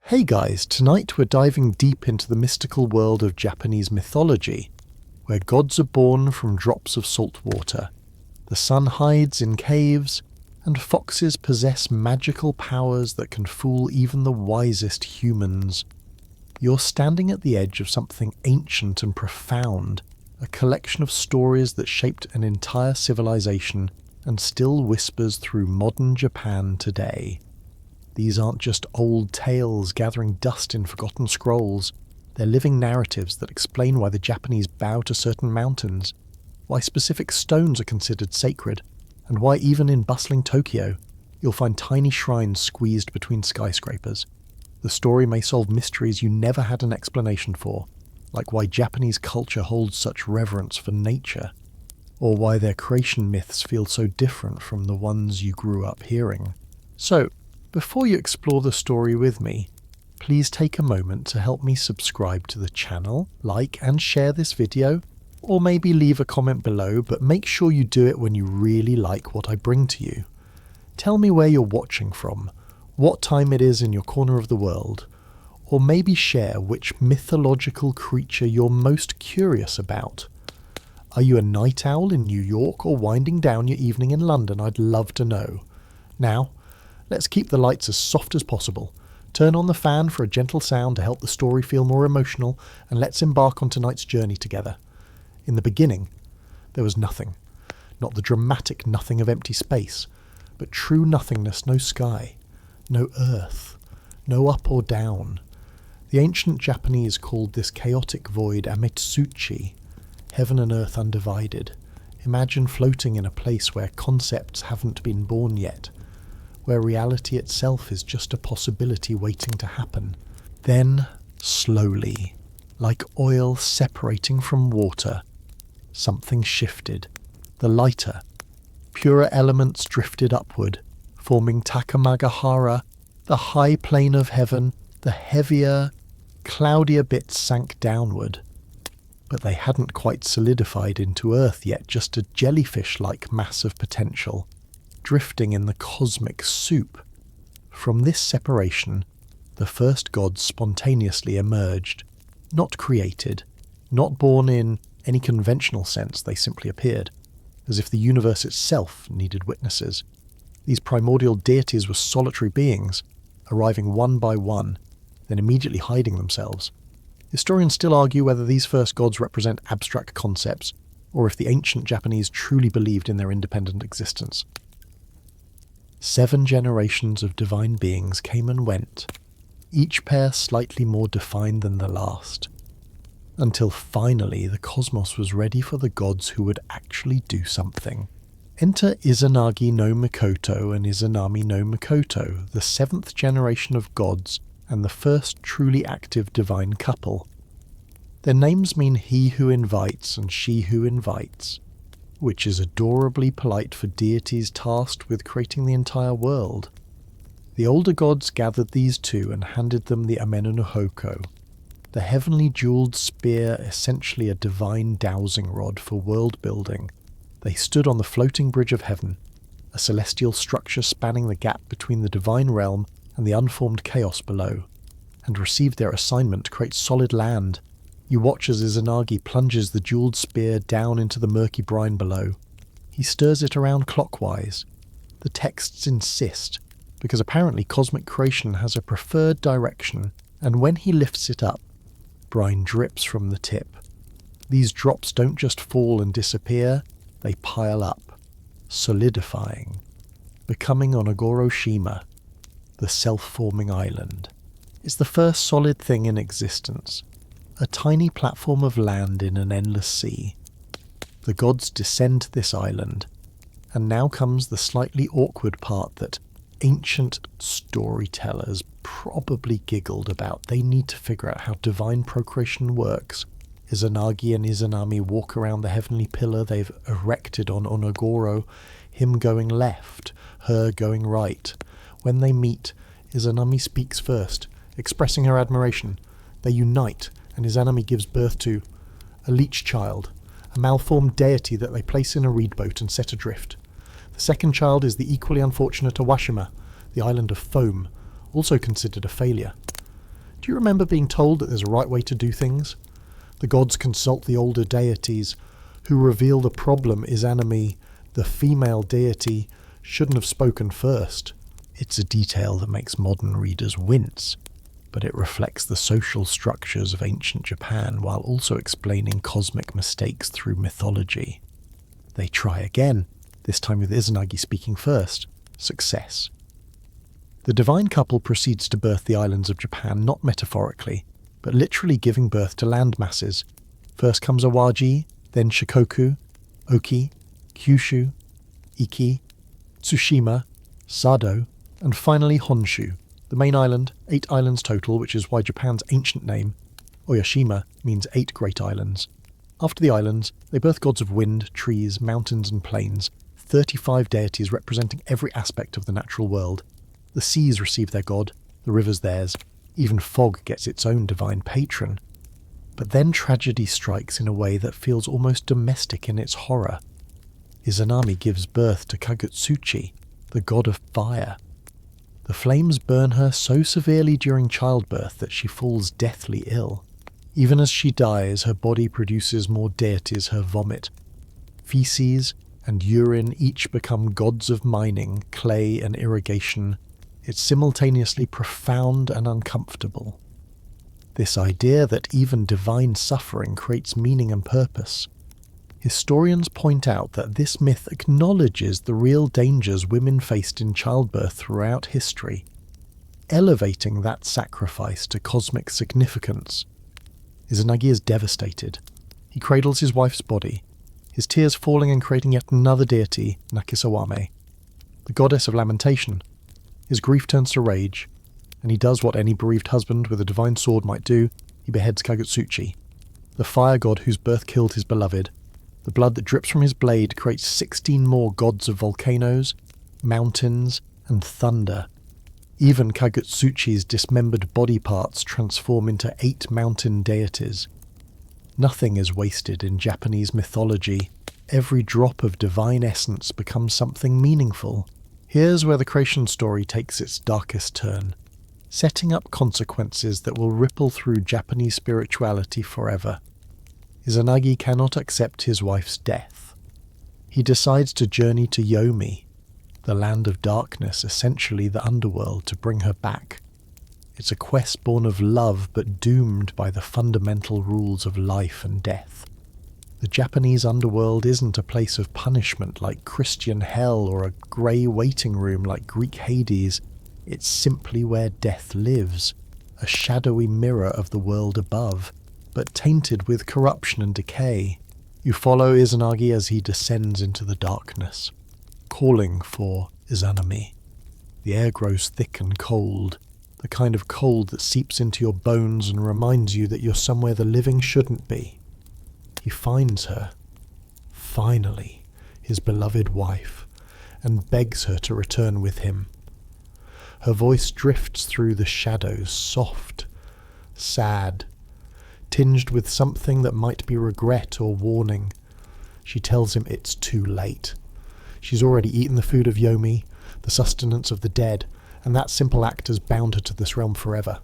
Hey guys, tonight we're diving deep into the mystical world of Japanese mythology, where gods are born from drops of salt water, the sun hides in caves, and foxes possess magical powers that can fool even the wisest humans. You're standing at the edge of something ancient and profound, a collection of stories that shaped an entire civilization and still whispers through modern Japan today. These aren't just old tales gathering dust in forgotten scrolls. They're living narratives that explain why the Japanese bow to certain mountains, why specific stones are considered sacred, and why even in bustling Tokyo, you'll find tiny shrines squeezed between skyscrapers. The story may solve mysteries you never had an explanation for, like why Japanese culture holds such reverence for nature, or why their creation myths feel so different from the ones you grew up hearing. So, before you explore the story with me, please take a moment to help me subscribe to the channel, like and share this video, or maybe leave a comment below, but make sure you do it when you really like what I bring to you. Tell me where you're watching from, what time it is in your corner of the world, or maybe share which mythological creature you're most curious about. Are you a night owl in New York or winding down your evening in London? I'd love to know. Now, let's keep the lights as soft as possible. Turn on the fan for a gentle sound to help the story feel more emotional, and let's embark on tonight's journey together. In the beginning, there was nothing. Not the dramatic nothing of empty space, but true nothingness, no sky, no earth, no up or down. The ancient Japanese called this chaotic void Ametsuchi, heaven and earth undivided. Imagine floating in a place where concepts haven't been born yet, where reality itself is just a possibility waiting to happen. Then, slowly, like oil separating from water, something shifted. The lighter, purer elements drifted upward, forming Takamagahara, the high plane of heaven. The heavier, cloudier bits sank downward. But they hadn't quite solidified into earth yet, just a jellyfish-like mass of potential, drifting in the cosmic soup. From this separation, the first gods spontaneously emerged, not created, not born in any conventional sense. They simply appeared, as if the universe itself needed witnesses. These primordial deities were solitary beings, arriving one by one, then immediately hiding themselves. Historians still argue whether these first gods represent abstract concepts, or if the ancient Japanese truly believed in their independent existence. 7 generations of divine beings came and went, each pair slightly more defined than the last, until finally the cosmos was ready for the gods who would actually do something. Enter Izanagi no Mikoto and Izanami no Mikoto, the 7th generation of gods and the first truly active divine couple. Their names mean he who invites and she who invites, which is adorably polite for deities tasked with creating the entire world. The older gods gathered these two and handed them the Ameno no Hoko, the heavenly jewelled spear, essentially a divine dowsing rod for world building. They stood on the floating bridge of heaven, a celestial structure spanning the gap between the divine realm and the unformed chaos below, and received their assignment to create solid land. You watch as Izanagi plunges the jewelled spear down into the murky brine below. He stirs it around clockwise. The texts insist, because apparently cosmic creation has a preferred direction, and when he lifts it up, brine drips from the tip. These drops don't just fall and disappear, they pile up, solidifying, becoming Onogoro-shima, the self-forming island. It's the first solid thing in existence, a tiny platform of land in an endless sea. The gods descend to this island, and now comes the slightly awkward part that ancient storytellers probably giggled about. They need to figure out how divine procreation works. Izanagi and Izanami walk around the heavenly pillar they've erected on Onogoro, him going left, her going right. When they meet, Izanami speaks first, expressing her admiration. They unite, and Izanami gives birth to a leech child, a malformed deity that they place in a reed boat and set adrift. The second child is the equally unfortunate Awashima, the island of foam, also considered a failure. Do you remember being told that there's a right way to do things? The gods consult the older deities, who reveal the problem Izanami, the female deity, shouldn't have spoken first. It's a detail that makes modern readers wince, but it reflects the social structures of ancient Japan while also explaining cosmic mistakes through mythology. They try again, this time with Izanagi speaking first. Success. The divine couple proceeds to birth the islands of Japan not metaphorically, but literally giving birth to land masses. First comes Awaji, then Shikoku, Oki, Kyushu, Iki, Tsushima, Sado, and finally Honshu, the main island, 8 islands total, which is why Japan's ancient name, Oyashima, means 8 great islands. After the islands, they birth gods of wind, trees, mountains and plains, 35 deities representing every aspect of the natural world. The seas receive their god, the rivers theirs, even fog gets its own divine patron. But then tragedy strikes in a way that feels almost domestic in its horror. Izanami gives birth to Kagutsuchi, the god of fire. The flames burn her so severely during childbirth that she falls deathly ill. Even as she dies, her body produces more deities her vomit. Feces and urine each become gods of mining, clay and irrigation. It's simultaneously profound and uncomfortable. This idea that even divine suffering creates meaning and purpose. Historians point out that this myth acknowledges the real dangers women faced in childbirth throughout history, elevating that sacrifice to cosmic significance. Izanagi is devastated. He cradles his wife's body, his tears falling and creating yet another deity, Nakisawame, the goddess of lamentation. His grief turns to rage, and he does what any bereaved husband with a divine sword might do. He beheads Kagutsuchi, the fire god whose birth killed his beloved. The blood that drips from his blade creates 16 more gods of volcanoes, mountains, and thunder. Even Kagutsuchi's dismembered body parts transform into 8 mountain deities. Nothing is wasted in Japanese mythology. Every drop of divine essence becomes something meaningful. Here's where the creation story takes its darkest turn, setting up consequences that will ripple through Japanese spirituality forever. Izanagi cannot accept his wife's death. He decides to journey to Yomi, the land of darkness, essentially the underworld, to bring her back. It's a quest born of love but doomed by the fundamental rules of life and death. The Japanese underworld isn't a place of punishment like Christian hell or a grey waiting room like Greek Hades. It's simply where death lives, a shadowy mirror of the world above, but tainted with corruption and decay. You follow Izanagi as he descends into the darkness, calling for Izanami. The air grows thick and cold, the kind of cold that seeps into your bones and reminds you that you're somewhere the living shouldn't be. He finds her, finally, his beloved wife, and begs her to return with him. Her voice drifts through the shadows, soft, sad, tinged with something that might be regret or warning. She tells him it's too late. She's already eaten the food of Yomi, the sustenance of the dead, and that simple act has bound her to this realm forever.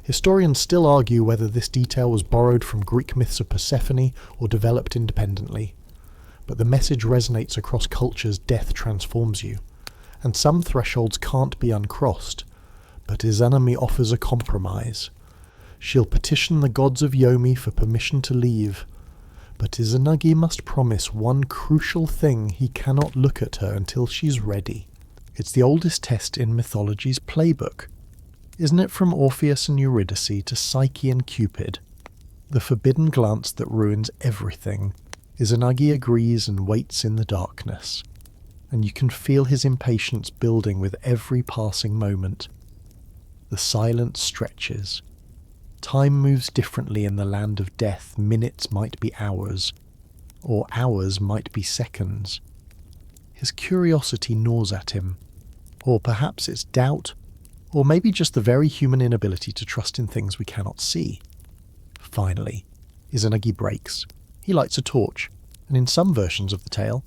Historians still argue whether this detail was borrowed from Greek myths of Persephone or developed independently. But the message resonates across cultures. Death transforms you, and some thresholds can't be uncrossed. But Izanami offers a compromise. She'll petition the gods of Yomi for permission to leave, but Izanagi must promise one crucial thing: he cannot look at her until she's ready. It's the oldest test in mythology's playbook. Isn't it from Orpheus and Eurydice to Psyche and Cupid? The forbidden glance that ruins everything. Izanagi agrees and waits in the darkness, and you can feel his impatience building with every passing moment. The silence stretches. Time moves differently in the land of death. Minutes might be hours, or hours might be seconds. His curiosity gnaws at him, or perhaps it's doubt, or maybe just the very human inability to trust in things we cannot see. Finally, Izanagi breaks. He lights a torch, and in some versions of the tale,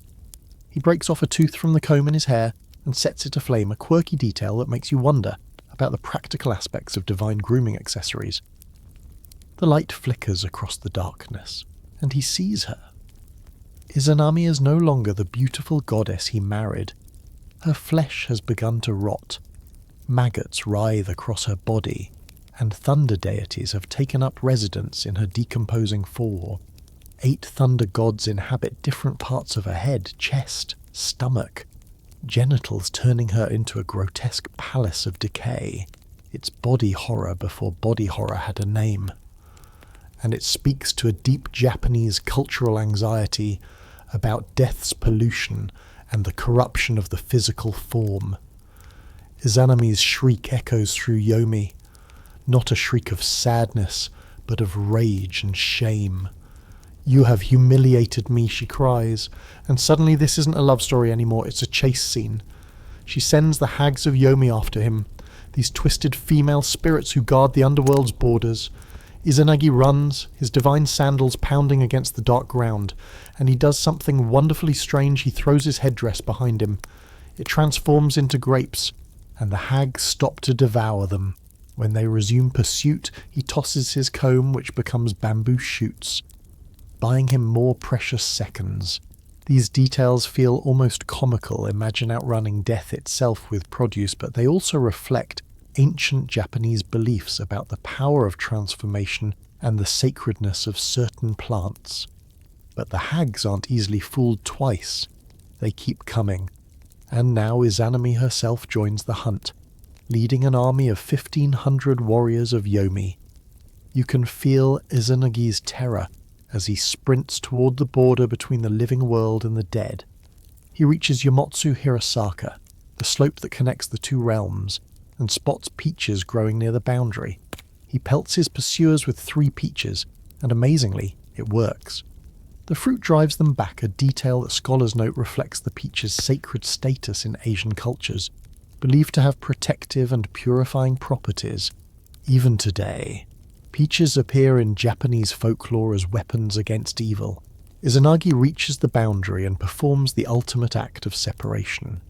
he breaks off a tooth from the comb in his hair and sets it aflame, a quirky detail that makes you wonder, about the practical aspects of divine grooming accessories. The light flickers across the darkness, and he sees her. Izanami is no longer the beautiful goddess he married. Her flesh has begun to rot. Maggots writhe across her body, and thunder deities have taken up residence in her decomposing form. 8 thunder gods inhabit different parts of her head, chest, stomach, genitals, turning her into a grotesque palace of decay. It's body horror before body horror had a name. And it speaks to a deep Japanese cultural anxiety about death's pollution and the corruption of the physical form. Izanami's shriek echoes through Yomi, not a shriek of sadness, but of rage and shame. "You have humiliated me," she cries, and suddenly this isn't a love story anymore, it's a chase scene. She sends the hags of Yomi after him, these twisted female spirits who guard the underworld's borders. Izanagi runs, his divine sandals pounding against the dark ground, and he does something wonderfully strange. He throws his headdress behind him. It transforms into grapes, and the hags stop to devour them. When they resume pursuit, he tosses his comb, which becomes bamboo shoots, buying him more precious seconds. These details feel almost comical. Imagine outrunning death itself with produce, but they also reflect ancient Japanese beliefs about the power of transformation and the sacredness of certain plants. But the hags aren't easily fooled twice. They keep coming. And now Izanami herself joins the hunt, leading an army of 1,500 warriors of Yomi. You can feel Izanagi's terror as he sprints toward the border between the living world and the dead. He reaches Yomotsu Hirasaka, the slope that connects the two realms, and spots peaches growing near the boundary. He pelts his pursuers with 3 peaches, and amazingly, it works. The fruit drives them back, a detail that scholars note reflects the peach's sacred status in Asian cultures, believed to have protective and purifying properties. Even today, peaches appear in Japanese folklore as weapons against evil. Izanagi reaches the boundary and performs the ultimate act of separation.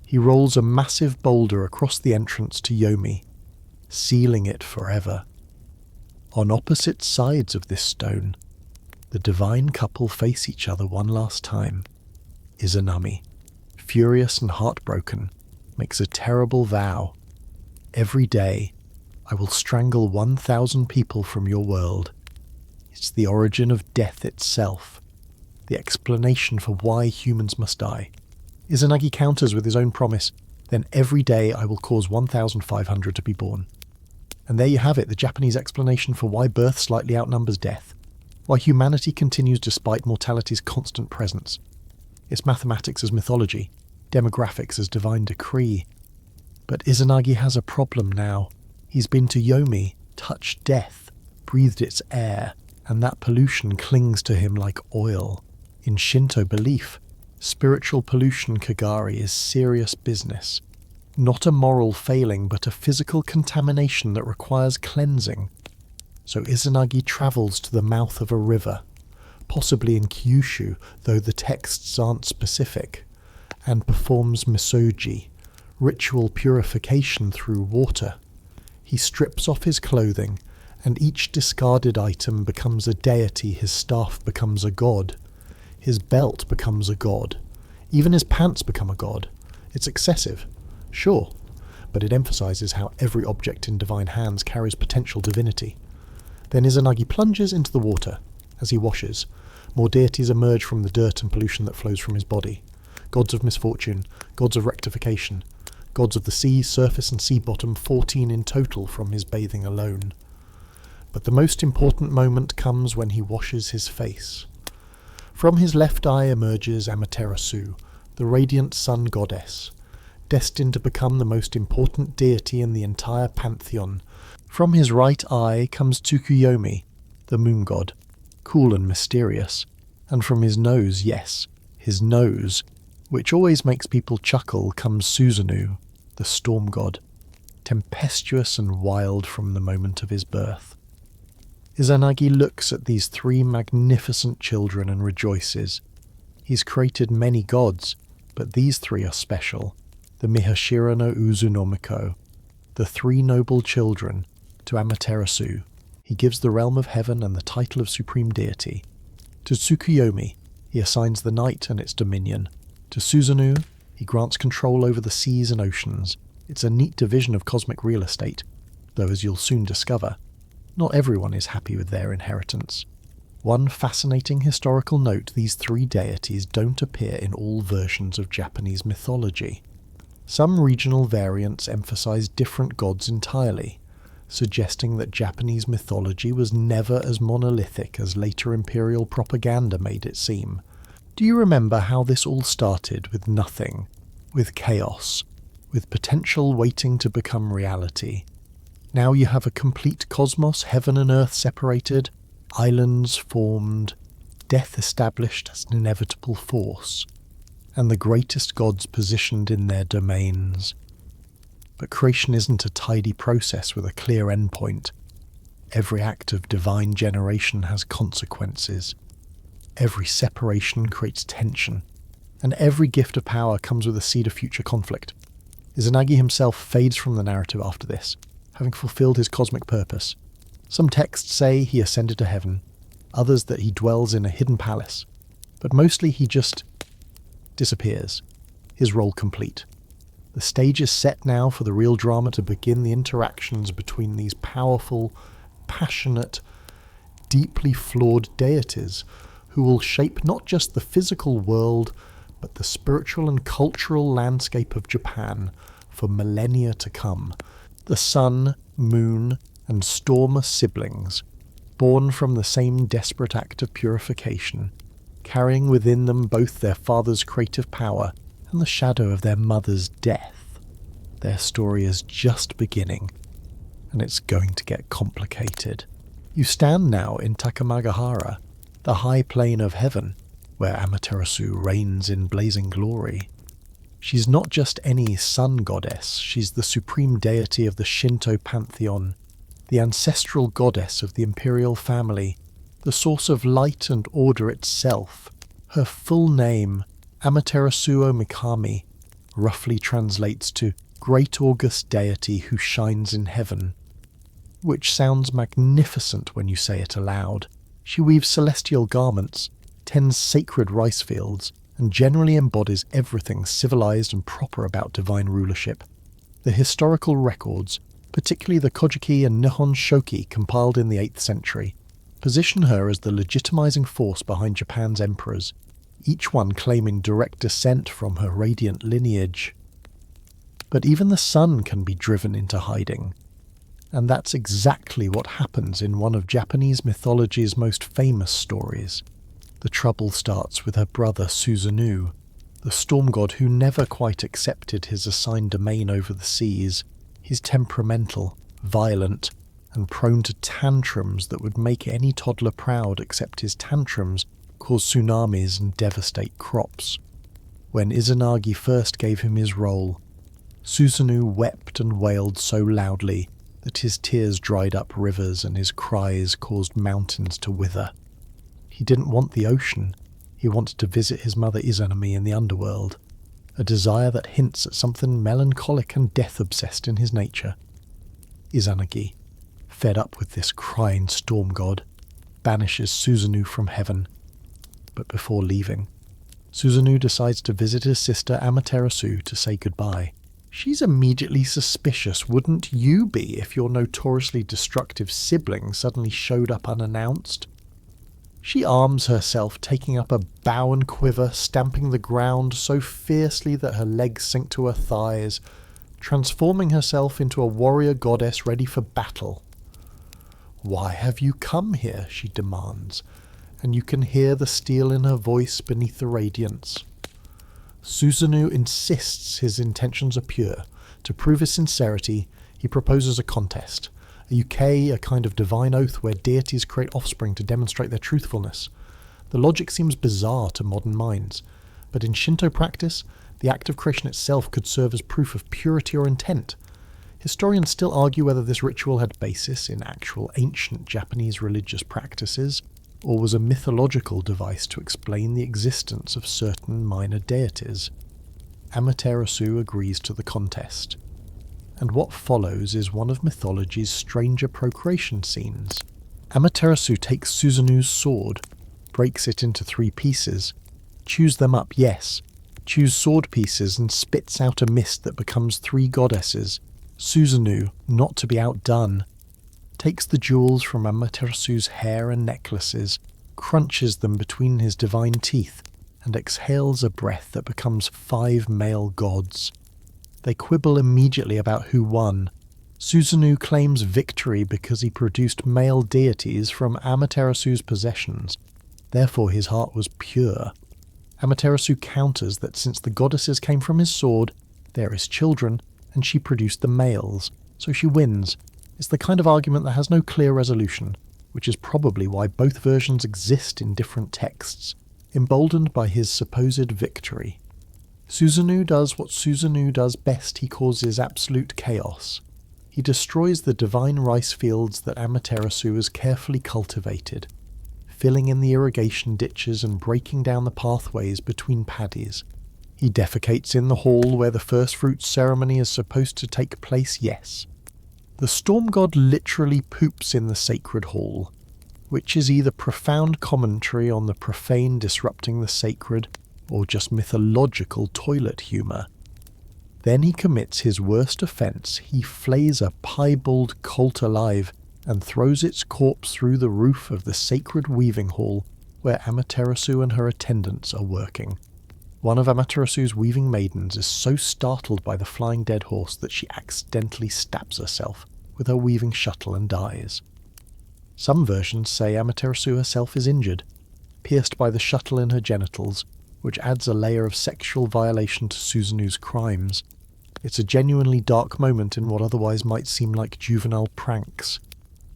He rolls a massive boulder across the entrance to Yomi, sealing it forever. On opposite sides of this stone, the divine couple face each other one last time. Izanami, furious and heartbroken, makes a terrible vow. "Every day, I will strangle 1,000 people from your world." It's the origin of death itself, the explanation for why humans must die. Izanagi counters with his own promise, "Then every day I will cause 1,500 to be born." And there you have it, the Japanese explanation for why birth slightly outnumbers death, why humanity continues despite mortality's constant presence. It's mathematics as mythology, demographics as divine decree. But Izanagi has a problem now. He's been to Yomi, touched death, breathed its air, and that pollution clings to him like oil. In Shinto belief, spiritual pollution, Kagari, is serious business. Not a moral failing, but a physical contamination that requires cleansing. So Izanagi travels to the mouth of a river, possibly in Kyushu, though the texts aren't specific, and performs misogi, ritual purification through water. He strips off his clothing, and each discarded item becomes a deity. His staff becomes a god. His belt becomes a god. Even his pants become a god. It's excessive, sure, but it emphasizes how every object in divine hands carries potential divinity. Then Izanagi plunges into the water. As he washes, more deities emerge from the dirt and pollution that flows from his body. Gods of misfortune, gods of rectification, gods of the sea, surface and sea bottom, 14 in total from his bathing alone. But the most important moment comes when he washes his face. From his left eye emerges Amaterasu, the radiant sun goddess, destined to become the most important deity in the entire pantheon. From his right eye comes Tsukuyomi, the moon god, cool and mysterious. And from his nose, yes, his nose, which always makes people chuckle, comes Susanoo, the storm god, tempestuous and wild from the moment of his birth. Izanagi looks at these 3 magnificent children and rejoices. He's created many gods, but these 3 are special, the Mihashira no Uzu no Miko. the three noble children, to Amaterasu, he gives the realm of heaven and the title of supreme deity. To Tsukuyomi, he assigns the night and its dominion. To Susanoo, he grants control over the seas and oceans. It's a neat division of cosmic real estate, though as you'll soon discover, not everyone is happy with their inheritance. One fascinating historical note: these three deities don't appear in all versions of Japanese mythology. Some regional variants emphasize different gods entirely, suggesting that Japanese mythology was never as monolithic as later imperial propaganda made it seem. Do you remember how this all started with nothing, with chaos, with potential waiting to become reality? Now you have a complete cosmos, heaven and earth separated, islands formed, death established as an inevitable force, and the greatest gods positioned in their domains. But creation isn't a tidy process with a clear endpoint. Every act of divine generation has consequences. Every separation creates tension, and every gift of power comes with a seed of future conflict. Izanagi himself fades from the narrative after this, having fulfilled his cosmic purpose. Some texts say he ascended to heaven, others that he dwells in a hidden palace, but mostly he just disappears, his role complete. The stage is set now for the real drama to begin, the interactions between these powerful, passionate, deeply flawed deities who will shape not just the physical world, but the spiritual and cultural landscape of Japan for millennia to come. The sun, moon, and storm are siblings, born from the same desperate act of purification, carrying within them both their father's creative power and the shadow of their mother's death. Their story is just beginning, and it's going to get complicated. You stand now in Takamagahara, the high plane of heaven, where Amaterasu reigns in blazing glory. She's not just any sun goddess, she's the supreme deity of the Shinto pantheon, the ancestral goddess of the imperial family, the source of light and order itself. Her full name, Amaterasu Mikami, roughly translates to Great August Deity who shines in heaven, which sounds magnificent when you say it aloud. She weaves celestial garments, tends sacred rice fields, and generally embodies everything civilized and proper about divine rulership. The historical records, particularly the Kojiki and Nihon Shoki compiled in the 8th century, position her as the legitimizing force behind Japan's emperors, each one claiming direct descent from her radiant lineage. But even the sun can be driven into hiding, and that's exactly what happens in one of Japanese mythology's most famous stories. The trouble starts with her brother Susanoo, the storm god who never quite accepted his assigned domain over the seas. He's temperamental, violent, and prone to tantrums that would make any toddler proud, except his tantrums cause tsunamis and devastate crops. When Izanagi first gave him his role, Susanoo wept and wailed so loudly that his tears dried up rivers and his cries caused mountains to wither. He didn't want the ocean, he wanted to visit his mother Izanami in the underworld, a desire that hints at something melancholic and death-obsessed in his nature. Izanagi, fed up with this crying storm god, banishes Susanoo from heaven. But before leaving, Susanoo decides to visit his sister Amaterasu to say goodbye. She's immediately suspicious. Wouldn't you be if your notoriously destructive sibling suddenly showed up unannounced? She arms herself, taking up a bow and quiver, stamping the ground so fiercely that her legs sink to her thighs, transforming herself into a warrior goddess ready for battle. "Why have you come here?" she demands, and you can hear the steel in her voice beneath the radiance. Susanoo insists his intentions are pure. To prove his sincerity, he proposes a contest. A uke, a kind of divine oath where deities create offspring to demonstrate their truthfulness. The logic seems bizarre to modern minds, but in Shinto practice, the act of creation itself could serve as proof of purity or intent. Historians still argue whether this ritual had basis in actual ancient Japanese religious practices, or was a mythological device to explain the existence of certain minor deities. Amaterasu agrees to the contest. and what follows is one of mythology's stranger procreation scenes. Amaterasu takes Suzanu's sword, breaks it into 3 pieces, chews them up, yes, chews sword pieces and spits out a mist that becomes 3 goddesses. Suzanu, not to be outdone, takes the jewels from Amaterasu's hair and necklaces, crunches them between his divine teeth, and exhales a breath that becomes 5 male gods. They quibble immediately about who won. Suzanu claims victory because he produced male deities from Amaterasu's possessions, therefore his heart was pure. Amaterasu counters that since the goddesses came from his sword, there is children, and she produced the males, so she wins. It's the kind of argument that has no clear resolution, which is probably why both versions exist in different texts, emboldened by his supposed victory. Suzanu does what Suzanu does best. He causes absolute chaos. He destroys the divine rice fields that Amaterasu has carefully cultivated, filling in the irrigation ditches and breaking down the pathways between paddies. He defecates in the hall where the first fruits ceremony is supposed to take place, yes. The storm god literally poops in the sacred hall, which is either profound commentary on the profane disrupting the sacred, or just mythological toilet humour. Then he commits his worst offence. He flays a piebald colt alive and throws its corpse through the roof of the sacred weaving hall where Amaterasu and her attendants are working. One of Amaterasu's weaving maidens is so startled by the flying dead horse that she accidentally stabs herself with her weaving shuttle and dies. Some versions say Amaterasu herself is injured, pierced by the shuttle in her genitals, which adds a layer of sexual violation to Suzanu's crimes. It's a genuinely dark moment in what otherwise might seem like juvenile pranks.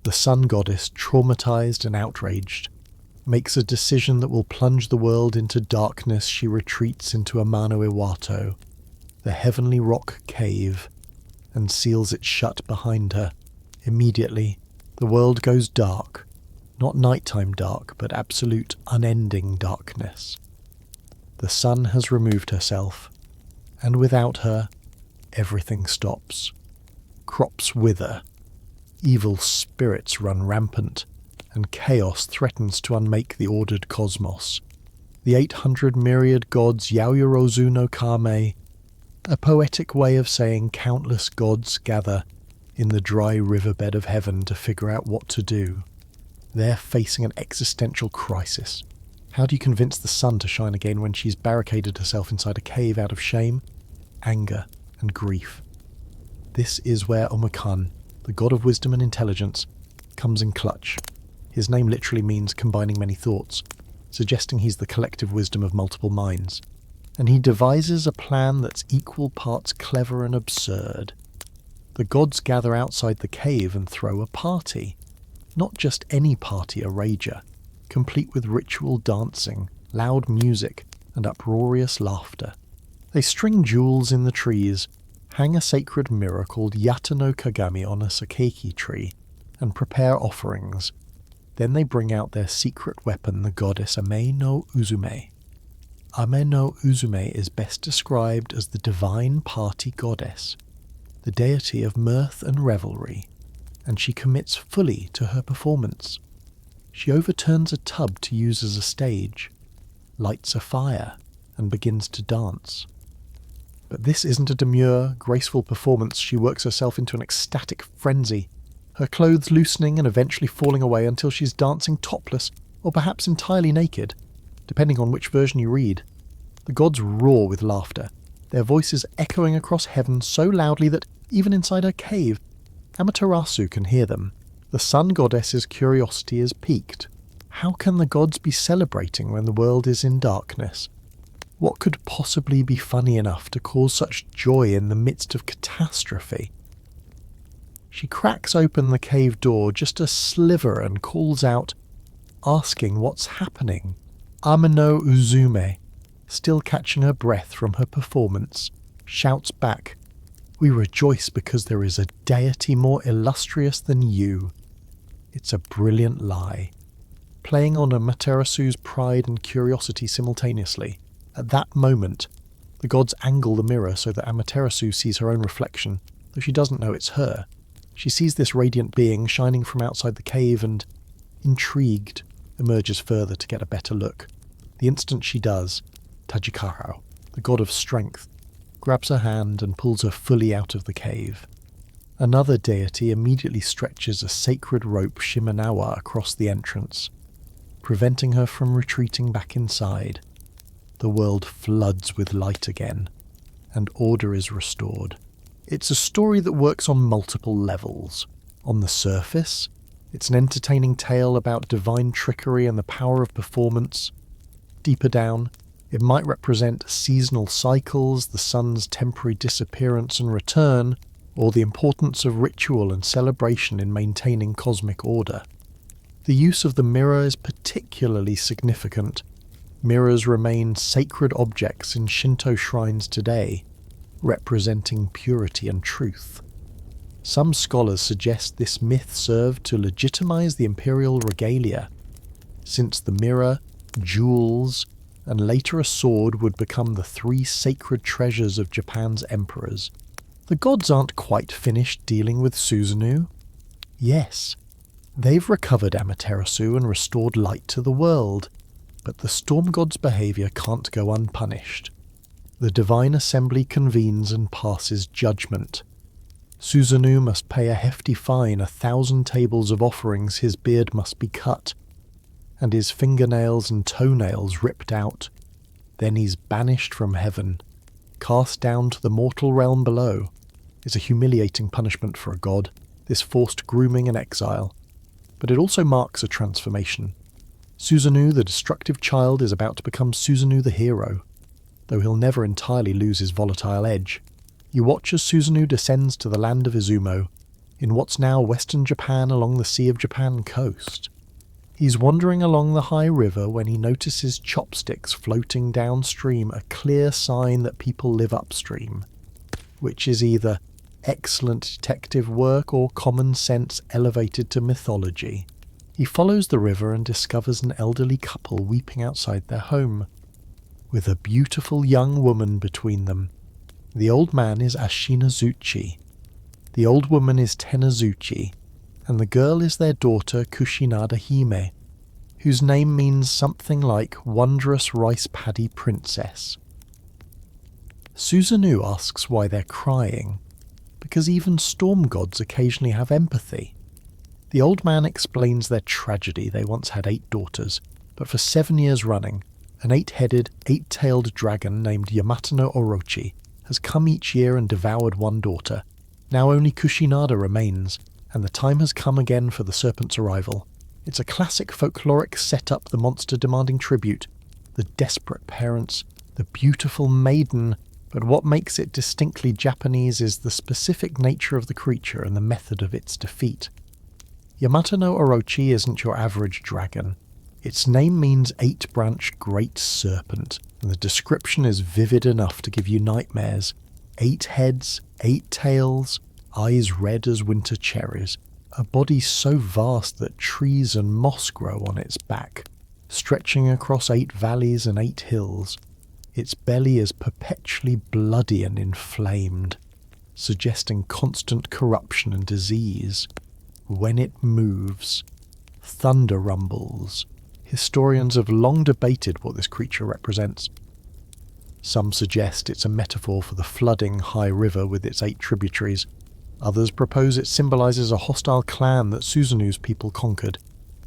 The sun goddess, traumatized and outraged, makes a decision that will plunge the world into darkness. She retreats into Amano Iwato, the heavenly rock cave, and seals it shut behind her. Immediately, the world goes dark. Not nighttime dark, but absolute unending darkness. The sun has removed herself, and without her, everything stops. Crops wither, evil spirits run rampant, and chaos threatens to unmake the ordered cosmos. The 800 myriad gods Yaoyorozu no Kame, a poetic way of saying countless gods gather in the dry riverbed of heaven to figure out what to do. They're facing an existential crisis. How do you convince the sun to shine again when she's barricaded herself inside a cave out of shame, anger, and grief? This is where Omakun, the god of wisdom and intelligence, comes in clutch. His name literally means combining many thoughts, suggesting he's the collective wisdom of multiple minds. And he devises a plan that's equal parts clever and absurd. The gods gather outside the cave and throw a party. Not just any party, a rager, complete with ritual dancing, loud music, and uproarious laughter. They string jewels in the trees, hang a sacred mirror called Yata no Kagami on a sakeki tree, and prepare offerings. Then they bring out their secret weapon, the goddess Ame no Uzume. Ame no Uzume is best described as the divine party goddess, the deity of mirth and revelry, and she commits fully to her performance. She overturns a tub to use as a stage, lights a fire, and begins to dance. But this isn't a demure, graceful performance. She works herself into an ecstatic frenzy, her clothes loosening and eventually falling away until she's dancing topless, or perhaps entirely naked, depending on which version you read. The gods roar with laughter, their voices echoing across heaven so loudly that even inside her cave, Amaterasu can hear them. The sun goddess's curiosity is piqued. How can the gods be celebrating when the world is in darkness? What could possibly be funny enough to cause such joy in the midst of catastrophe? She cracks open the cave door just a sliver and calls out, asking what's happening. Ame no Uzume, still catching her breath from her performance, shouts back, "We rejoice because there is a deity more illustrious than you." It's a brilliant lie, playing on Amaterasu's pride and curiosity simultaneously. At that moment, the gods angle the mirror so that Amaterasu sees her own reflection, though she doesn't know it's her. She sees this radiant being shining from outside the cave and, intrigued, emerges further to get a better look. The instant she does, Tajikarao, the god of strength, grabs her hand and pulls her fully out of the cave. Another deity immediately stretches a sacred rope Shimenawa across the entrance, preventing her from retreating back inside. The world floods with light again, and order is restored. It's a story that works on multiple levels. On the surface, it's an entertaining tale about divine trickery and the power of performance. Deeper down, it might represent seasonal cycles, the sun's temporary disappearance and return, or the importance of ritual and celebration in maintaining cosmic order. The use of the mirror is particularly significant. Mirrors remain sacred objects in Shinto shrines today, representing purity and truth. Some scholars suggest this myth served to legitimize the imperial regalia, since the mirror, jewels, and later a sword would become the three sacred treasures of Japan's emperors. The gods aren't quite finished dealing with Susanoo. Yes, they've recovered Amaterasu and restored light to the world, but the storm god's behaviour can't go unpunished. The divine assembly convenes and passes judgment. Susanoo must pay a hefty fine, 1,000 tables of offerings, his beard must be cut, and his fingernails and toenails ripped out. Then he's banished from heaven, cast down to the mortal realm below. It's a humiliating punishment for a god, this forced grooming and exile. But it also marks a transformation. Susanoo, the destructive child, is about to become Susanoo the hero, though he'll never entirely lose his volatile edge. You watch as Susanoo descends to the land of Izumo, in what's now western Japan along the Sea of Japan coast. He's wandering along the high river when he notices chopsticks floating downstream, a clear sign that people live upstream, which is either excellent detective work or common sense elevated to mythology. He follows the river and discovers an elderly couple weeping outside their home, with a beautiful young woman between them. The old man is Ashinazuchi, the old woman is Tenazuchi, and the girl is their daughter Kushinada Hime, whose name means something like Wondrous Rice Paddy Princess. Susanoo asks why they're crying, because even storm gods occasionally have empathy. The old man explains their tragedy. They once had 8 daughters, but for 7 years running, an 8-headed, 8-tailed dragon named Yamato no Orochi has come each year and devoured one daughter. Now only Kushinada remains, and the time has come again for the serpent's arrival. It's a classic folkloric setup, the monster demanding tribute, the desperate parents, the beautiful maiden, but what makes it distinctly Japanese is the specific nature of the creature and the method of its defeat. Yamato no Orochi isn't your average dragon. Its name means 8-branched great serpent, and the description is vivid enough to give you nightmares. 8 heads, 8 tails, eyes red as winter cherries, a body so vast that trees and moss grow on its back, stretching across 8 valleys and 8 hills. Its belly is perpetually bloody and inflamed, suggesting constant corruption and disease. When it moves, thunder rumbles. Historians have long debated what this creature represents. Some suggest it's a metaphor for the flooding high river with its 8 tributaries. Others propose it symbolises a hostile clan that Susanoo's people conquered,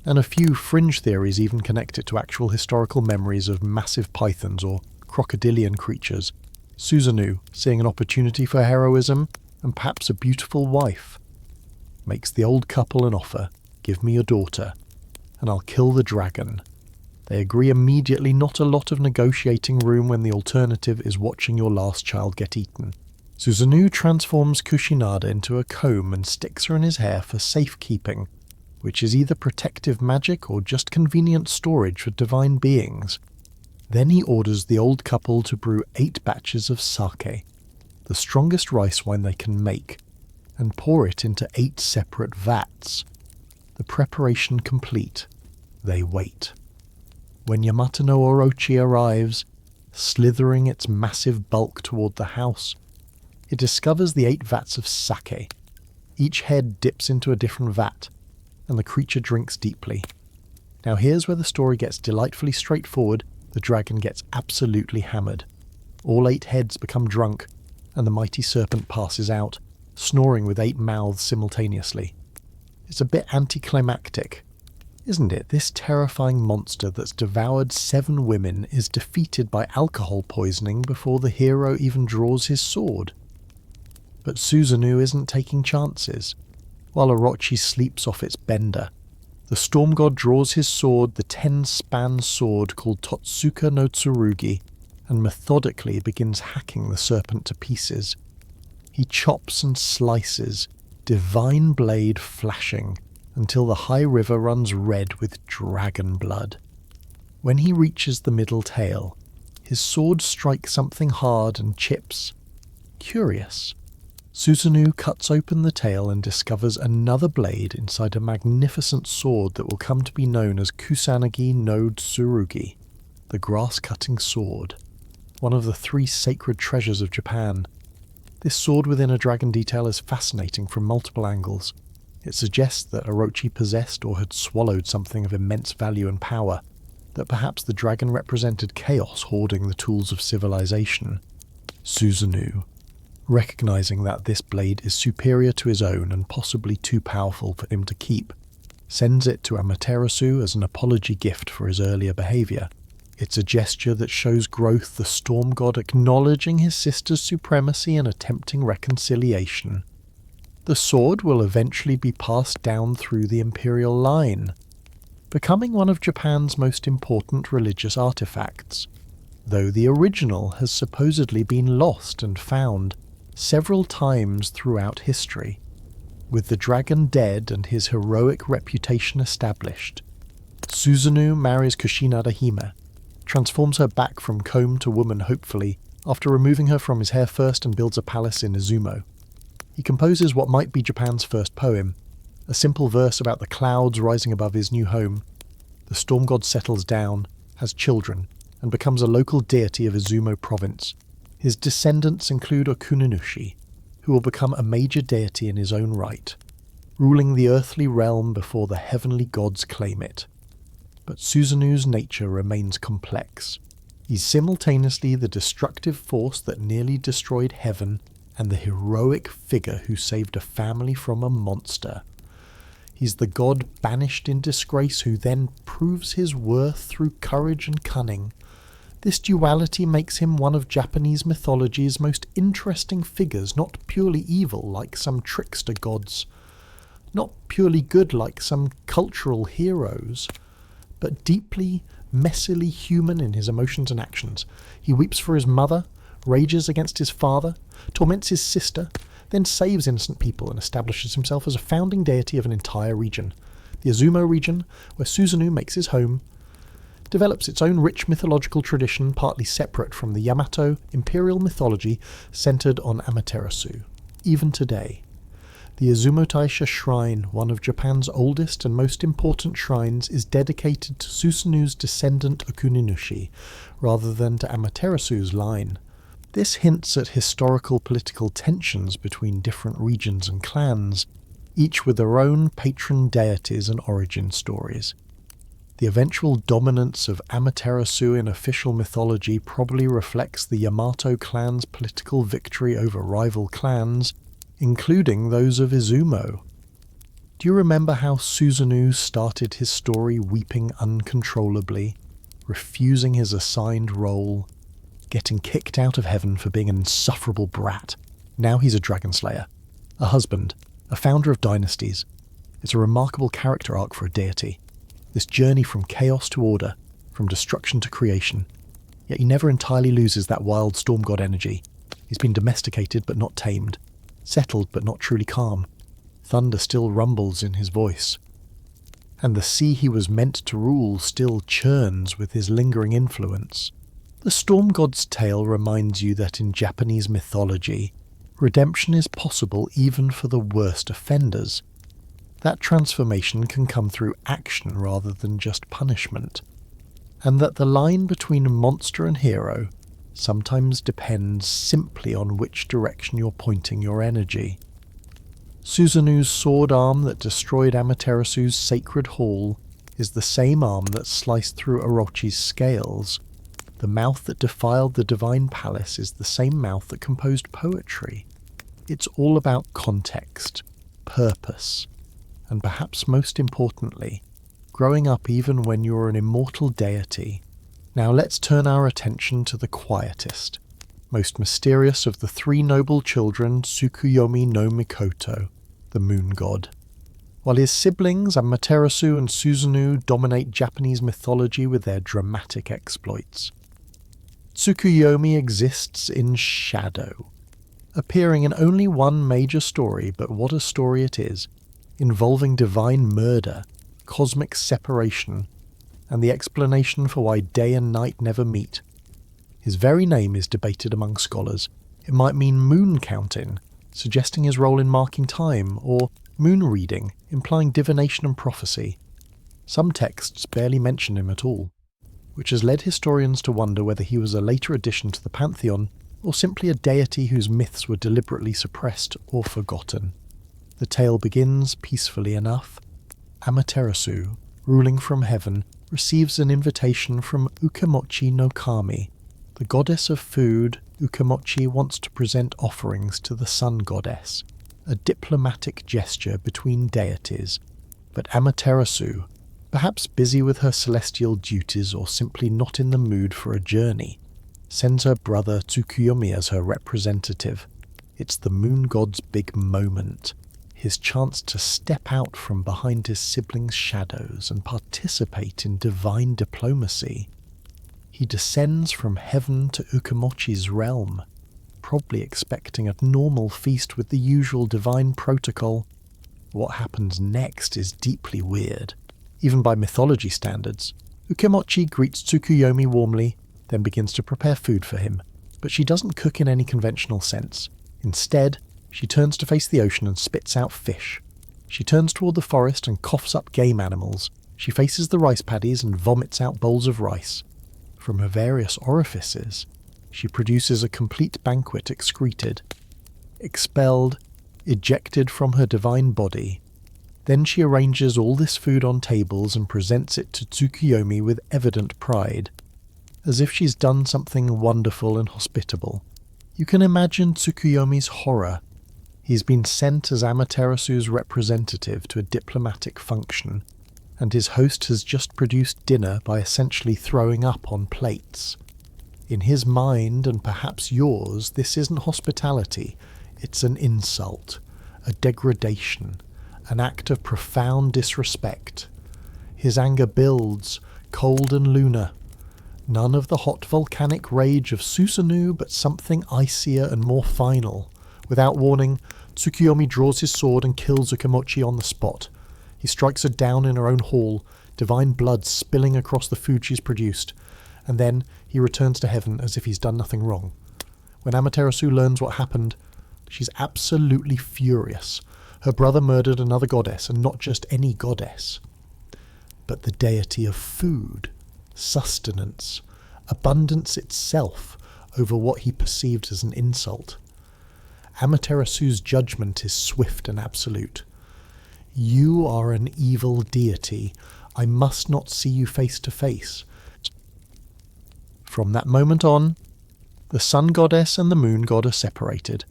and a few fringe theories even connect it to actual historical memories of massive pythons or crocodilian creatures. Susanoo, seeing an opportunity for heroism and perhaps a beautiful wife, makes the old couple an offer: give me your daughter, and I'll kill the dragon. They agree immediately, not a lot of negotiating room when the alternative is watching your last child get eaten. Susanoo transforms Kushinada into a comb and sticks her in his hair for safekeeping, which is either protective magic or just convenient storage for divine beings. Then he orders the old couple to brew 8 batches of sake, the strongest rice wine they can make, and pour it into 8 separate vats. The preparation complete, they wait. When Yamato no Orochi arrives, slithering its massive bulk toward the house, it discovers the 8 vats of sake. Each head dips into a different vat, and the creature drinks deeply. Now here's where the story gets delightfully straightforward. The dragon gets absolutely hammered. All 8 heads become drunk, and the mighty serpent passes out, snoring with 8 mouths simultaneously. It's a bit anticlimactic, isn't it? This terrifying monster that's devoured 7 women is defeated by alcohol poisoning before the hero even draws his sword. But Susanoo isn't taking chances. While Orochi sleeps off its bender, the storm god draws his sword, the 10-span sword called Totsuka no Tsurugi, and methodically begins hacking the serpent to pieces. He chops and slices, divine blade flashing, until the high river runs red with dragon blood. When he reaches the middle tail, his sword strikes something hard and chips. Curious. Susanoo cuts open the tail and discovers another blade inside a magnificent sword that will come to be known as Kusanagi no Tsurugi, the grass-cutting sword, one of the 3 sacred treasures of Japan. This sword within a dragon detail is fascinating from multiple angles. It suggests that Orochi possessed or had swallowed something of immense value and power, that perhaps the dragon represented chaos hoarding the tools of civilization. Susanoo, recognizing that this blade is superior to his own and possibly too powerful for him to keep, sends it to Amaterasu as an apology gift for his earlier behavior. It's a gesture that shows growth, the storm god acknowledging his sister's supremacy and attempting reconciliation. The sword will eventually be passed down through the imperial line, becoming one of Japan's most important religious artifacts, though the original has supposedly been lost and found several times throughout history. With the dragon dead and his heroic reputation established, Susanoo marries Kushinada Hime, transforms her back from comb to woman hopefully, after removing her from his hair first, and builds a palace in Izumo. He composes what might be Japan's first poem, a simple verse about the clouds rising above his new home. The storm god settles down, has children, and becomes a local deity of Izumo province. His descendants include Okuninushi, who will become a major deity in his own right, ruling the earthly realm before the heavenly gods claim it. But Susanoo's nature remains complex. He's simultaneously the destructive force that nearly destroyed heaven and the heroic figure who saved a family from a monster. He's the god banished in disgrace who then proves his worth through courage and cunning. This duality makes him one of Japanese mythology's most interesting figures, not purely evil like some trickster gods, not purely good like some cultural heroes, but deeply, messily human in his emotions and actions. He weeps for his mother, rages against his father, torments his sister, then saves innocent people and establishes himself as a founding deity of an entire region. The Izumo region, where Susanoo makes his home, develops its own rich mythological tradition partly separate from the Yamato imperial mythology centered on Amaterasu. Even today, the Izumo Taisha Shrine, one of Japan's oldest and most important shrines, is dedicated to Susanoo's descendant Okuninushi, rather than to Amaterasu's line. This hints at historical political tensions between different regions and clans, each with their own patron deities and origin stories. The eventual dominance of Amaterasu in official mythology probably reflects the Yamato clan's political victory over rival clans, including those of Izumo. Do you remember how Susanoo started his story weeping uncontrollably, refusing his assigned role, getting kicked out of heaven for being an insufferable brat? Now he's a dragon slayer, a husband, a founder of dynasties. It's a remarkable character arc for a deity. This journey from chaos to order, from destruction to creation. Yet he never entirely loses that wild storm god energy. He's been domesticated but not tamed, settled but not truly calm. Thunder still rumbles in his voice. And the sea he was meant to rule still churns with his lingering influence. The storm god's tale reminds you that in Japanese mythology, redemption is possible even for the worst offenders. That transformation can come through action rather than just punishment, and that the line between monster and hero, sometimes depends simply on which direction you're pointing your energy. Susanu's sword arm that destroyed Amaterasu's sacred hall is the same arm that sliced through Orochi's scales. The mouth that defiled the divine palace is the same mouth that composed poetry. It's all about context, purpose, and perhaps most importantly, growing up even when you're an immortal deity. Now let's turn our attention to the quietest, most mysterious of the three noble children, Tsukuyomi no Mikoto, the moon god. While his siblings Amaterasu and Susanoo dominate Japanese mythology with their dramatic exploits, Tsukuyomi exists in shadow, appearing in only one major story, but what a story it is, involving divine murder, cosmic separation, and the explanation for why day and night never meet. His very name is debated among scholars. It might mean moon counting, suggesting his role in marking time, or moon reading, implying divination and prophecy. Some texts barely mention him at all, which has led historians to wonder whether he was a later addition to the pantheon, or simply a deity whose myths were deliberately suppressed or forgotten. The tale begins peacefully enough. Amaterasu, ruling from heaven, receives an invitation from Ukemochi no Kami. The goddess of food, Ukemochi wants to present offerings to the sun goddess, a diplomatic gesture between deities, but Amaterasu, perhaps busy with her celestial duties or simply not in the mood for a journey, sends her brother Tsukuyomi as her representative. It's the moon god's big moment, his chance to step out from behind his siblings' shadows and participate in divine diplomacy. He descends from heaven to Ukemochi's realm, probably expecting a normal feast with the usual divine protocol. What happens next is deeply weird. Even by mythology standards, Ukemochi greets Tsukuyomi warmly, then begins to prepare food for him, but she doesn't cook in any conventional sense. Instead, she turns to face the ocean and spits out fish. She turns toward the forest and coughs up game animals. She faces the rice paddies and vomits out bowls of rice. From her various orifices, she produces a complete banquet excreted, expelled, ejected from her divine body. Then she arranges all this food on tables and presents it to Tsukuyomi with evident pride, as if she's done something wonderful and hospitable. You can imagine Tsukuyomi's horror. He's been sent as Amaterasu's representative to a diplomatic function, and his host has just produced dinner by essentially throwing up on plates. In his mind, and perhaps yours, this isn't hospitality, it's an insult, a degradation, an act of profound disrespect. His anger builds, cold and lunar. None of the hot volcanic rage of Susanoo, but something icier and more final. Without warning, Tsukuyomi draws his sword and kills Ukemochi on the spot. He strikes her down in her own hall, divine blood spilling across the food she's produced, and then he returns to heaven as if he's done nothing wrong. When Amaterasu learns what happened, she's absolutely furious. Her brother murdered another goddess, and not just any goddess, but the deity of food, sustenance, abundance itself, over what he perceived as an insult. Amaterasu's judgment is swift and absolute. You are an evil deity. I must not see you face to face. From that moment on, the sun goddess and the moon god are separated.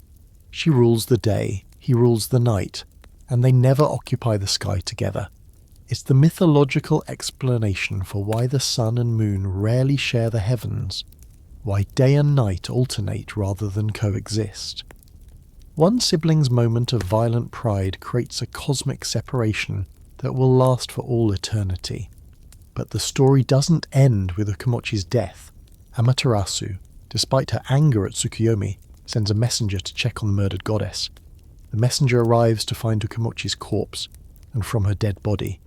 She rules the day, he rules the night, and they never occupy the sky together. It's the mythological explanation for why the sun and moon rarely share the heavens, why day and night alternate rather than coexist. One sibling's moment of violent pride creates a cosmic separation that will last for all eternity. But the story doesn't end with Ukemochi's death. Amaterasu, despite her anger at Tsukuyomi, sends a messenger to check on the murdered goddess. The messenger arrives to find Ukemochi's corpse, and from her dead body,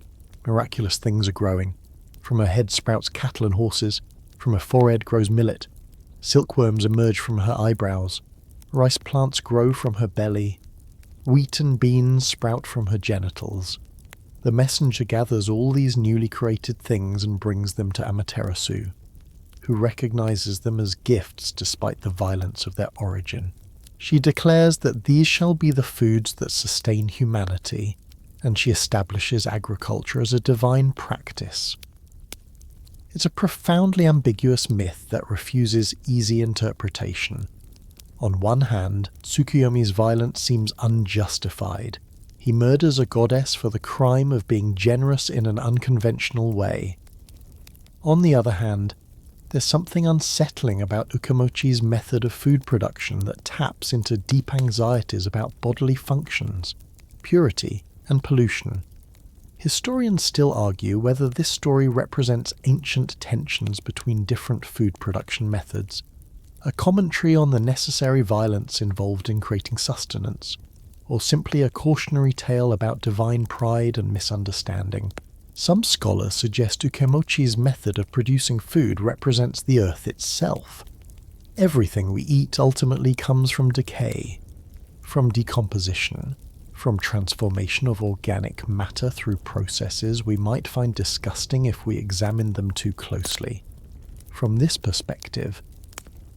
miraculous things are growing. From her head sprouts cattle and horses, from her forehead grows millet. Silkworms emerge from her eyebrows. Rice plants grow from her belly. Wheat and beans sprout from her genitals. The messenger gathers all these newly created things and brings them to Amaterasu, who recognizes them as gifts despite the violence of their origin. She declares that these shall be the foods that sustain humanity, and she establishes agriculture as a divine practice. It's a profoundly ambiguous myth that refuses easy interpretation. On one hand, Tsukuyomi's violence seems unjustified. He murders a goddess for the crime of being generous in an unconventional way. On the other hand, there's something unsettling about Ukemochi's method of food production that taps into deep anxieties about bodily functions, purity, and pollution. Historians still argue whether this story represents ancient tensions between different food production methods, a commentary on the necessary violence involved in creating sustenance, or simply a cautionary tale about divine pride and misunderstanding. Some scholars suggest Ukemochi's method of producing food represents the earth itself. Everything we eat ultimately comes from decay, from decomposition, from transformation of organic matter through processes we might find disgusting if we examine them too closely. From this perspective,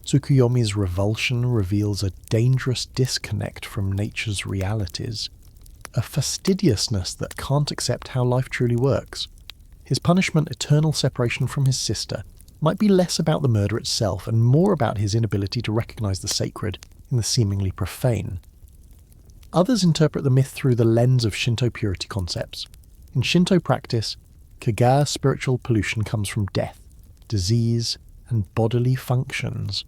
Tsukuyomi's revulsion reveals a dangerous disconnect from nature's realities, a fastidiousness that can't accept how life truly works. His punishment, eternal separation from his sister, might be less about the murder itself and more about his inability to recognize the sacred in the seemingly profane. Others interpret the myth through the lens of Shinto purity concepts. In Shinto practice, Kaga spiritual pollution comes from death, disease, and bodily functions.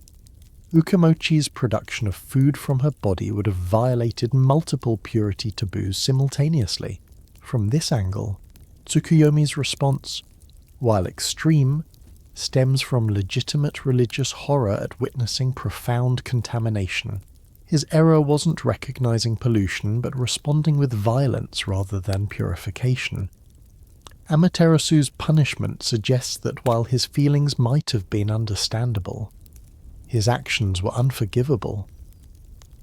Ukemochi's production of food from her body would have violated multiple purity taboos simultaneously. From this angle, Tsukuyomi's response, while extreme, stems from legitimate religious horror at witnessing profound contamination. His error wasn't recognizing pollution, but responding with violence rather than purification. Amaterasu's punishment suggests that while his feelings might have been understandable, his actions were unforgivable.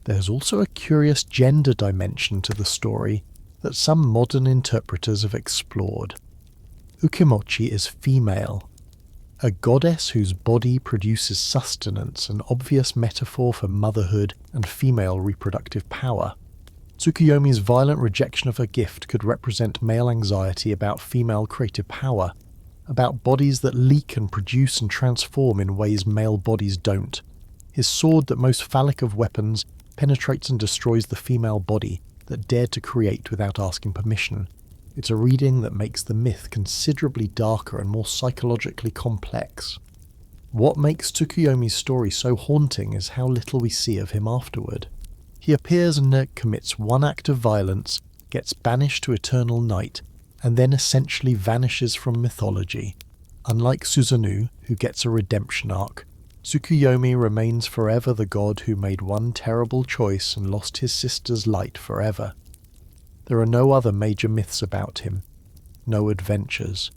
There's also a curious gender dimension to the story that some modern interpreters have explored. Ukemochi is female, a goddess whose body produces sustenance, an obvious metaphor for motherhood and female reproductive power. Tsukuyomi's violent rejection of her gift could represent male anxiety about female creative power, about bodies that leak and produce and transform in ways male bodies don't. His sword, that most phallic of weapons, penetrates and destroys the female body that dared to create without asking permission. It's a reading that makes the myth considerably darker and more psychologically complex. What makes Tsukuyomi's story so haunting is how little we see of him afterward. He appears and commits one act of violence, gets banished to eternal night, and then essentially vanishes from mythology. Unlike Susanoo, who gets a redemption arc, Tsukuyomi remains forever the god who made one terrible choice and lost his sister's light forever. There are no other major myths about him, no adventures,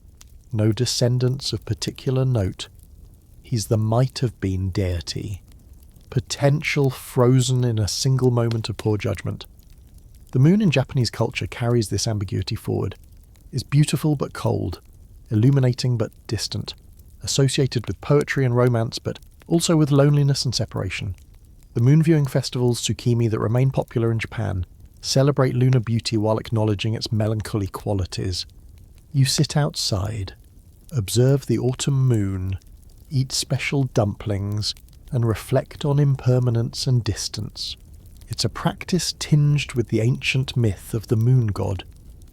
no descendants of particular note. He's the might-have-been deity, potential frozen in a single moment of poor judgment. The moon in Japanese culture carries this ambiguity forward, is beautiful but cold, illuminating but distant, associated with poetry and romance but also with loneliness and separation. The moon viewing festivals Tsukimi that remain popular in Japan celebrate lunar beauty while acknowledging its melancholy qualities. You sit outside, observe the autumn moon, eat special dumplings, and reflect on impermanence and distance. It's a practice tinged with the ancient myth of the moon god,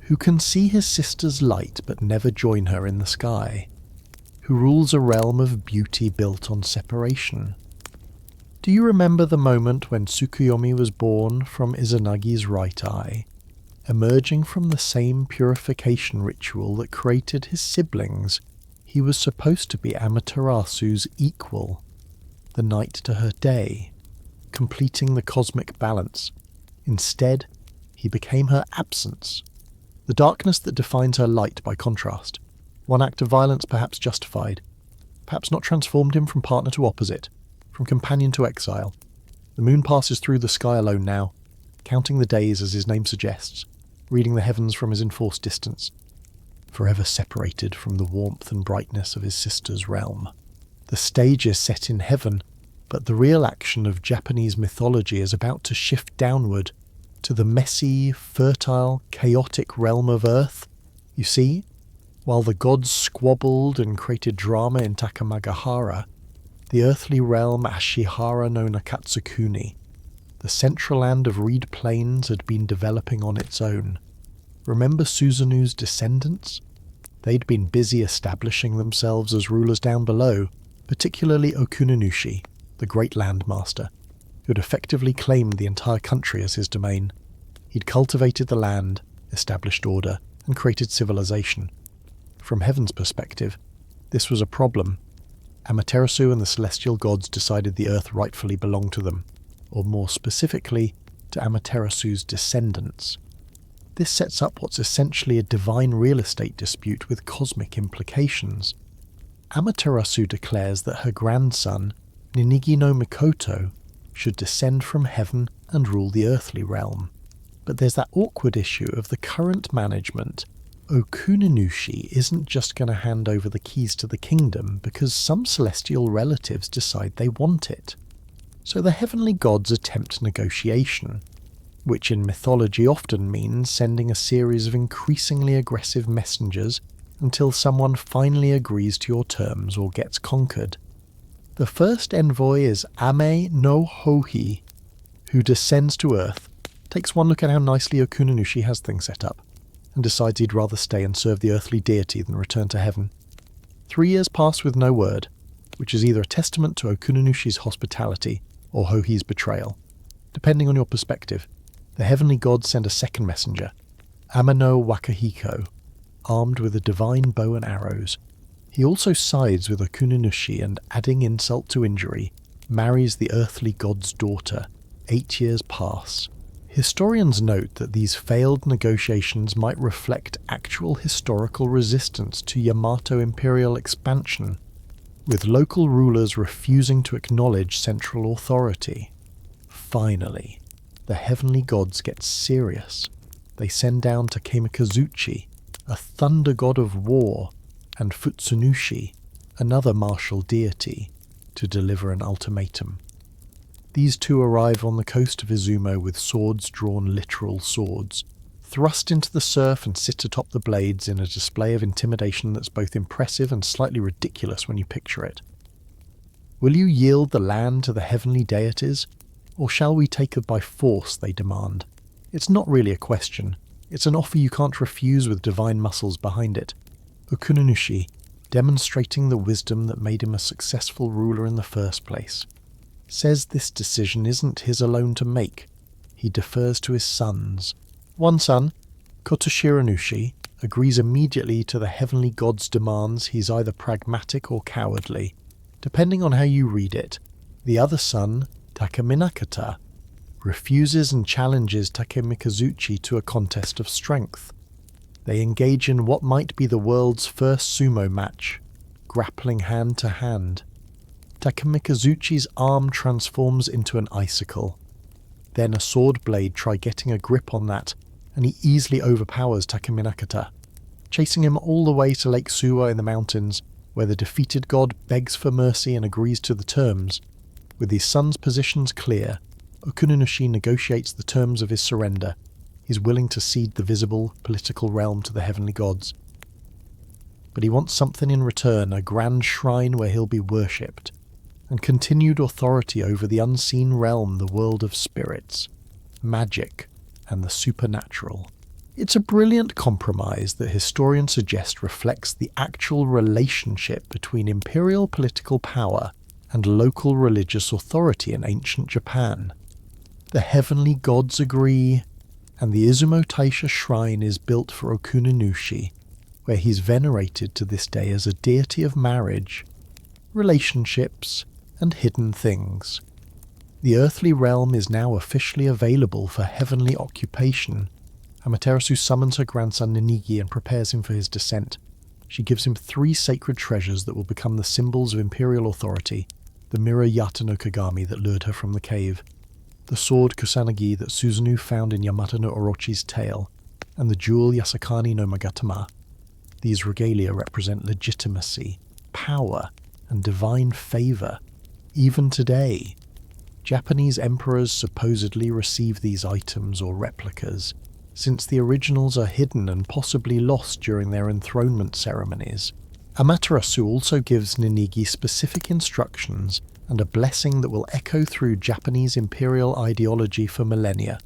who can see his sister's light but never join her in the sky, who rules a realm of beauty built on separation. Do you remember the moment when Tsukuyomi was born from Izanagi's right eye, emerging from the same purification ritual that created his siblings? He was supposed to be Amaterasu's equal, the night to her day, completing the cosmic balance. Instead, he became her absence, the darkness that defines her light by contrast. One act of violence perhaps justified, perhaps not, transformed him from partner to opposite, from companion to exile. The moon passes through the sky alone now, counting the days as his name suggests, reading the heavens from his enforced distance, forever separated from the warmth and brightness of his sister's realm. The stage is set in heaven, but the real action of Japanese mythology is about to shift downward to the messy, fertile, chaotic realm of Earth. You see, while the gods squabbled and created drama in Takamagahara, the earthly realm Ashihara no Nakatsukuni, the central land of reed plains, had been developing on its own. Remember Suzanu's descendants? They'd been busy establishing themselves as rulers down below, particularly Okunanushi, the great landmaster, who had effectively claimed the entire country as his domain. He'd cultivated the land, established order, and created civilization. From heaven's perspective, this was a problem. Amaterasu and the celestial gods decided the earth rightfully belonged to them, or more specifically, to Amaterasu's descendants. This sets up what's essentially a divine real estate dispute with cosmic implications. Amaterasu declares that her grandson, Ninigi no Mikoto, should descend from heaven and rule the earthly realm. But there's that awkward issue of the current management. Okunanushi isn't just going to hand over the keys to the kingdom because some celestial relatives decide they want it. So the heavenly gods attempt negotiation, which in mythology often means sending a series of increasingly aggressive messengers until someone finally agrees to your terms or gets conquered. The first envoy is Ame no Hohi, who descends to Earth, takes one look at how nicely Okunanushi has things set up, and decides he'd rather stay and serve the earthly deity than return to heaven. 3 years pass with no word, which is either a testament to Okunanushi's hospitality or Hohi's betrayal. Depending on your perspective, the heavenly gods send a second messenger, Amano Wakahiko, armed with a divine bow and arrows. He also sides with Okunanushi and, adding insult to injury, marries the earthly god's daughter. 8 years pass. Historians note that these failed negotiations might reflect actual historical resistance to Yamato imperial expansion, with local rulers refusing to acknowledge central authority. Finally, the heavenly gods get serious. They send down Takemikazuchi, a thunder god of war, and Futsunushi, another martial deity, to deliver an ultimatum. These two arrive on the coast of Izumo with swords drawn literal swords, thrust into the surf and sit atop the blades in a display of intimidation that's both impressive and slightly ridiculous when you picture it. Will you yield the land to the heavenly deities, or shall we take it by force, they demand? It's not really a question. It's an offer you can't refuse with divine muscles behind it. Okunanushi, demonstrating the wisdom that made him a successful ruler in the first place, says this decision isn't his alone to make. He defers to his sons. One son, Kotoshiranushi, agrees immediately to the heavenly god's demands. He's either pragmatic or cowardly, depending on how you read it. The other son, Takaminakata, refuses and challenges Takemikazuchi to a contest of strength. They engage in what might be the world's first sumo match, grappling hand to hand. Takemikazuchi's arm transforms into an icicle. Then a sword blade tries getting a grip on that, and he easily overpowers Takeminakata, chasing him all the way to Lake Suwa in the mountains, where the defeated god begs for mercy and agrees to the terms. With his son's positions clear, Okunanushi negotiates the terms of his surrender. He's willing to cede the visible political realm to the heavenly gods. But he wants something in return, a grand shrine where he'll be worshipped, and continued authority over the unseen realm, the world of spirits, magic, and the supernatural. It's a brilliant compromise that historians suggest reflects the actual relationship between imperial political power and local religious authority in ancient Japan. The heavenly gods agree, and the Izumo Taisha shrine is built for Okunanushi, where he's venerated to this day as a deity of marriage, relationships, and hidden things. The earthly realm is now officially available for heavenly occupation. Amaterasu summons her grandson Ninigi and prepares him for his descent. She gives him 3 sacred treasures that will become the symbols of imperial authority: the mirror Yata no Kagami that lured her from the cave, the sword Kusanagi that Susanoo found in Yamato no Orochi's tail, and the jewel Yasakani no Magatama. These regalia represent legitimacy, power, and divine favour. Even today, Japanese emperors supposedly receive these items or replicas, since the originals are hidden and possibly lost during their enthronement ceremonies. Amaterasu also gives Ninigi specific instructions and a blessing that will echo through Japanese imperial ideology for millennia.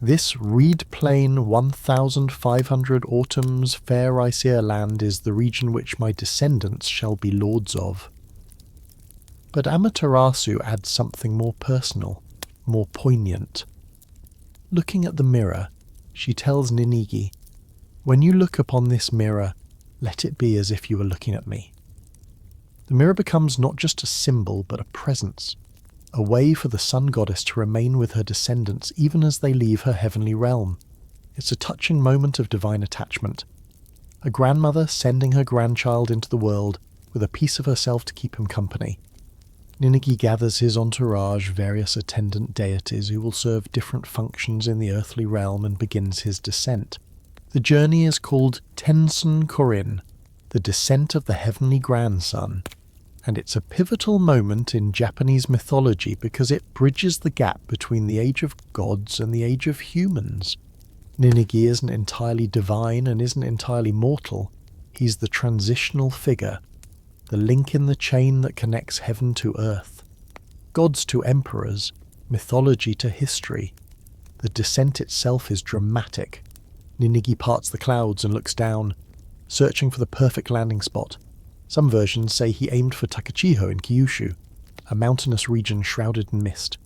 This reed plain 1,500 autumns fair Aesir land is the region which my descendants shall be lords of. But Amaterasu adds something more personal, more poignant. Looking at the mirror, she tells Ninigi, "When you look upon this mirror, let it be as if you were looking at me." The mirror becomes not just a symbol, but a presence, a way for the sun goddess to remain with her descendants even as they leave her heavenly realm. It's a touching moment of divine attachment. A grandmother sending her grandchild into the world with a piece of herself to keep him company. Ninigi gathers his entourage, various attendant deities who will serve different functions in the earthly realm, and begins his descent. The journey is called Tensen Korin, the descent of the heavenly grandson, and it's a pivotal moment in Japanese mythology because it bridges the gap between the age of gods and the age of humans. Ninigi isn't entirely divine and isn't entirely mortal. He's the transitional figure, the link in the chain that connects heaven to earth. Gods to emperors, mythology to history. The descent itself is dramatic. Ninigi parts the clouds and looks down, searching for the perfect landing spot. Some versions say he aimed for Takachiho in Kyushu, a mountainous region shrouded in mist.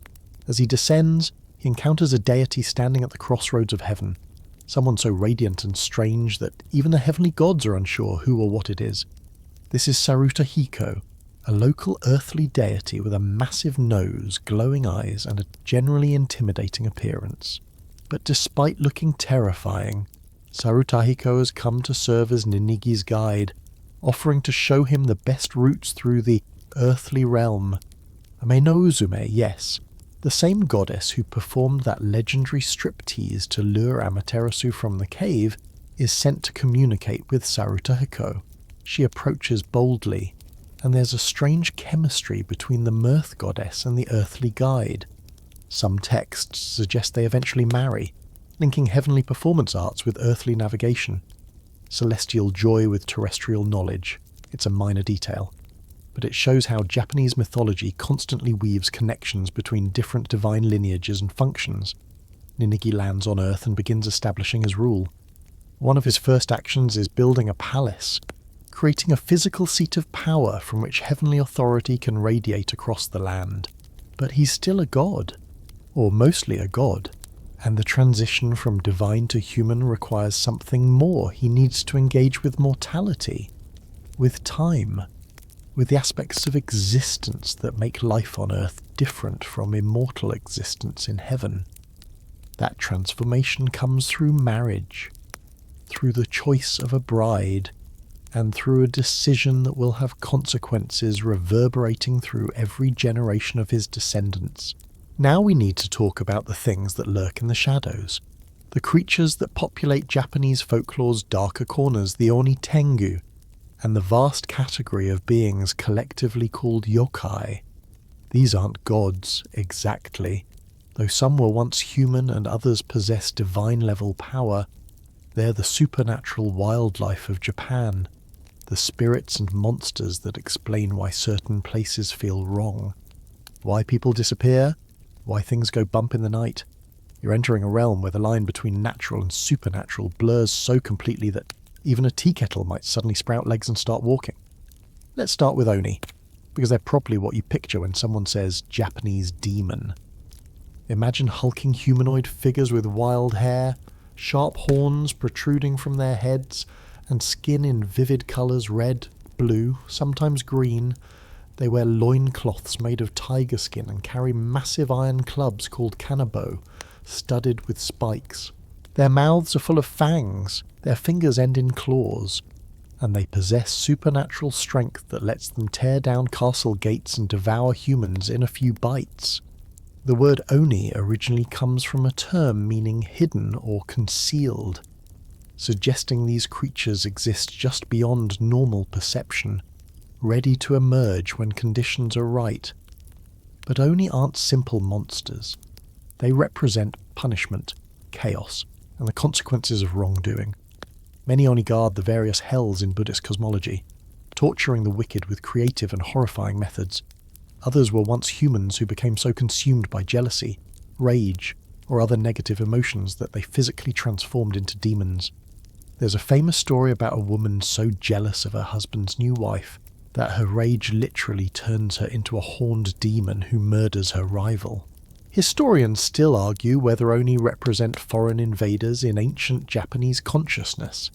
As he descends, he encounters a deity standing at the crossroads of heaven, someone so radiant and strange that even the heavenly gods are unsure who or what it is. This is Saruta Hiko, a local earthly deity with a massive nose, glowing eyes, and a generally intimidating appearance. But despite looking terrifying, Saruta Hiko has come to serve as Ninigi's guide, offering to show him the best routes through the earthly realm. Ame-no-Uzume, yes, the same goddess who performed that legendary striptease to lure Amaterasu from the cave, is sent to communicate with Saruta Hiko. She approaches boldly, and there's a strange chemistry between the mirth goddess and the earthly guide. Some texts suggest they eventually marry, linking heavenly performance arts with earthly navigation. Celestial joy with terrestrial knowledge. It's a minor detail, but it shows how Japanese mythology constantly weaves connections between different divine lineages and functions. Ninigi lands on Earth and begins establishing his rule. One of his first actions is building a palace, creating a physical seat of power from which heavenly authority can radiate across the land. But he's still a god, or mostly a god, and the transition from divine to human requires something more. He needs to engage with mortality, with time, with the aspects of existence that make life on earth different from immortal existence in heaven. That transformation comes through marriage, through the choice of a bride, and through a decision that will have consequences reverberating through every generation of his descendants. Now we need to talk about the things that lurk in the shadows, the creatures that populate Japanese folklore's darker corners, the Oni Tengu, and the vast category of beings collectively called yokai. These aren't gods, exactly. Though some were once human and others possess divine-level power, they're the supernatural wildlife of Japan, the spirits and monsters that explain why certain places feel wrong, why people disappear, why things go bump in the night. You're entering a realm where the line between natural and supernatural blurs so completely that even a tea kettle might suddenly sprout legs and start walking. Let's start with Oni, because they're probably what you picture when someone says Japanese demon. Imagine hulking humanoid figures with wild hair, sharp horns protruding from their heads, and skin in vivid colours, red, blue, sometimes green. They wear loincloths made of tiger skin and carry massive iron clubs called kanabo, studded with spikes. Their mouths are full of fangs, their fingers end in claws, and they possess supernatural strength that lets them tear down castle gates and devour humans in a few bites. The word Oni originally comes from a term meaning hidden or concealed, suggesting these creatures exist just beyond normal perception, ready to emerge when conditions are right. But oni aren't simple monsters. They represent punishment, chaos, and the consequences of wrongdoing. Many oni guard the various hells in Buddhist cosmology, torturing the wicked with creative and horrifying methods. Others were once humans who became so consumed by jealousy, rage, or other negative emotions that they physically transformed into demons. There's a famous story about a woman so jealous of her husband's new wife that her rage literally turns her into a horned demon who murders her rival. Historians still argue whether oni represent foreign invaders in ancient Japanese consciousness,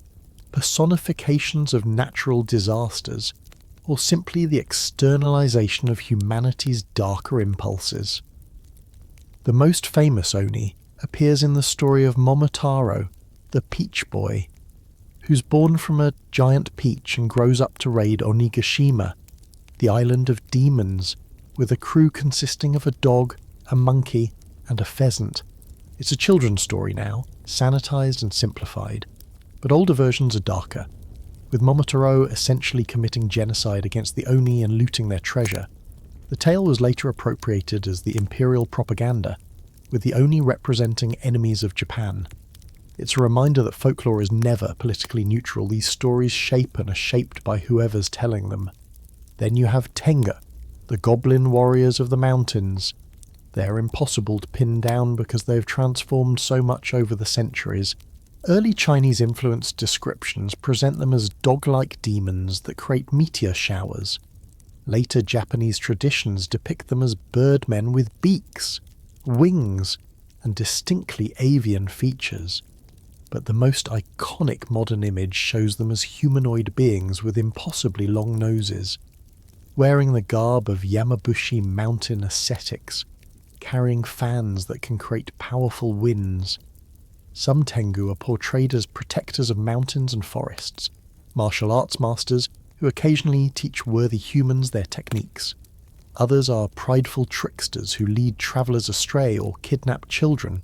personifications of natural disasters, or simply the externalization of humanity's darker impulses. The most famous oni appears in the story of Momotaro, the peach boy, who's born from a giant peach and grows up to raid Onigashima, the island of demons, with a crew consisting of a dog, a monkey, and a pheasant. It's a children's story now, sanitized and simplified, but older versions are darker, with Momotaro essentially committing genocide against the oni and looting their treasure. The tale was later appropriated as the imperial propaganda, with the oni representing enemies of Japan. It's a reminder that folklore is never politically neutral. These stories shape and are shaped by whoever's telling them. Then you have Tengu, the goblin warriors of the mountains. They're impossible to pin down because they've transformed so much over the centuries. Early Chinese-influenced descriptions present them as dog-like demons that create meteor showers. Later Japanese traditions depict them as birdmen with beaks, wings, and distinctly avian features. But the most iconic modern image shows them as humanoid beings with impossibly long noses, wearing the garb of Yamabushi mountain ascetics, carrying fans that can create powerful winds. Some Tengu are portrayed as protectors of mountains and forests, martial arts masters who occasionally teach worthy humans their techniques. Others are prideful tricksters who lead travellers astray or kidnap children.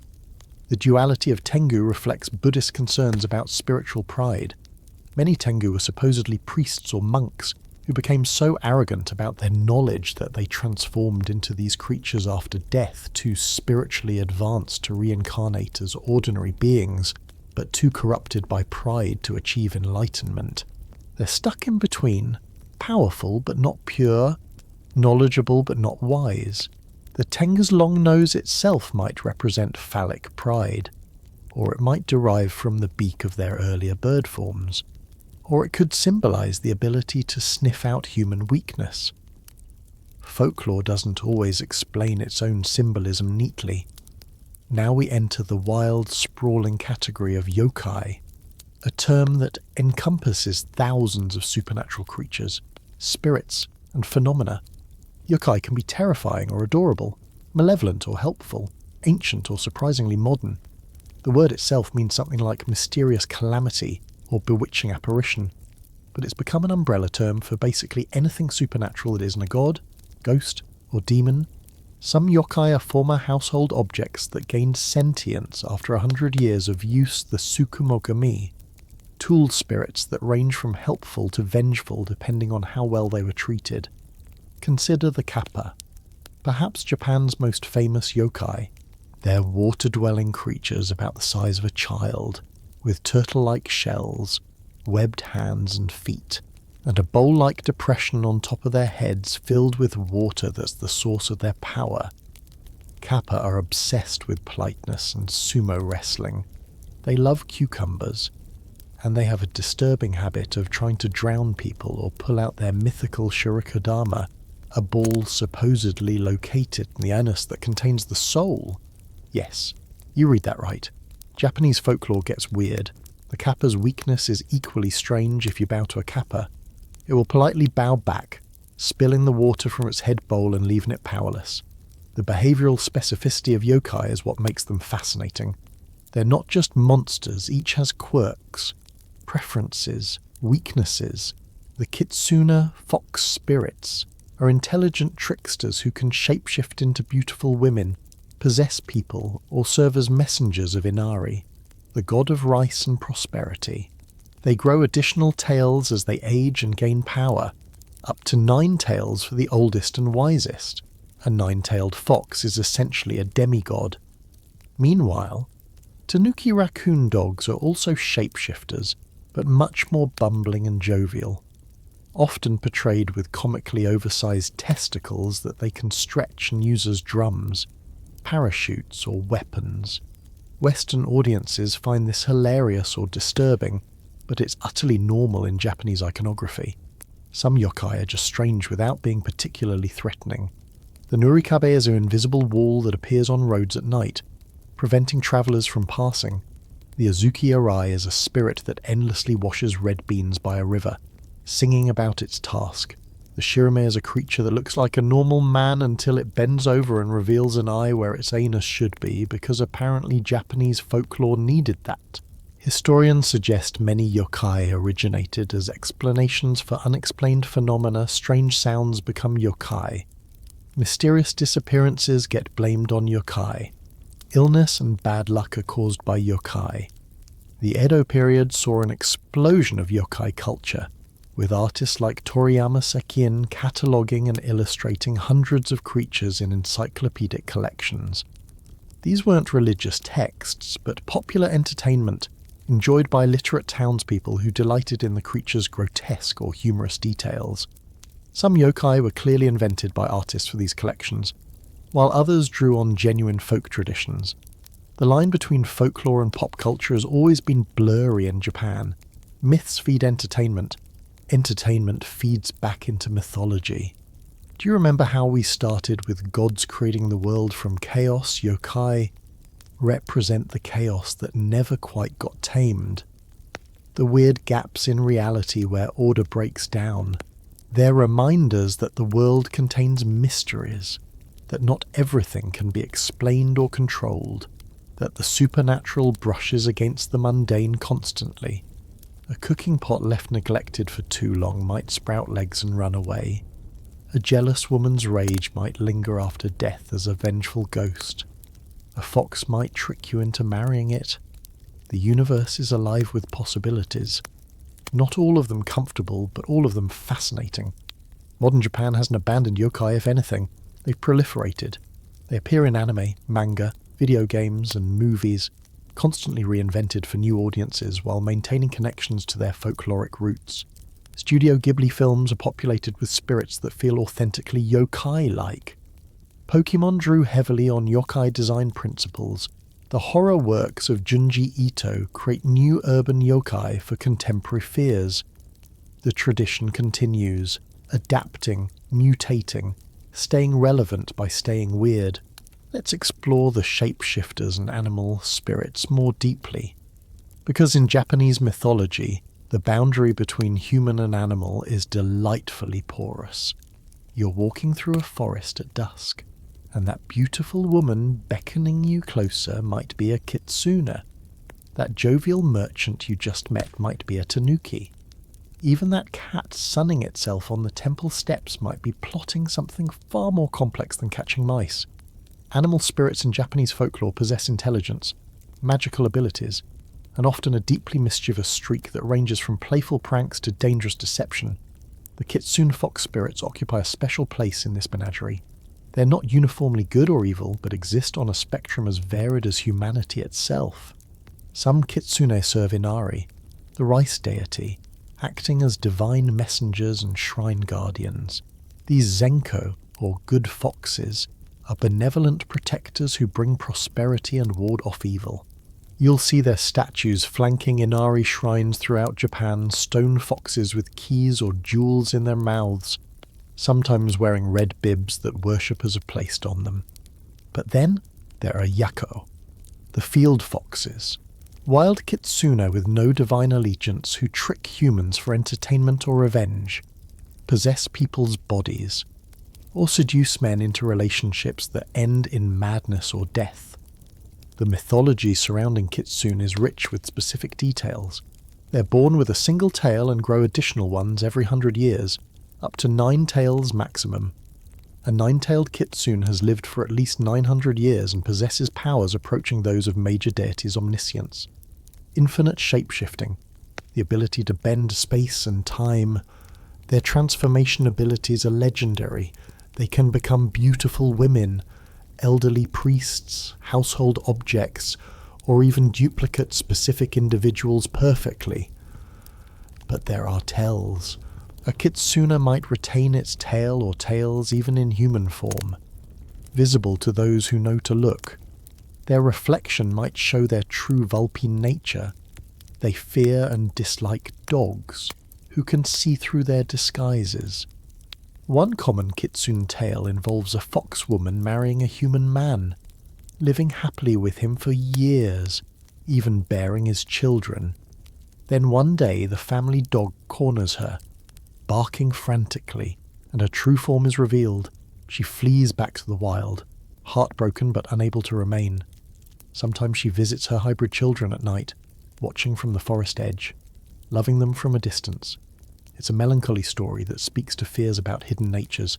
The duality of Tengu reflects Buddhist concerns about spiritual pride. Many Tengu were supposedly priests or monks who became so arrogant about their knowledge that they transformed into these creatures after death, too spiritually advanced to reincarnate as ordinary beings, but too corrupted by pride to achieve enlightenment. They're stuck in between, powerful but not pure, knowledgeable but not wise. The Tengu's long nose itself might represent phallic pride, or it might derive from the beak of their earlier bird forms, or it could symbolize the ability to sniff out human weakness. Folklore doesn't always explain its own symbolism neatly. Now we enter the wild, sprawling category of yokai, a term that encompasses thousands of supernatural creatures, spirits, and phenomena. Yokai can be terrifying or adorable, malevolent or helpful, ancient or surprisingly modern. The word itself means something like mysterious calamity or bewitching apparition, but it's become an umbrella term for basically anything supernatural that isn't a god, ghost, or demon. Some yokai are former household objects that gained sentience after 100 years of use, the tsukumogami, tool spirits that range from helpful to vengeful depending on how well they were treated. Consider the kappa, perhaps Japan's most famous yokai. They're water-dwelling creatures about the size of a child, with turtle-like shells, webbed hands and feet, and a bowl-like depression on top of their heads filled with water that's the source of their power. Kappa are obsessed with politeness and sumo wrestling. They love cucumbers, and they have a disturbing habit of trying to drown people or pull out their mythical shurikodama, a ball supposedly located in the anus that contains the soul. Yes, you read that right. Japanese folklore gets weird. The kappa's weakness is equally strange if you bow to a kappa. It will politely bow back, spilling the water from its head bowl and leaving it powerless. The behavioural specificity of yokai is what makes them fascinating. They're not just monsters, each has quirks, preferences, weaknesses. The kitsune, fox spirits, are intelligent tricksters who can shapeshift into beautiful women, possess people, or serve as messengers of Inari, the god of rice and prosperity. They grow additional tails as they age and gain power, up to 9 tails for the oldest and wisest. A 9-tailed fox is essentially a demigod. Meanwhile, Tanuki raccoon dogs are also shapeshifters, but much more bumbling and jovial, often portrayed with comically oversized testicles that they can stretch and use as drums, parachutes, or weapons. Western audiences find this hilarious or disturbing, but it's utterly normal in Japanese iconography. Some yokai are just strange without being particularly threatening. The Nurikabe is an invisible wall that appears on roads at night, preventing travellers from passing. The Azuki Arai is a spirit that endlessly washes red beans by a river, singing about its task. The shirame is a creature that looks like a normal man until it bends over and reveals an eye where its anus should be, because apparently Japanese folklore needed that. Historians suggest many yokai originated as explanations for unexplained phenomena. Strange sounds become yokai. Mysterious disappearances get blamed on yokai. Illness and bad luck are caused by yokai. The Edo period saw an explosion of yokai culture, with artists like Toriyama Sekien cataloguing and illustrating hundreds of creatures in encyclopedic collections. These weren't religious texts, but popular entertainment enjoyed by literate townspeople who delighted in the creatures' grotesque or humorous details. Some yokai were clearly invented by artists for these collections, while others drew on genuine folk traditions. The line between folklore and pop culture has always been blurry in Japan. Myths feed entertainment. Entertainment feeds back into mythology. Do you remember how we started with gods creating the world from chaos? Yokai represent the chaos that never quite got tamed. The weird gaps in reality where order breaks down. They're reminders that the world contains mysteries, that not everything can be explained or controlled, that the supernatural brushes against the mundane constantly. A cooking pot left neglected for too long might sprout legs and run away. A jealous woman's rage might linger after death as a vengeful ghost. A fox might trick you into marrying it. The universe is alive with possibilities. Not all of them comfortable, but all of them fascinating. Modern Japan hasn't abandoned yokai, if anything. They've proliferated. They appear in anime, manga, video games, and movies, constantly reinvented for new audiences while maintaining connections to their folkloric roots. Studio Ghibli films are populated with spirits that feel authentically yokai-like. Pokemon drew heavily on yokai design principles. The horror works of Junji Ito create new urban yokai for contemporary fears. The tradition continues, adapting, mutating, staying relevant by staying weird. Let's explore the shapeshifters and animal spirits more deeply. Because in Japanese mythology, the boundary between human and animal is delightfully porous. You're walking through a forest at dusk, and that beautiful woman beckoning you closer might be a kitsune. That jovial merchant you just met might be a tanuki. Even that cat sunning itself on the temple steps might be plotting something far more complex than catching mice. Animal spirits in Japanese folklore possess intelligence, magical abilities, and often a deeply mischievous streak that ranges from playful pranks to dangerous deception. The kitsune fox spirits occupy a special place in this menagerie. They're not uniformly good or evil, but exist on a spectrum as varied as humanity itself. Some kitsune serve Inari, the rice deity, acting as divine messengers and shrine guardians. These zenko, or good foxes, are benevolent protectors who bring prosperity and ward off evil. You'll see their statues flanking Inari shrines throughout Japan, stone foxes with keys or jewels in their mouths, sometimes wearing red bibs that worshippers have placed on them. But then there are yako, the field foxes, wild kitsune with no divine allegiance who trick humans for entertainment or revenge, possess people's bodies, or seduce men into relationships that end in madness or death. The mythology surrounding kitsune is rich with specific details. They're born with a single tail and grow additional ones every 100 years, up to 9 tails maximum. A 9-tailed kitsune has lived for at least 900 years and possesses powers approaching those of major deities' omniscience. Infinite shape-shifting, the ability to bend space and time, Their transformation abilities are legendary. They can become beautiful women, elderly priests, household objects, or even duplicate specific individuals perfectly. But there are tells. A kitsune might retain its tail or tails even in human form, visible to those who know to look. Their reflection might show their true vulpine nature. They fear and dislike dogs, who can see through their disguises. One common kitsune tale involves a fox woman marrying a human man, living happily with him for years, even bearing his children. Then one day the family dog corners her, barking frantically, and her true form is revealed. She flees back to the wild, heartbroken but unable to remain. Sometimes she visits her hybrid children at night, watching from the forest edge, loving them from a distance. It's a melancholy story that speaks to fears about hidden natures,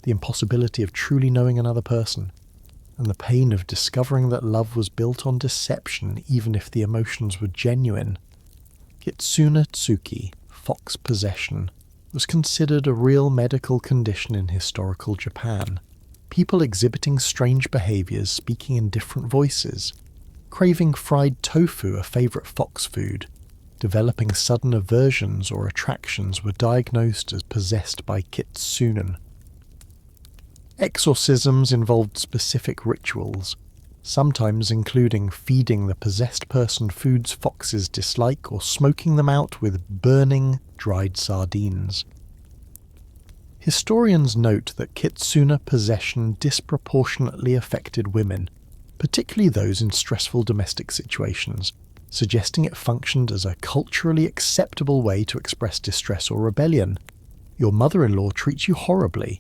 the impossibility of truly knowing another person, and the pain of discovering that love was built on deception even if the emotions were genuine. Kitsune tsuki, fox possession, was considered a real medical condition in historical Japan. People exhibiting strange behaviors, speaking in different voices, craving fried tofu, a favorite fox food, developing sudden aversions or attractions were diagnosed as possessed by kitsune. Exorcisms involved specific rituals, sometimes including feeding the possessed person foods foxes dislike or smoking them out with burning dried sardines. Historians note that kitsune possession disproportionately affected women, particularly those in stressful domestic situations, suggesting it functioned as a culturally acceptable way to express distress or rebellion. Your mother-in-law treats you horribly.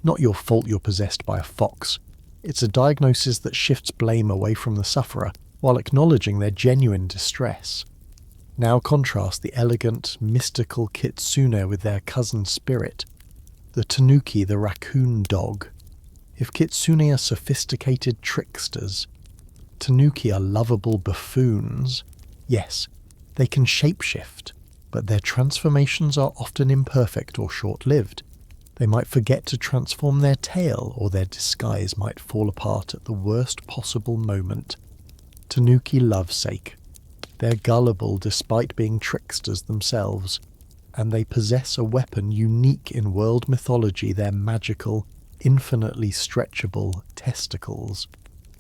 Not your fault you're possessed by a fox. It's a diagnosis that shifts blame away from the sufferer, while acknowledging their genuine distress. Now contrast the elegant, mystical kitsune with their cousin spirit, the tanuki, the raccoon dog. If kitsune are sophisticated tricksters, tanuki are lovable buffoons. Yes, they can shapeshift, but their transformations are often imperfect or short-lived. They might forget to transform their tail, or their disguise might fall apart at the worst possible moment. Tanuki lovesake. They're gullible despite being tricksters themselves, and they possess a weapon unique in world mythology, their magical, infinitely stretchable testicles.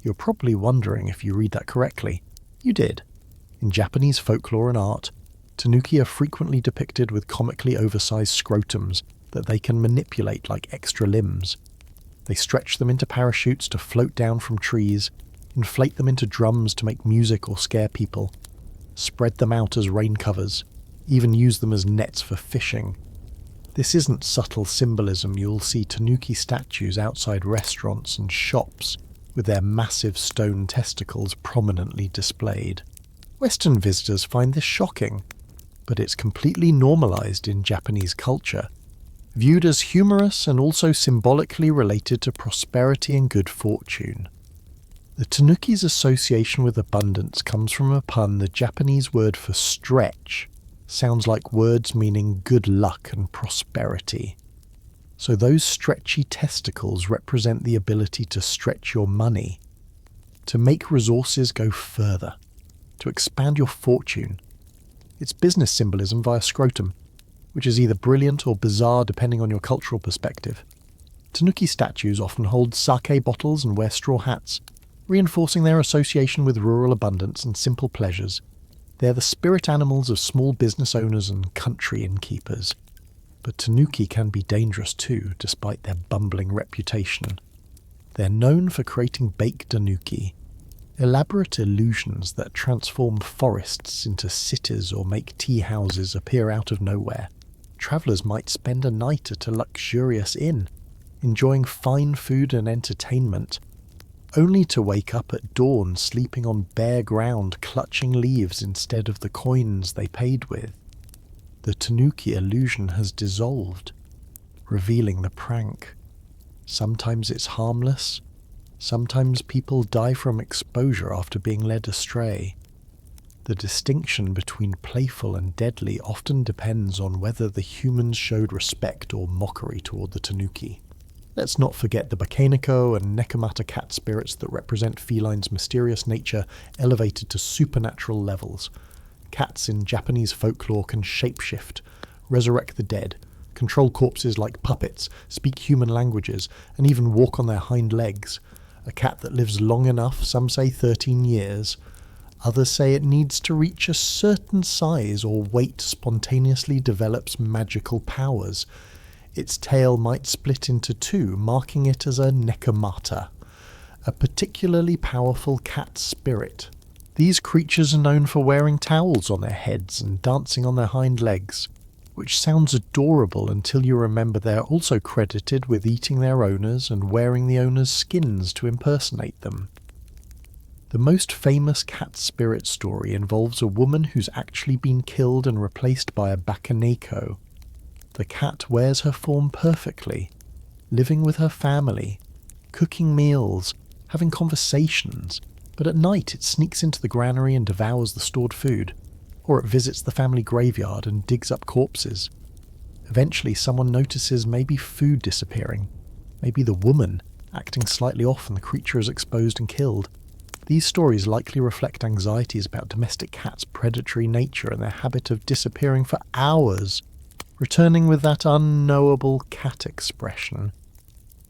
You're probably wondering if you read that correctly. You did. In Japanese folklore and art, tanuki are frequently depicted with comically oversized scrotums that they can manipulate like extra limbs. They stretch them into parachutes to float down from trees, inflate them into drums to make music or scare people, spread them out as rain covers, even use them as nets for fishing. This isn't subtle symbolism. You'll see tanuki statues outside restaurants and shops, with their massive stone testicles prominently displayed. Western visitors find this shocking, but it's completely normalized in Japanese culture, viewed as humorous and also symbolically related to prosperity and good fortune. The tanuki's association with abundance comes from a pun. The Japanese word for stretch sounds like words meaning good luck and prosperity. So those stretchy testicles represent the ability to stretch your money, to make resources go further, to expand your fortune. It's business symbolism via scrotum, which is either brilliant or bizarre depending on your cultural perspective. Tanuki statues often hold sake bottles and wear straw hats, reinforcing their association with rural abundance and simple pleasures. They're the spirit animals of small business owners and country innkeepers. But tanuki can be dangerous too, despite their bumbling reputation. They're known for creating baked tanuki, elaborate illusions that transform forests into cities or make tea houses appear out of nowhere. Travellers might spend a night at a luxurious inn, enjoying fine food and entertainment, only to wake up at dawn sleeping on bare ground, clutching leaves instead of the coins they paid with. The tanuki illusion has dissolved, revealing the prank. Sometimes it's harmless, sometimes people die from exposure after being led astray. The distinction between playful and deadly often depends on whether the humans showed respect or mockery toward the tanuki. Let's not forget the Bakeneko and Nekomata cat spirits that represent felines' mysterious nature elevated to supernatural levels. Cats in Japanese folklore can shapeshift, resurrect the dead, control corpses like puppets, speak human languages, and even walk on their hind legs. A cat that lives long enough, some say 13 years, others say it needs to reach a certain size or weight spontaneously develops magical powers. Its tail might split into two, marking it as a nekomata, a particularly powerful cat spirit. These creatures are known for wearing towels on their heads and dancing on their hind legs, which sounds adorable until you remember they're also credited with eating their owners and wearing the owners' skins to impersonate them. The most famous cat spirit story involves a woman who's actually been killed and replaced by a bakaneko. The cat wears her form perfectly, living with her family, cooking meals, having conversations, but at night it sneaks into the granary and devours the stored food, or it visits the family graveyard and digs up corpses. Eventually someone notices maybe food disappearing, maybe the woman acting slightly off and the creature is exposed and killed. These stories likely reflect anxieties about domestic cats' predatory nature and their habit of disappearing for hours, returning with that unknowable cat expression.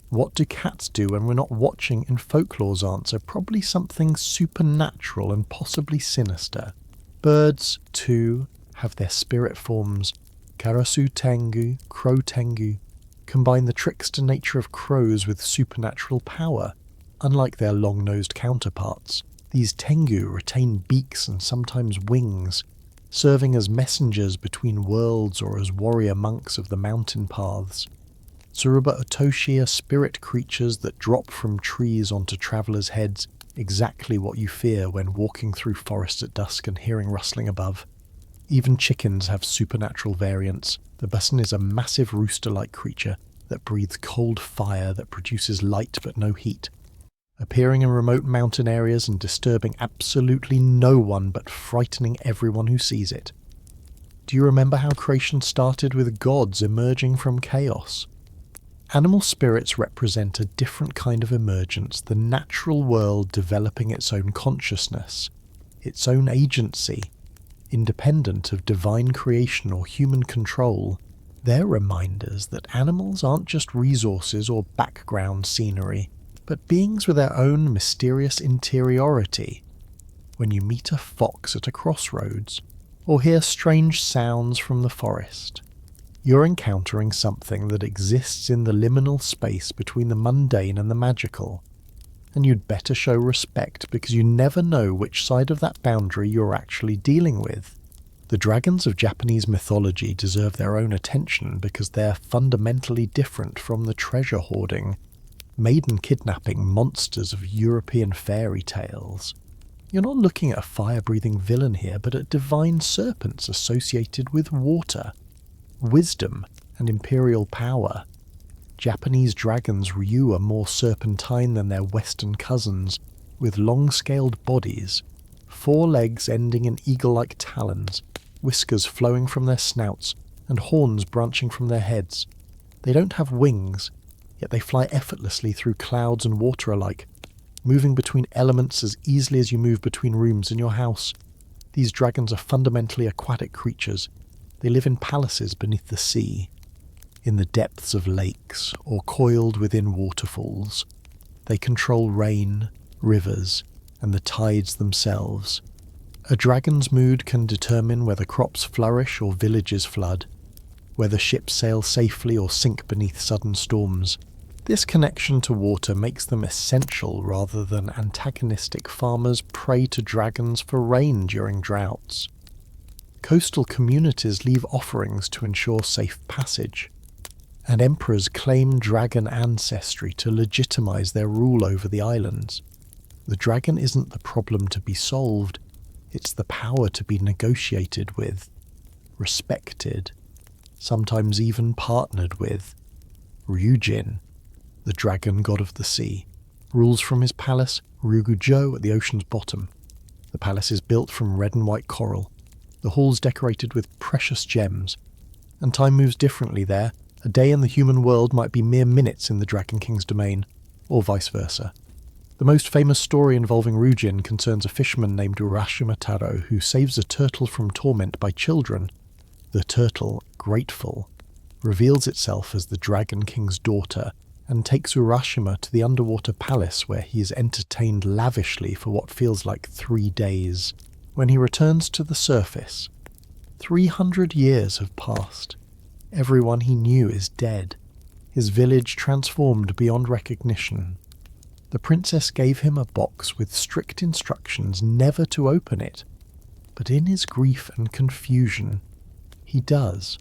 What do cats do when we're not watching? In folklore's answer, probably something supernatural and possibly sinister. Birds, too, have their spirit forms. Karasu tengu, crow tengu, combine the trickster nature of crows with supernatural power. Unlike their long-nosed counterparts, these tengu retain beaks and sometimes wings, serving as messengers between worlds or as warrior monks of the mountain paths. Tsuruba otoshi are spirit creatures that drop from trees onto travellers' heads, exactly what you fear when walking through forests at dusk and hearing rustling above. Even chickens have supernatural variants. The bison is a massive rooster-like creature that breathes cold fire that produces light but no heat, appearing in remote mountain areas and disturbing absolutely no one but frightening everyone who sees it. Do you remember how creation started with gods emerging from chaos? Animal spirits represent a different kind of emergence, the natural world developing its own consciousness, its own agency, independent of divine creation or human control. They're reminders that animals aren't just resources or background scenery, but beings with their own mysterious interiority. When you meet a fox at a crossroads, or hear strange sounds from the forest, you're encountering something that exists in the liminal space between the mundane and the magical, and you'd better show respect because you never know which side of that boundary you're actually dealing with. The dragons of Japanese mythology deserve their own attention because they're fundamentally different from the treasure hoarding, maiden kidnapping monsters of European fairy tales. You're not looking at a fire-breathing villain here, but at divine serpents associated with water, wisdom, and imperial power. Japanese dragons Ryu are more serpentine than their western cousins, with long-scaled bodies, 4 legs ending in eagle-like talons, whiskers flowing from their snouts, and horns branching from their heads. They don't have wings, yet they fly effortlessly through clouds and water alike, moving between elements as easily as you move between rooms in your house. These dragons are fundamentally aquatic creatures. They live in palaces beneath the sea, in the depths of lakes, or coiled within waterfalls. They control rain, rivers, and the tides themselves. A dragon's mood can determine whether crops flourish or villages flood, whether ships sail safely or sink beneath sudden storms. This connection to water makes them essential rather than antagonistic. Farmers pray to dragons for rain during droughts. Coastal communities leave offerings to ensure safe passage, and emperors claim dragon ancestry to legitimize their rule over the islands. The dragon isn't the problem to be solved, it's the power to be negotiated with, respected, sometimes even partnered with. Ryujin, the dragon god of the sea, rules from his palace Ryugujo at the ocean's bottom. The palace is built from red and white coral, the halls decorated with precious gems, and time moves differently there. A day in the human world might be mere minutes in the Dragon King's domain, or vice versa. The most famous story involving Ryujin concerns a fisherman named Urashima Taro who saves a turtle from torment by children. The turtle, grateful, reveals itself as the Dragon King's daughter and takes Urashima to the underwater palace where he is entertained lavishly for what feels like 3 days. When he returns to the surface, 300 years have passed. Everyone he knew is dead, his village transformed beyond recognition. The princess gave him a box with strict instructions never to open it, but in his grief and confusion, he does.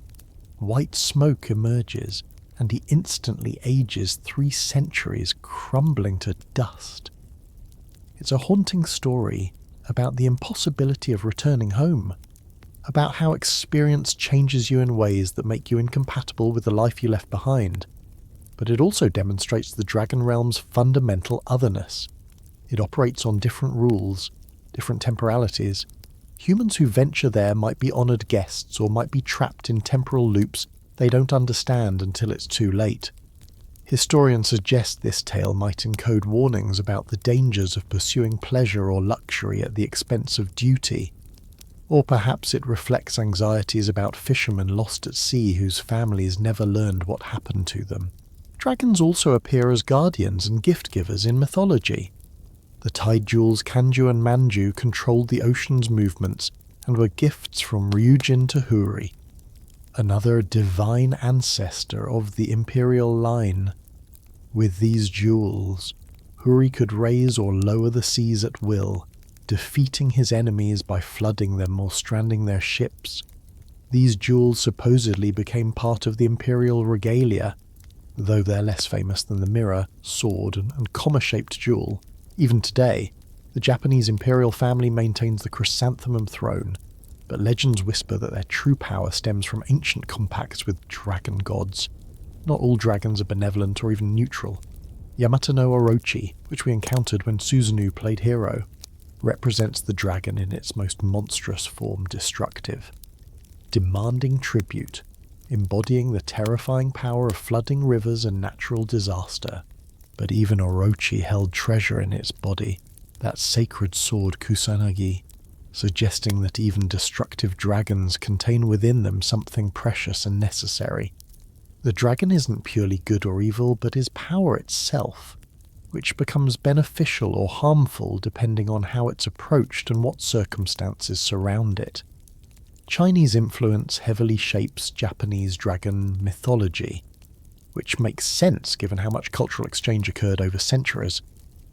White smoke emerges, and he instantly ages 3 centuries, crumbling to dust. It's a haunting story about the impossibility of returning home, about how experience changes you in ways that make you incompatible with the life you left behind. But it also demonstrates the Dragon Realm's fundamental otherness. It operates on different rules, different temporalities. Humans who venture there might be honoured guests or might be trapped in temporal loops they don't understand until it's too late. Historians suggest this tale might encode warnings about the dangers of pursuing pleasure or luxury at the expense of duty. Or perhaps it reflects anxieties about fishermen lost at sea whose families never learned what happened to them. Dragons also appear as guardians and gift-givers in mythology. The tide jewels Kanju and Manju controlled the ocean's movements and were gifts from Ryujin to Huri, another divine ancestor of the imperial line. With these jewels, Huri could raise or lower the seas at will, defeating his enemies by flooding them or stranding their ships. These jewels supposedly became part of the imperial regalia, though they're less famous than the mirror, sword, and comma-shaped jewel. Even today, the Japanese imperial family maintains the chrysanthemum throne, but legends whisper that their true power stems from ancient compacts with dragon gods. Not all dragons are benevolent or even neutral. Yamato no Orochi, which we encountered when Susanoo played hero, represents the dragon in its most monstrous form, destructive, demanding tribute, embodying the terrifying power of flooding rivers and natural disaster. But even Orochi held treasure in its body, that sacred sword Kusanagi, suggesting that even destructive dragons contain within them something precious and necessary. The dragon isn't purely good or evil, but is power itself, which becomes beneficial or harmful depending on how it's approached and what circumstances surround it. Chinese influence heavily shapes Japanese dragon mythology, which makes sense given how much cultural exchange occurred over centuries.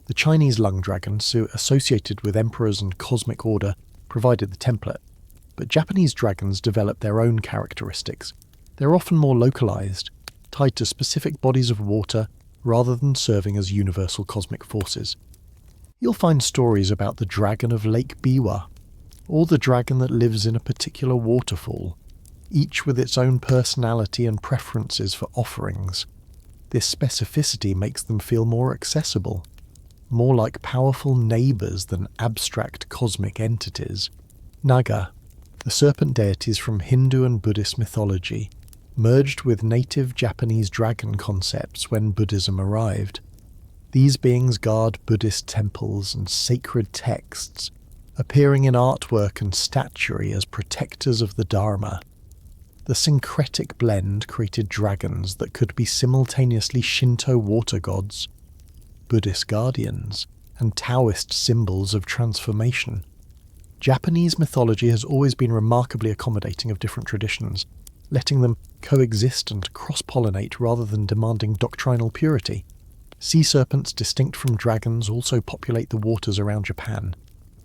The Chinese lung dragon, associated with emperors and cosmic order, provided the template, but Japanese dragons developed their own characteristics. They're often more localized, tied to specific bodies of water rather than serving as universal cosmic forces. You'll find stories about the dragon of Lake Biwa, or the dragon that lives in a particular waterfall, each with its own personality and preferences for offerings. This specificity makes them feel more accessible, more like powerful neighbours than abstract cosmic entities. Naga, the serpent deities from Hindu and Buddhist mythology, merged with native Japanese dragon concepts when Buddhism arrived. These beings guard Buddhist temples and sacred texts, appearing in artwork and statuary as protectors of the Dharma. The syncretic blend created dragons that could be simultaneously Shinto water gods, Buddhist guardians, and Taoist symbols of transformation. Japanese mythology has always been remarkably accommodating of different traditions, letting them coexist and cross-pollinate rather than demanding doctrinal purity. Sea serpents distinct from dragons also populate the waters around Japan.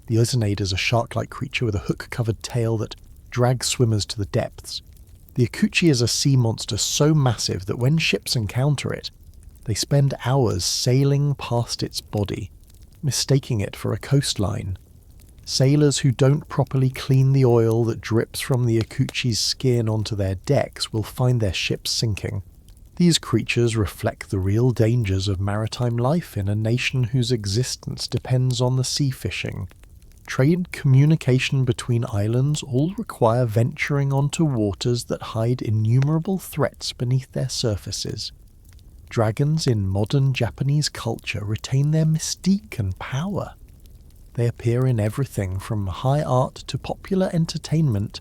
The Izanade is a shark-like creature with a hook-covered tail that drags swimmers to the depths. The Akuchi is a sea monster so massive that when ships encounter it, they spend hours sailing past its body, mistaking it for a coastline. Sailors who don't properly clean the oil that drips from the Akuchi's skin onto their decks will find their ships sinking. These creatures reflect the real dangers of maritime life in a nation whose existence depends on the sea fishing. Trade, communication between islands all require venturing onto waters that hide innumerable threats beneath their surfaces. Dragons in modern Japanese culture retain their mystique and power. They appear in everything from high art to popular entertainment,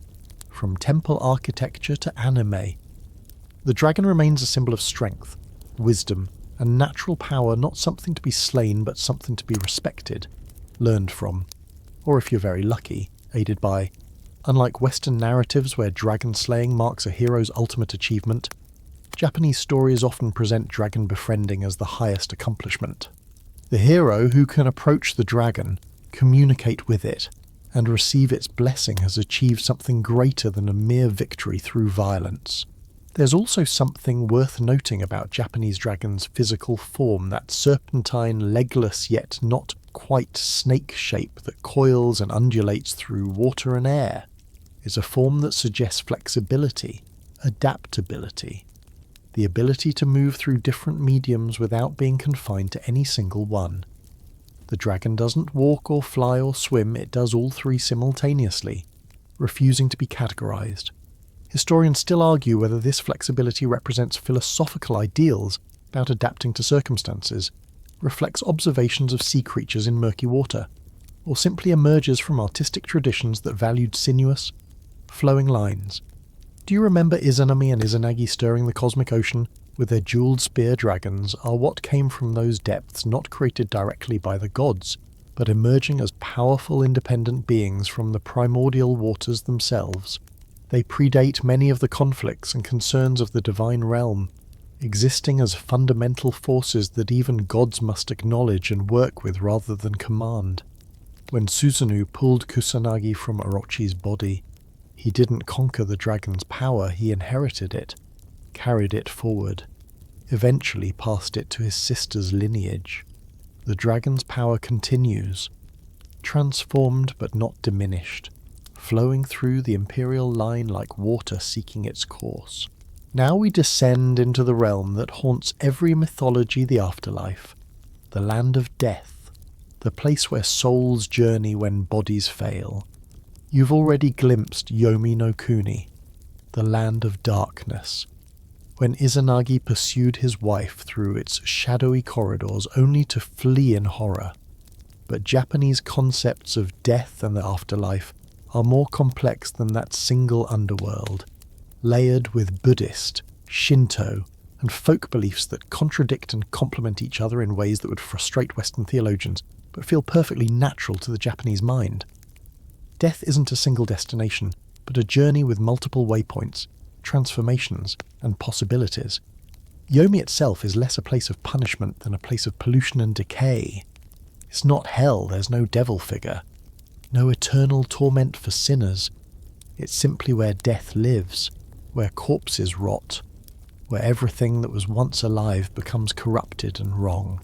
from temple architecture to anime. The dragon remains a symbol of strength, wisdom, and natural power, not something to be slain but something to be respected, learned from, or if you're very lucky, aided by. Unlike Western narratives where dragon slaying marks a hero's ultimate achievement, Japanese stories often present dragon befriending as the highest accomplishment. The hero who can approach the dragon, communicate with it, and receive its blessing has achieved something greater than a mere victory through violence. There's also something worth noting about Japanese dragons' physical form, that serpentine, legless yet not quite snake shape that coils and undulates through water and air, is a form that suggests flexibility, adaptability, the ability to move through different mediums without being confined to any single one. The dragon doesn't walk or fly or swim, it does all three simultaneously, refusing to be categorized. Historians still argue whether this flexibility represents philosophical ideals about adapting to circumstances, reflects observations of sea creatures in murky water, or simply emerges from artistic traditions that valued sinuous, flowing lines. Do you remember Izanami and Izanagi stirring the cosmic ocean with their jeweled spear dragons are what came from those depths, not created directly by the gods, but emerging as powerful independent beings from the primordial waters themselves. They predate many of the conflicts and concerns of the divine realm, existing as fundamental forces that even gods must acknowledge and work with rather than command. When Susanoo pulled Kusanagi from Orochi's body, he didn't conquer the dragon's power, he inherited it, carried it forward, eventually passed it to his sister's lineage. The dragon's power continues, transformed but not diminished, flowing through the imperial line like water seeking its course. Now we descend into the realm that haunts every mythology, the afterlife, the land of death, the place where souls journey when bodies fail. You've already glimpsed Yomi no Kuni, the land of darkness, when Izanagi pursued his wife through its shadowy corridors only to flee in horror. But Japanese concepts of death and the afterlife are more complex than that single underworld, layered with Buddhist, Shinto, and folk beliefs that contradict and complement each other in ways that would frustrate Western theologians, but feel perfectly natural to the Japanese mind. Death isn't a single destination, but a journey with multiple waypoints, transformations, and possibilities. Yomi itself is less a place of punishment than a place of pollution and decay. It's not hell, there's no devil figure, no eternal torment for sinners. It's simply where death lives, where corpses rot, where everything that was once alive becomes corrupted and wrong.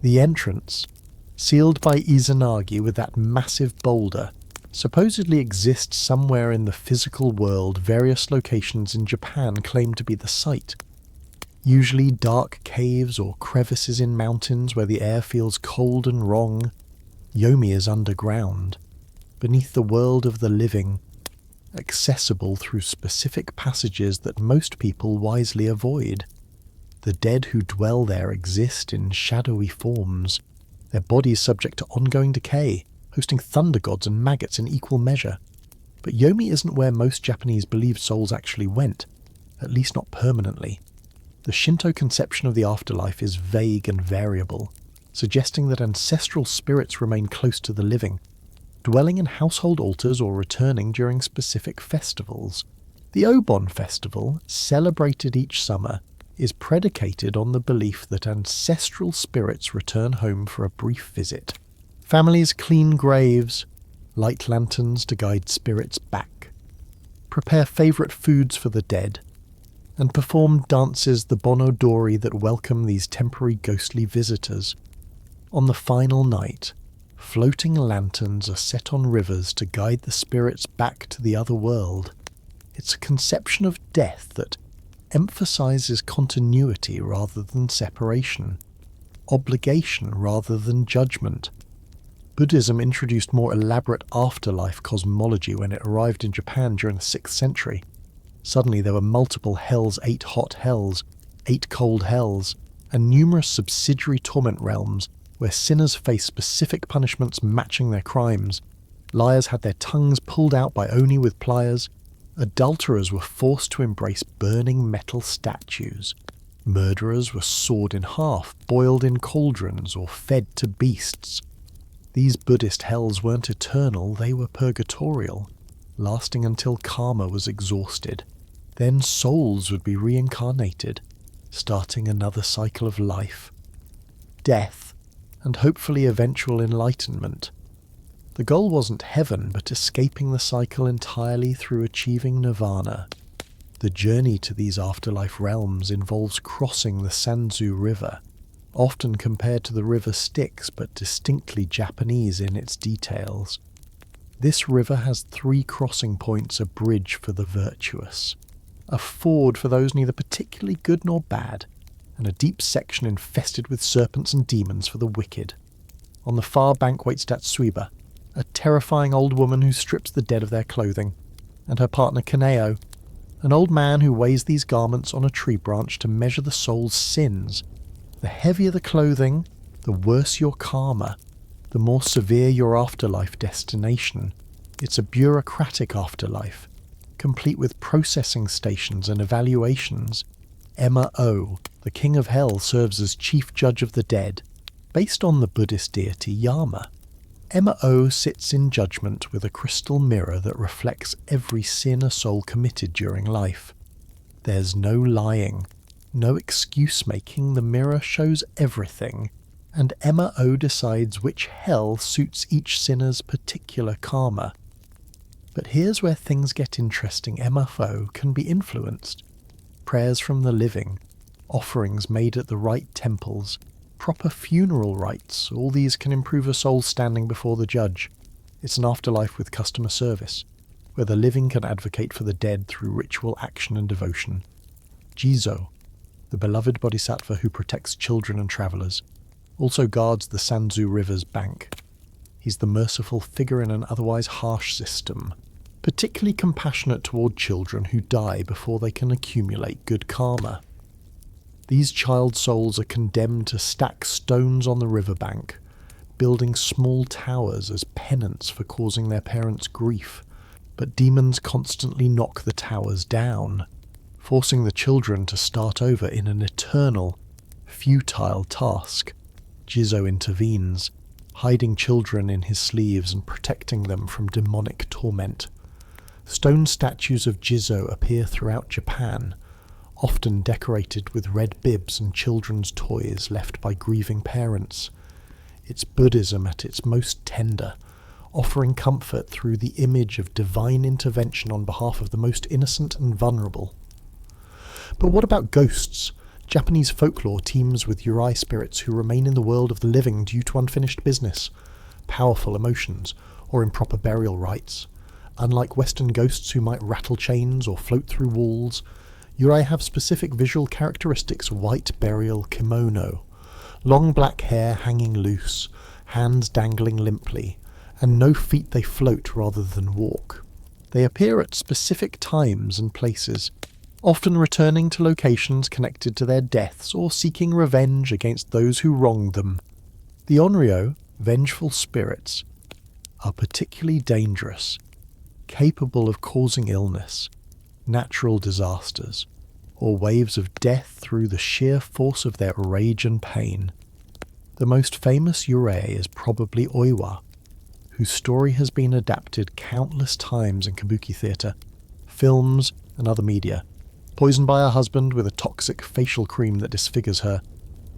The entrance, sealed by Izanagi with that massive boulder, supposedly exists somewhere in the physical world. Various locations in Japan claim to be the site. Usually dark caves or crevices in mountains where the air feels cold and wrong. Yomi is underground, beneath the world of the living, accessible through specific passages that most people wisely avoid. The dead who dwell there exist in shadowy forms, their bodies subject to ongoing decay, hosting thunder gods and maggots in equal measure. But Yomi isn't where most Japanese believed souls actually went, at least not permanently. The Shinto conception of the afterlife is vague and variable, suggesting that ancestral spirits remain close to the living, dwelling in household altars or returning during specific festivals. The Obon festival, celebrated each summer, is predicated on the belief that ancestral spirits return home for a brief visit. Families clean graves, light lanterns to guide spirits back, prepare favourite foods for the dead, and perform dances the bonodori that welcome these temporary ghostly visitors. On the final night, floating lanterns are set on rivers to guide the spirits back to the other world. It's a conception of death that emphasises continuity rather than separation, obligation rather than judgment. Buddhism introduced more elaborate afterlife cosmology when it arrived in Japan during the 6th century. Suddenly there were multiple hells, 8 hot hells, 8 cold hells, and numerous subsidiary torment realms where sinners faced specific punishments matching their crimes. Liars had their tongues pulled out by oni with pliers. Adulterers were forced to embrace burning metal statues. Murderers were sawed in half, boiled in cauldrons, or fed to beasts. These Buddhist hells weren't eternal, they were purgatorial, lasting until karma was exhausted. Then souls would be reincarnated, starting another cycle of life, death, and hopefully eventual enlightenment. The goal wasn't heaven, but escaping the cycle entirely through achieving nirvana. The journey to these afterlife realms involves crossing the Sanzu River, often compared to the river Styx but distinctly Japanese in its details. This river has 3 crossing points: a bridge for the virtuous, a ford for those neither particularly good nor bad, and a deep section infested with serpents and demons for the wicked. On the far bank waits Datsuiba, a terrifying old woman who strips the dead of their clothing, and her partner Kaneo, an old man who weighs these garments on a tree branch to measure the soul's sins. The heavier the clothing, the worse your karma, the more severe your afterlife destination. It's a bureaucratic afterlife, complete with processing stations and evaluations. Emma O, the king of hell, serves as chief judge of the dead, based on the Buddhist deity Yama. Emma O sits in judgment with a crystal mirror that reflects every sin a soul committed during life. There's no lying, no excuse-making, the mirror shows everything, and Emma O decides which hell suits each sinner's particular karma. But here's where things get interesting. Emma O can be influenced. Prayers from the living, offerings made at the right temples, proper funeral rites, all these can improve a soul standing before the judge. It's an afterlife with customer service, where the living can advocate for the dead through ritual action and devotion. Jizo, the beloved bodhisattva who protects children and travellers, also guards the Sanzu River's bank. He's the merciful figure in an otherwise harsh system, particularly compassionate toward children who die before they can accumulate good karma. These child souls are condemned to stack stones on the riverbank, building small towers as penance for causing their parents grief. But demons constantly knock the towers down, forcing the children to start over in an eternal, futile task. Jizo intervenes, hiding children in his sleeves and protecting them from demonic torment. Stone statues of Jizo appear throughout Japan, often decorated with red bibs and children's toys left by grieving parents. It's Buddhism at its most tender, offering comfort through the image of divine intervention on behalf of the most innocent and vulnerable. But what about ghosts? Japanese folklore teems with Yurei spirits who remain in the world of the living due to unfinished business, powerful emotions, or improper burial rites. Unlike Western ghosts who might rattle chains or float through walls, Yurei have specific visual characteristics: white burial kimono, long black hair hanging loose, hands dangling limply, and no feet, they float rather than walk. They appear at specific times and places, often returning to locations connected to their deaths or seeking revenge against those who wronged them. The Onryo, vengeful spirits, are particularly dangerous, capable of causing illness, natural disasters, or waves of death through the sheer force of their rage and pain. The most famous Yurei is probably Oiwa, whose story has been adapted countless times in kabuki theatre, films, and other media. Poisoned by her husband with a toxic facial cream that disfigures her,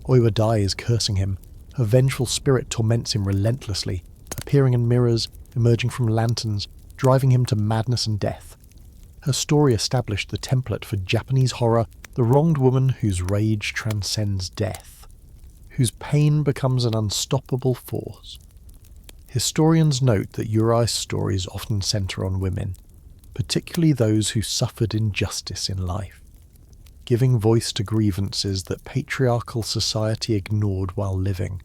Oiwa dies cursing him. Her vengeful spirit torments him relentlessly, appearing in mirrors, emerging from lanterns, driving him to madness and death. Her story established the template for Japanese horror, the wronged woman whose rage transcends death, whose pain becomes an unstoppable force. Historians note that Yurei stories often centre on women, particularly those who suffered injustice in life, giving voice to grievances that patriarchal society ignored while living.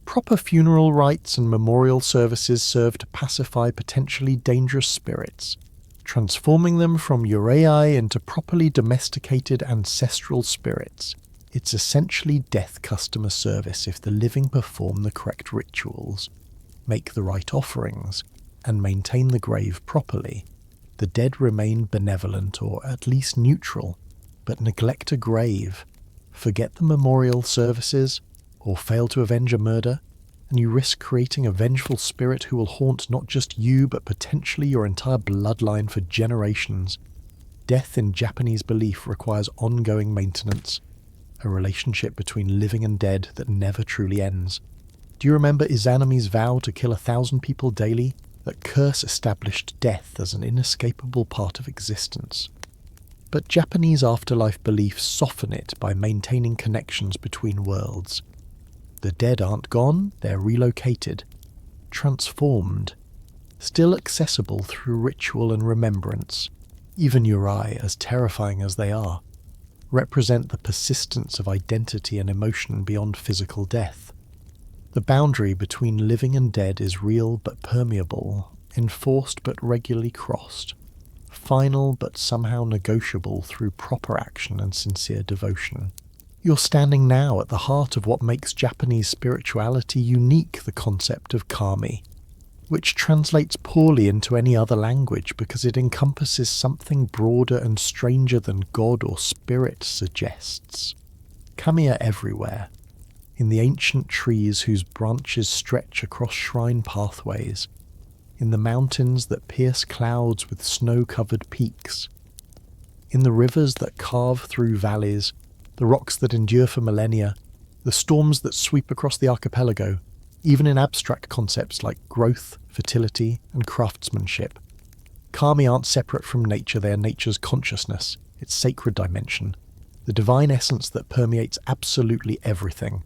Proper funeral rites and memorial services serve to pacify potentially dangerous spirits, transforming them from urei into properly domesticated ancestral spirits. It's essentially death customer service if the living perform the correct rituals, make the right offerings, and maintain the grave properly. The dead remain benevolent or at least neutral, but neglect a grave, forget the memorial services, or fail to avenge a murder, and you risk creating a vengeful spirit who will haunt not just you but potentially your entire bloodline for generations. Death in Japanese belief requires ongoing maintenance, a relationship between living and dead that never truly ends. Do you remember Izanami's vow to kill 1,000 people daily? That curse established death as an inescapable part of existence. But Japanese afterlife beliefs soften it by maintaining connections between worlds. The dead aren't gone, they're relocated, transformed, still accessible through ritual and remembrance. Even urei, as terrifying as they are, represent the persistence of identity and emotion beyond physical death. The boundary between living and dead is real but permeable, enforced but regularly crossed, final but somehow negotiable through proper action and sincere devotion. You're standing now at the heart of what makes Japanese spirituality unique, the concept of kami, which translates poorly into any other language because it encompasses something broader and stranger than God or spirit suggests. Kami are everywhere, in the ancient trees whose branches stretch across shrine pathways, in the mountains that pierce clouds with snow-covered peaks, in the rivers that carve through valleys, the rocks that endure for millennia, the storms that sweep across the archipelago, even in abstract concepts like growth, fertility, and craftsmanship. Kami aren't separate from nature, they are nature's consciousness, its sacred dimension, the divine essence that permeates absolutely everything.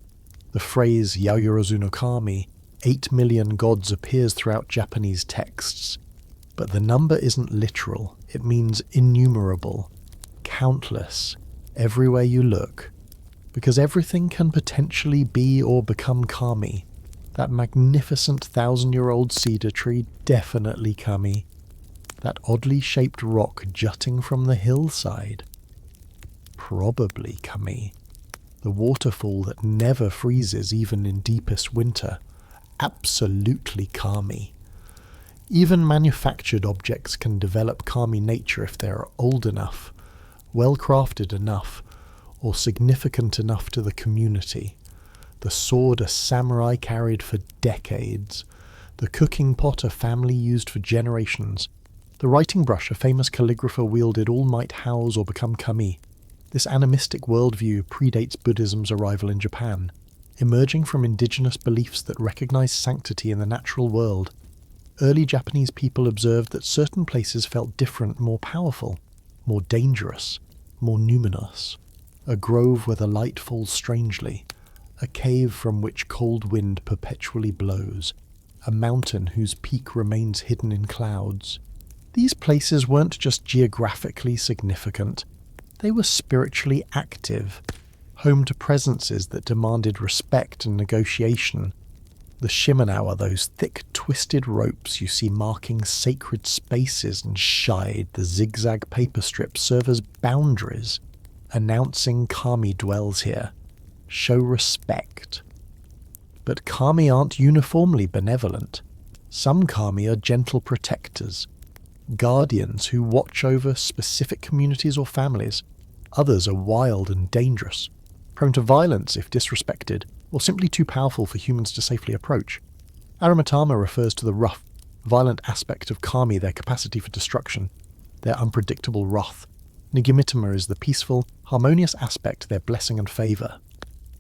The phrase Yaoyorozu no Kami, 8 million gods, appears throughout Japanese texts, but the number isn't literal, it means innumerable, countless, everywhere you look, because everything can potentially be or become kami. That magnificent 1,000-year-old cedar tree, definitely kami. That oddly shaped rock jutting from the hillside, probably kami. The waterfall that never freezes even in deepest winter, absolutely kami. Even manufactured objects can develop kami nature if they are old enough, well-crafted enough, or significant enough to the community. The sword a samurai carried for decades, the cooking pot a family used for generations, the writing brush a famous calligrapher wielded all might house or become kami. This animistic worldview predates Buddhism's arrival in Japan, emerging from indigenous beliefs that recognize sanctity in the natural world. Early Japanese people observed that certain places felt different, more powerful, more dangerous, more numinous. A grove where the light falls strangely, a cave from which cold wind perpetually blows, a mountain whose peak remains hidden in clouds. These places weren't just geographically significant, they were spiritually active, home to presences that demanded respect and negotiation. The shimmering are those thick, twisted ropes you see marking sacred spaces, and shide, the zigzag paper strips, serve as boundaries, announcing kami dwells here. Show respect. But kami aren't uniformly benevolent. Some kami are gentle protectors, guardians who watch over specific communities or families. Others are wild and dangerous, prone to violence if disrespected, or simply too powerful for humans to safely approach. Aramatama refers to the rough, violent aspect of kami, their capacity for destruction, their unpredictable wrath. Nigimitama is the peaceful, harmonious aspect, their blessing and favour.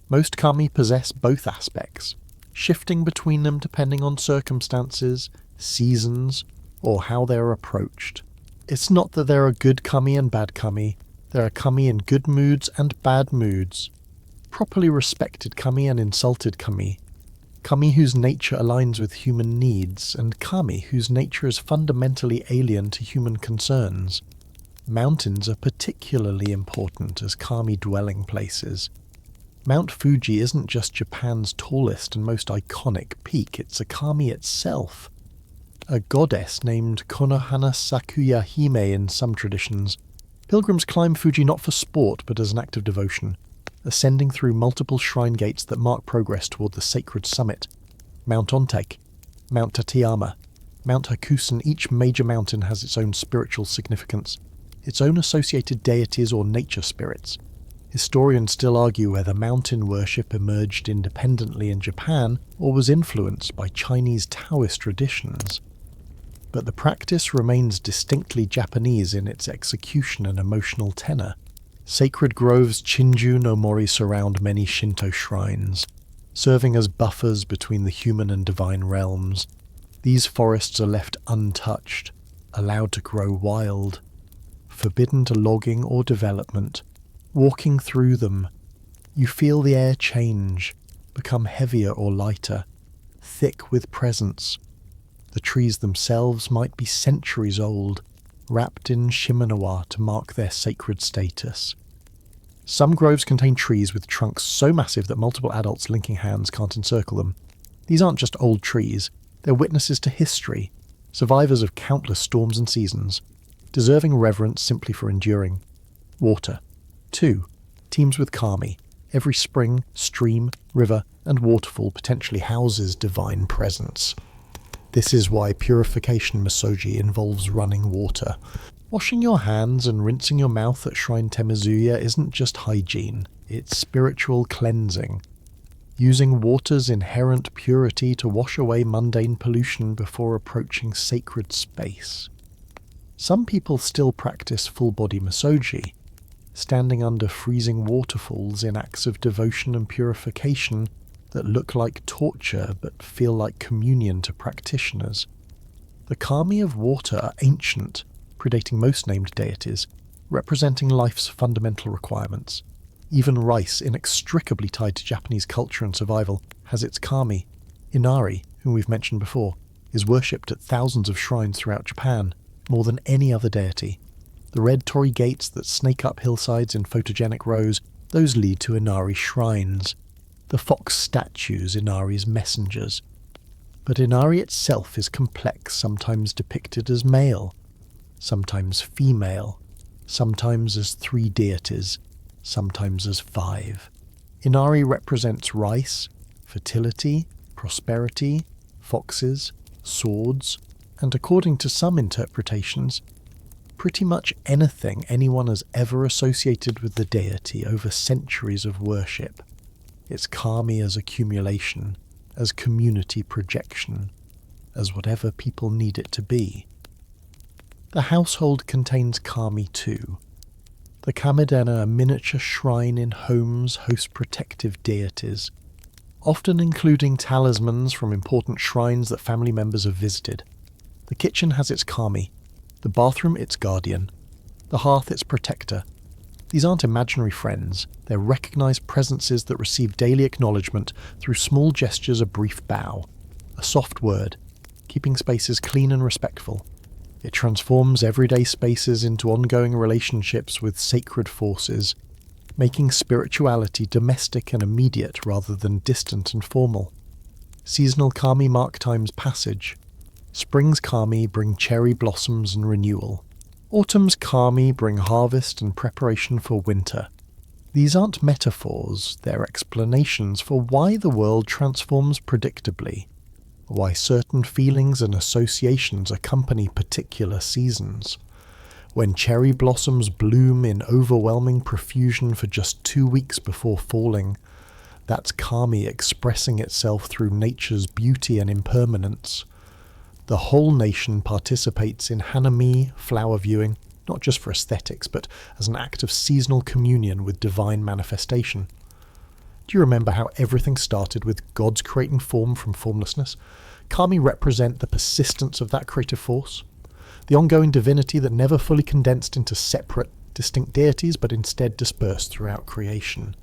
Most kami possess both aspects, shifting between them depending on circumstances, seasons, or how they are approached. It's not that there are good kami and bad kami, there are kami in good moods and bad moods. Properly respected kami and insulted kami. Kami whose nature aligns with human needs, and kami whose nature is fundamentally alien to human concerns. Mountains are particularly important as kami dwelling places. Mount Fuji isn't just Japan's tallest and most iconic peak, it's a kami itself. A goddess named Konohana Sakuya Hime in some traditions. Pilgrims climb Fuji not for sport but as an act of devotion, ascending through multiple shrine gates that mark progress toward the sacred summit. Mount Ontake, Mount Tateyama, Mount Hakusen, each major mountain has its own spiritual significance, its own associated deities or nature spirits. Historians still argue whether mountain worship emerged independently in Japan or was influenced by Chinese Taoist traditions. But the practice remains distinctly Japanese in its execution and emotional tenor. Sacred groves Chinju no Mori surround many Shinto shrines, serving as buffers between the human and divine realms. These forests are left untouched, allowed to grow wild, forbidden to logging or development. Walking through them, you feel the air change, become heavier or lighter, thick with presence. The trees themselves might be centuries old, wrapped in shimanoa to mark their sacred status. Some groves contain trees with trunks so massive that multiple adults linking hands can't encircle them. These aren't just old trees, they're witnesses to history, survivors of countless storms and seasons, deserving reverence simply for enduring. Water. 2. Teems with kami. Every spring, stream, river, and waterfall potentially houses divine presence. This is why purification mythology involves running water. Washing your hands and rinsing your mouth at Shrine Temizuya isn't just hygiene, it's spiritual cleansing. Using water's inherent purity to wash away mundane pollution before approaching sacred space. Some people still practice full-body mythology, standing under freezing waterfalls in acts of devotion and purification that look like torture but feel like communion to practitioners. The kami of water are ancient, predating most named deities, representing life's fundamental requirements. Even rice, inextricably tied to Japanese culture and survival, has its kami. Inari, whom we've mentioned before, is worshipped at thousands of shrines throughout Japan, more than any other deity. The red torii gates that snake up hillsides in photogenic rows, those lead to Inari shrines. The fox statues, Inari's messengers. But Inari itself is complex, sometimes depicted as male, sometimes female, sometimes as 3 deities, sometimes as 5. Inari represents rice, fertility, prosperity, foxes, swords, and according to some interpretations, pretty much anything anyone has ever associated with the deity over centuries of worship. It's kami as accumulation, as community projection, as whatever people need it to be. The household contains kami too. The kamidena, a miniature shrine in homes, host protective deities, often including talismans from important shrines that family members have visited. The kitchen has its kami, the bathroom its guardian, the hearth its protector. These aren't imaginary friends, they're recognised presences that receive daily acknowledgement through small gestures, a brief bow, a soft word, keeping spaces clean and respectful. It transforms everyday spaces into ongoing relationships with sacred forces, making spirituality domestic and immediate rather than distant and formal. Seasonal kami mark time's passage. Spring's kami bring cherry blossoms and renewal. Autumn's kami bring harvest and preparation for winter. These aren't metaphors, they're explanations for why the world transforms predictably, why certain feelings and associations accompany particular seasons. When cherry blossoms bloom in overwhelming profusion for just 2 weeks before falling, that's kami expressing itself through nature's beauty and impermanence. The whole nation participates in hanami, flower viewing, not just for aesthetics, but as an act of seasonal communion with divine manifestation. Do you remember how everything started with God's creating form from formlessness? Kami represent the persistence of that creative force, the ongoing divinity that never fully condensed into separate, distinct deities, but instead dispersed throughout creation.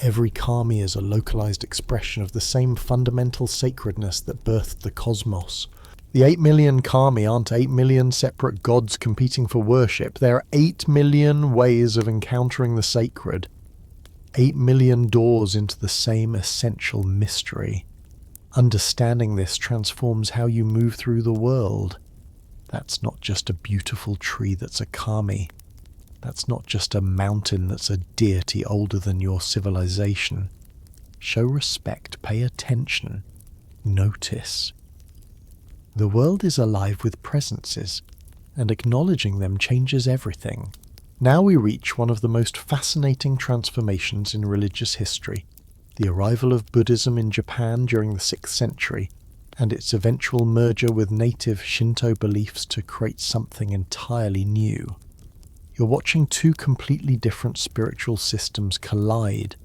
Every kami is a localized expression of the same fundamental sacredness that birthed the cosmos. The 8 million kami aren't 8 million separate gods competing for worship. There are 8 million ways of encountering the sacred. 8 million doors into the same essential mystery. Understanding this transforms how you move through the world. That's not just a beautiful tree that's a kami. That's not just a mountain that's a deity older than your civilization. Show respect, pay attention, notice. The world is alive with presences, and acknowledging them changes everything. Now we reach one of the most fascinating transformations in religious history, the arrival of Buddhism in Japan during the 6th century, and its eventual merger with native Shinto beliefs to create something entirely new. You're watching two completely different spiritual systems collide,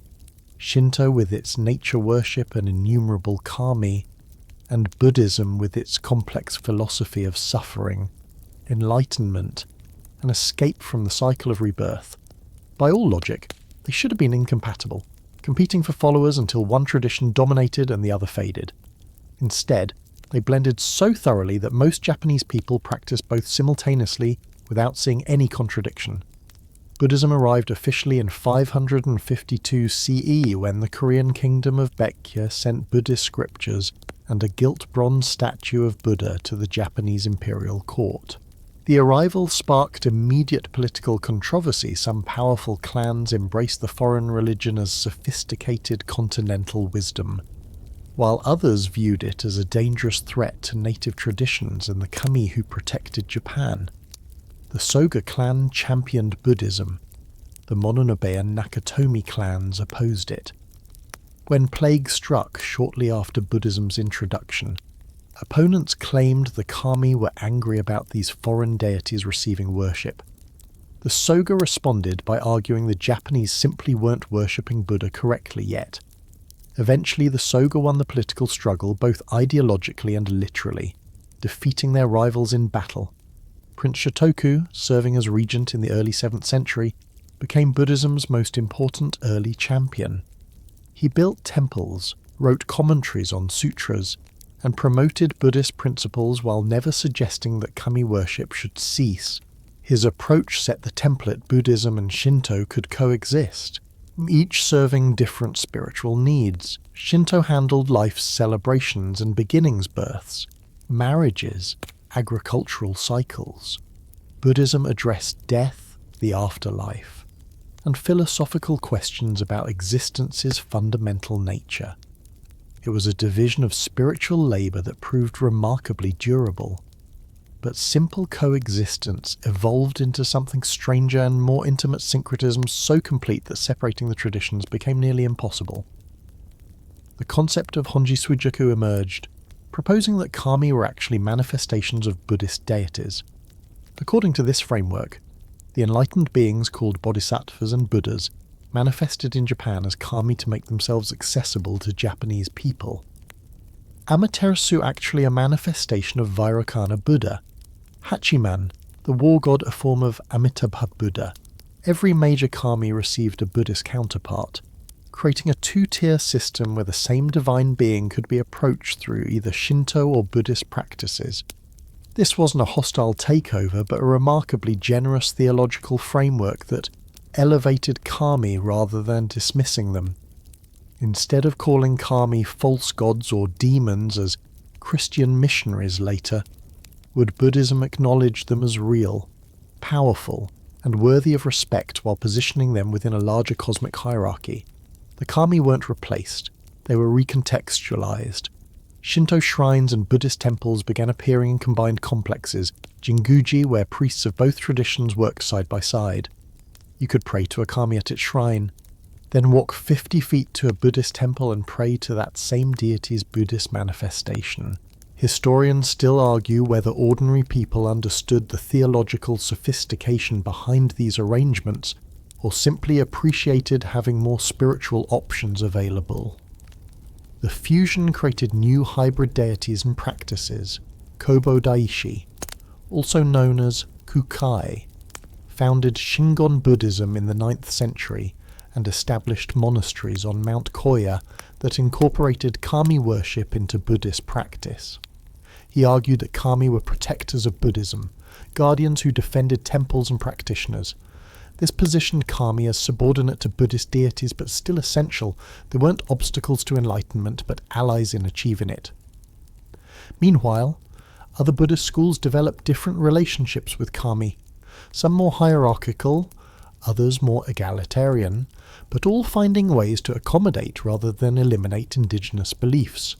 Shinto with its nature worship and innumerable kami, and Buddhism with its complex philosophy of suffering, enlightenment, and escape from the cycle of rebirth. By all logic, they should have been incompatible, competing for followers until one tradition dominated and the other faded. Instead, they blended so thoroughly that most Japanese people practice both simultaneously without seeing any contradiction. Buddhism arrived officially in 552 CE when the Korean kingdom of Baekje sent Buddhist scriptures and a gilt bronze statue of Buddha to the Japanese imperial court. The arrival sparked immediate political controversy. Some powerful clans embraced the foreign religion as sophisticated continental wisdom, while others viewed it as a dangerous threat to native traditions and the kami who protected Japan. The Soga clan championed Buddhism. The Mononobe and Nakatomi clans opposed it. When plague struck shortly after Buddhism's introduction, opponents claimed the kami were angry about these foreign deities receiving worship. The Soga responded by arguing the Japanese simply weren't worshipping Buddha correctly yet. Eventually, the Soga won the political struggle both ideologically and literally, defeating their rivals in battle. Prince Shotoku, serving as regent in the early 7th century, became Buddhism's most important early champion. He built temples, wrote commentaries on sutras, and promoted Buddhist principles while never suggesting that kami worship should cease. His approach set the template Buddhism and Shinto could coexist, each serving different spiritual needs. Shinto handled life's celebrations and beginnings, births, marriages, agricultural cycles. Buddhism addressed death, the afterlife, and philosophical questions about existence's fundamental nature. It was a division of spiritual labour that proved remarkably durable. But simple coexistence evolved into something stranger and more intimate syncretism so complete that separating the traditions became nearly impossible. The concept of Honji Suijoku emerged, proposing that kami were actually manifestations of Buddhist deities. According to this framework, the enlightened beings called bodhisattvas and Buddhas manifested in Japan as kami to make themselves accessible to Japanese people. Amaterasu actually a manifestation of Vairocana Buddha. Hachiman, the war god, a form of Amitabha Buddha. Every major kami received a Buddhist counterpart, creating a two-tier system where the same divine being could be approached through either Shinto or Buddhist practices. This wasn't a hostile takeover, but a remarkably generous theological framework that elevated kami rather than dismissing them. Instead of calling kami false gods or demons as Christian missionaries later, would Buddhism acknowledge them as real, powerful, and worthy of respect while positioning them within a larger cosmic hierarchy? The kami weren't replaced, they were recontextualized. Shinto shrines and Buddhist temples began appearing in combined complexes, jinguji, where priests of both traditions worked side by side. You could pray to a kami at its shrine, then walk 50 feet to a Buddhist temple and pray to that same deity's Buddhist manifestation. Historians still argue whether ordinary people understood the theological sophistication behind these arrangements, or simply appreciated having more spiritual options available. The fusion created new hybrid deities and practices. Kobo Daishi, also known as Kukai, founded Shingon Buddhism in the 9th century and established monasteries on Mount Koya that incorporated kami worship into Buddhist practice. He argued that kami were protectors of Buddhism, guardians who defended temples and practitioners, This positioned kami as subordinate to Buddhist deities but still essential. They weren't obstacles to enlightenment but allies in achieving it. Meanwhile, other Buddhist schools developed different relationships with kami, some more hierarchical, others more egalitarian, but all finding ways to accommodate rather than eliminate indigenous beliefs.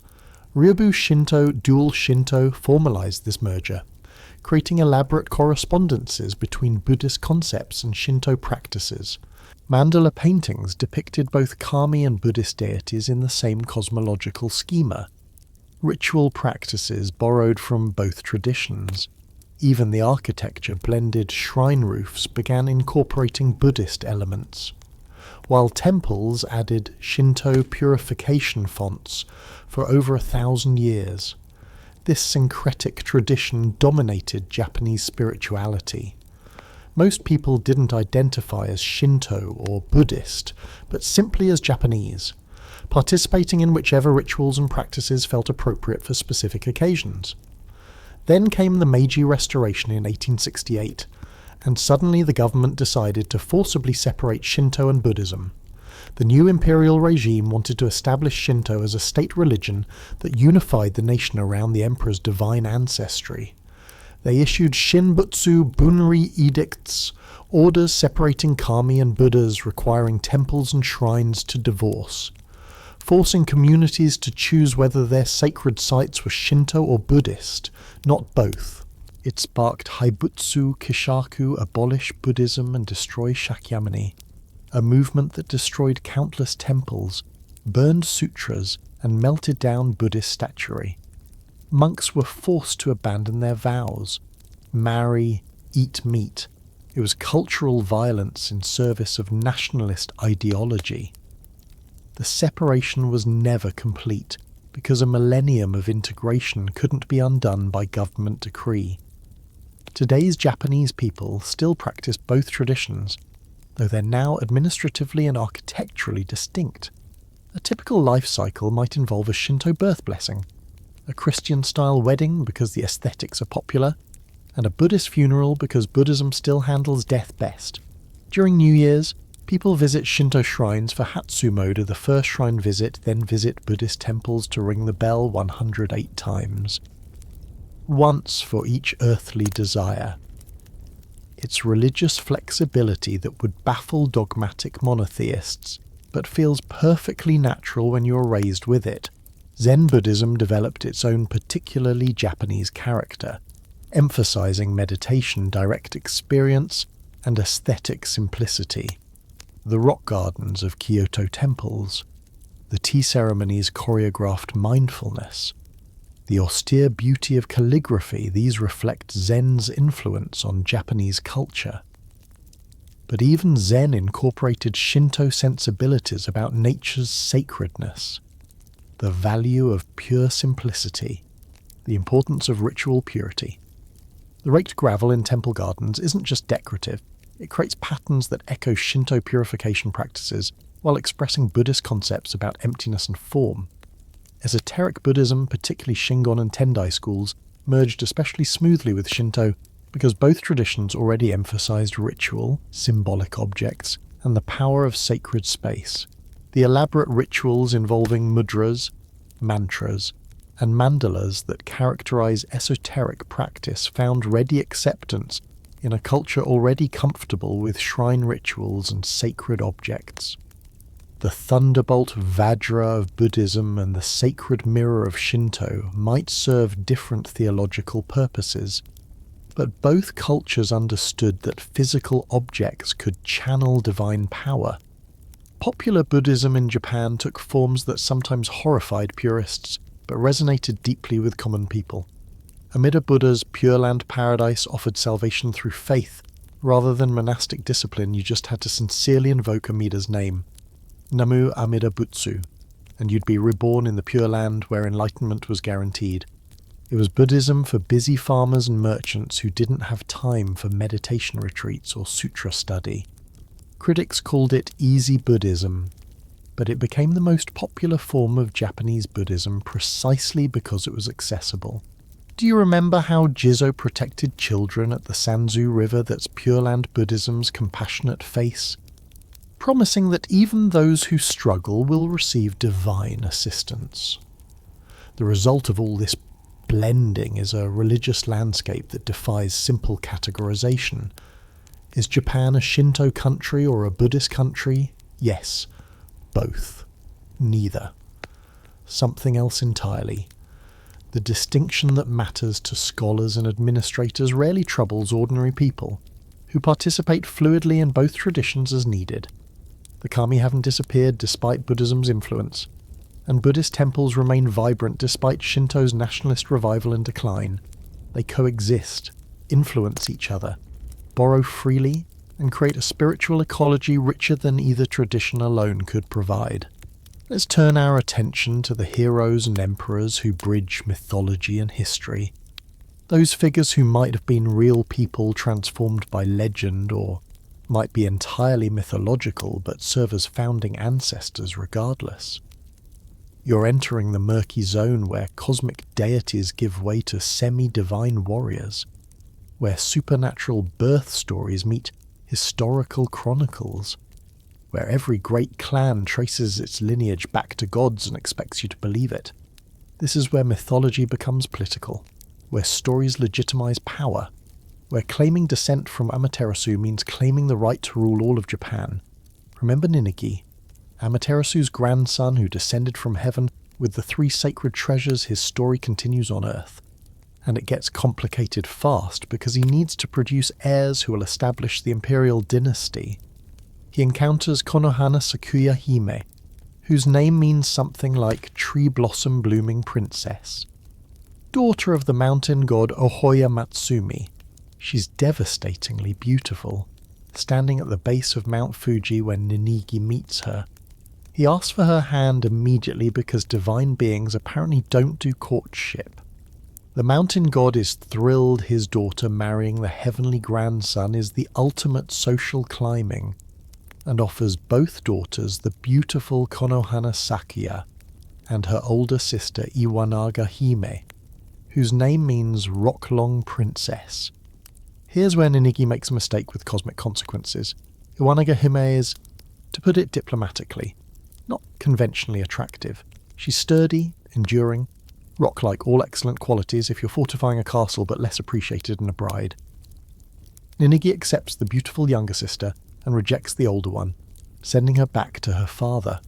Ryobu Shinto, dual Shinto formalized this merger, creating elaborate correspondences between Buddhist concepts and Shinto practices. Mandala paintings depicted both kami and Buddhist deities in the same cosmological schema. Ritual practices borrowed from both traditions. Even the architecture blended shrine roofs began incorporating Buddhist elements, while temples added Shinto purification fonts for over 1,000 years. This syncretic tradition dominated Japanese spirituality. Most people didn't identify as Shinto or Buddhist, but simply as Japanese, participating in whichever rituals and practices felt appropriate for specific occasions. Then came the Meiji Restoration in 1868, and suddenly the government decided to forcibly separate Shinto and Buddhism. The new imperial regime wanted to establish Shinto as a state religion that unified the nation around the emperor's divine ancestry. They issued Shinbutsu Bunri edicts, orders separating kami and Buddhas requiring temples and shrines to divorce, forcing communities to choose whether their sacred sites were Shinto or Buddhist, not both. It sparked Haibutsu Kishaku, abolish Buddhism and destroy Shakyamuni, a movement that destroyed countless temples, burned sutras, and melted down Buddhist statuary. Monks were forced to abandon their vows, marry, eat meat. It was cultural violence in service of nationalist ideology. The separation was never complete, because a millennium of integration couldn't be undone by government decree. Today's Japanese people still practice both traditions, though they're now administratively and architecturally distinct. A typical life cycle might involve a Shinto birth blessing, a Christian-style wedding because the aesthetics are popular, and a Buddhist funeral because Buddhism still handles death best. During New Year's, people visit Shinto shrines for Hatsumoto, the first shrine visit, then visit Buddhist temples to ring the bell 108 times. Once for each earthly desire. It's religious flexibility that would baffle dogmatic monotheists, but feels perfectly natural when you're raised with it. Zen Buddhism developed its own particularly Japanese character, emphasizing meditation, direct experience, and aesthetic simplicity. The rock gardens of Kyoto temples, the tea ceremonies choreographed mindfulness, the austere beauty of calligraphy, these reflect Zen's influence on Japanese culture. But even Zen incorporated Shinto sensibilities about nature's sacredness, the value of pure simplicity, the importance of ritual purity. The raked gravel in temple gardens isn't just decorative, it creates patterns that echo Shinto purification practices while expressing Buddhist concepts about emptiness and form. Esoteric Buddhism, particularly Shingon and Tendai schools, merged especially smoothly with Shinto because both traditions already emphasized ritual, symbolic objects, and the power of sacred space. The elaborate rituals involving mudras, mantras, and mandalas that characterize esoteric practice found ready acceptance in a culture already comfortable with shrine rituals and sacred objects. The thunderbolt Vajra of Buddhism and the sacred mirror of Shinto might serve different theological purposes, but both cultures understood that physical objects could channel divine power. Popular Buddhism in Japan took forms that sometimes horrified purists, but resonated deeply with common people. Amida Buddha's Pure Land Paradise offered salvation through faith. Rather than monastic discipline, you just had to sincerely invoke Amida's name, Namu Amida Butsu, and you'd be reborn in the Pure Land where enlightenment was guaranteed. It was Buddhism for busy farmers and merchants who didn't have time for meditation retreats or sutra study. Critics called it easy Buddhism, but it became the most popular form of Japanese Buddhism precisely because it was accessible. Do you remember how Jizo protected children at the Sanzu River that's Pure Land Buddhism's compassionate face, promising that even those who struggle will receive divine assistance? The result of all this blending is a religious landscape that defies simple categorization. Is Japan a Shinto country or a Buddhist country? Yes, both. Neither. Something else entirely. The distinction that matters to scholars and administrators rarely troubles ordinary people, who participate fluidly in both traditions as needed. The kami haven't disappeared despite Buddhism's influence, and Buddhist temples remain vibrant despite Shinto's nationalist revival and decline. They coexist, influence each other, borrow freely, and create a spiritual ecology richer than either tradition alone could provide. Let's turn our attention to the heroes and emperors who bridge mythology and history. Those figures who might have been real people transformed by legend, or might be entirely mythological but serve as founding ancestors regardless. You're entering the murky zone where cosmic deities give way to semi-divine warriors, where supernatural birth stories meet historical chronicles, where every great clan traces its lineage back to gods and expects you to believe it. This is where mythology becomes political, where stories legitimize power, where claiming descent from Amaterasu means claiming the right to rule all of Japan. Remember Ninigi, Amaterasu's grandson who descended from heaven with the 3 sacred treasures. His story continues on Earth, and it gets complicated fast because he needs to produce heirs who will establish the imperial dynasty. He encounters Konohana Sakuya Hime, whose name means something like tree blossom blooming princess. Daughter of the mountain god Ohoya Matsumi, she's devastatingly beautiful, standing at the base of Mount Fuji when Ninigi meets her. He asks for her hand immediately because divine beings apparently don't do courtship. The mountain god is thrilled his daughter marrying the heavenly grandson is the ultimate social climbing, and offers both daughters the beautiful Konohana Sakuya and her older sister Iwanaga Hime, whose name means rock-long princess. Here's where Ninigi makes a mistake with cosmic consequences. Iwanaga Hime is, to put it diplomatically, not conventionally attractive. She's sturdy, enduring, rock-like, all excellent qualities if you're fortifying a castle but less appreciated in a bride. Ninigi accepts the beautiful younger sister and rejects the older one, sending her back to her father.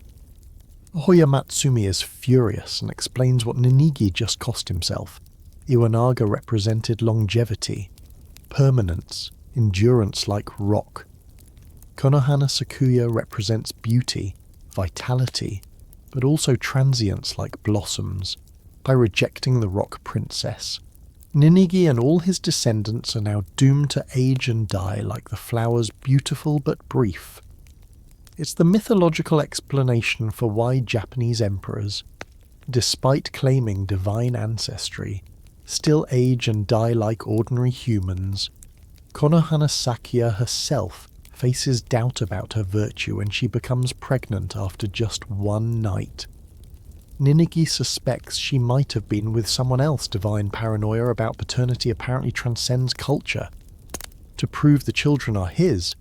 Ohoya Matsumi is furious and explains what Ninigi just cost himself. Iwanaga represented longevity, permanence, endurance like rock. Konohana Sakuya represents beauty, vitality, but also transience like blossoms, by rejecting the rock princess. Ninigi and all his descendants are now doomed to age and die like the flowers beautiful but brief. It's the mythological explanation for why Japanese emperors, despite claiming divine ancestry, still age and die like ordinary humans. Konohana Sakuya herself faces doubt about her virtue when she becomes pregnant after just one night. Ninigi suspects she might have been with someone else. Divine paranoia about paternity apparently transcends culture. To prove the children are his,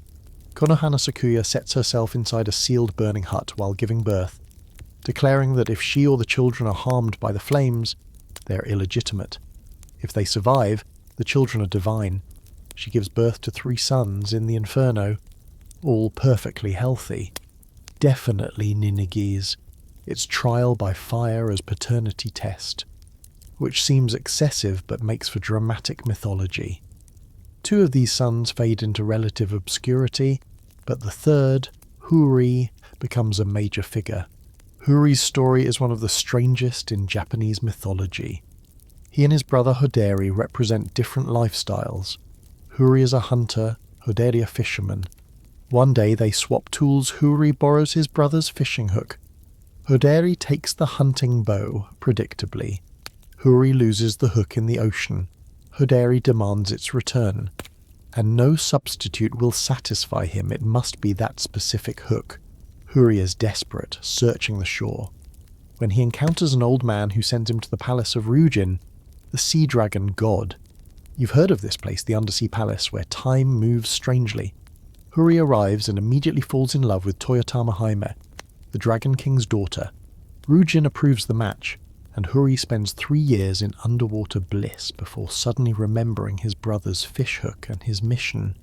Konohana Sakuya sets herself inside a sealed burning hut while giving birth, declaring that if she or the children are harmed by the flames, they're illegitimate. If they survive, the children are divine. She gives birth to 3 sons in the inferno, all perfectly healthy. Definitely Ninigi's. It's trial by fire as paternity test, which seems excessive but makes for dramatic mythology. 2 of these sons fade into relative obscurity, but the third, Huri, becomes a major figure. Huri's story is one of the strangest in Japanese mythology. He and his brother Hoderi represent different lifestyles. Huri is a hunter, Hoderi a fisherman. One day they swap tools. Huri borrows his brother's fishing hook. Hoderi takes the hunting bow, predictably. Huri loses the hook in the ocean. Hoderi demands its return, and no substitute will satisfy him. It must be that specific hook. Huri is desperate, searching the shore. When he encounters an old man who sends him to the palace of Ryujin, the sea dragon god. You've heard of this place, the undersea palace, where time moves strangely. Huri arrives and immediately falls in love with Toyotama Hime, the Dragon King's daughter. Ryujin approves the match, and Huri spends 3 years in underwater bliss before suddenly remembering his brother's fishhook and his mission.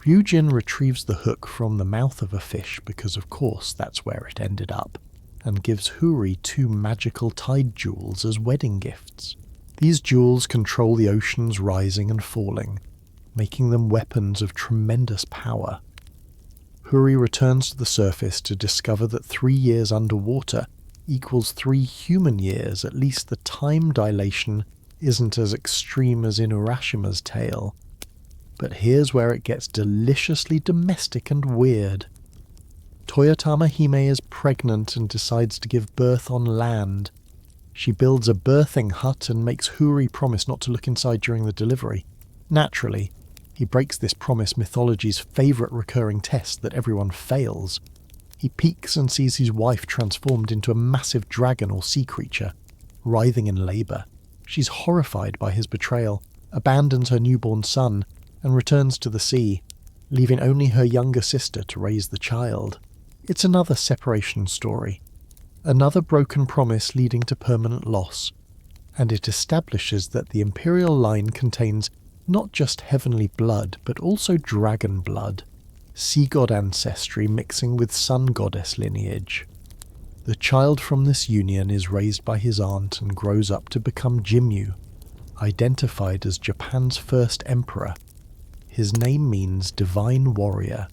Ryujin retrieves the hook from the mouth of a fish because of course that's where it ended up, and gives Huri 2 magical tide jewels as wedding gifts. These jewels control the oceans rising and falling, making them weapons of tremendous power. Huri returns to the surface to discover that 3 years underwater equals 3 human years. At least the time dilation isn't as extreme as in Urashima's tale. But here's where it gets deliciously domestic and weird. Toyotama Hime is pregnant and decides to give birth on land. She builds a birthing hut and makes Huri promise not to look inside during the delivery. Naturally, he breaks this promise, mythology's favourite recurring test that everyone fails. He peeks and sees his wife transformed into a massive dragon or sea creature, writhing in labour. She's horrified by his betrayal, abandons her newborn son, and returns to the sea, leaving only her younger sister to raise the child. It's another separation story, another broken promise leading to permanent loss, and it establishes that the imperial line contains not just heavenly blood, but also dragon blood, sea god ancestry mixing with sun goddess lineage. The child from this union is raised by his aunt and grows up to become Jimmu, identified as Japan's first emperor. His name means divine warrior,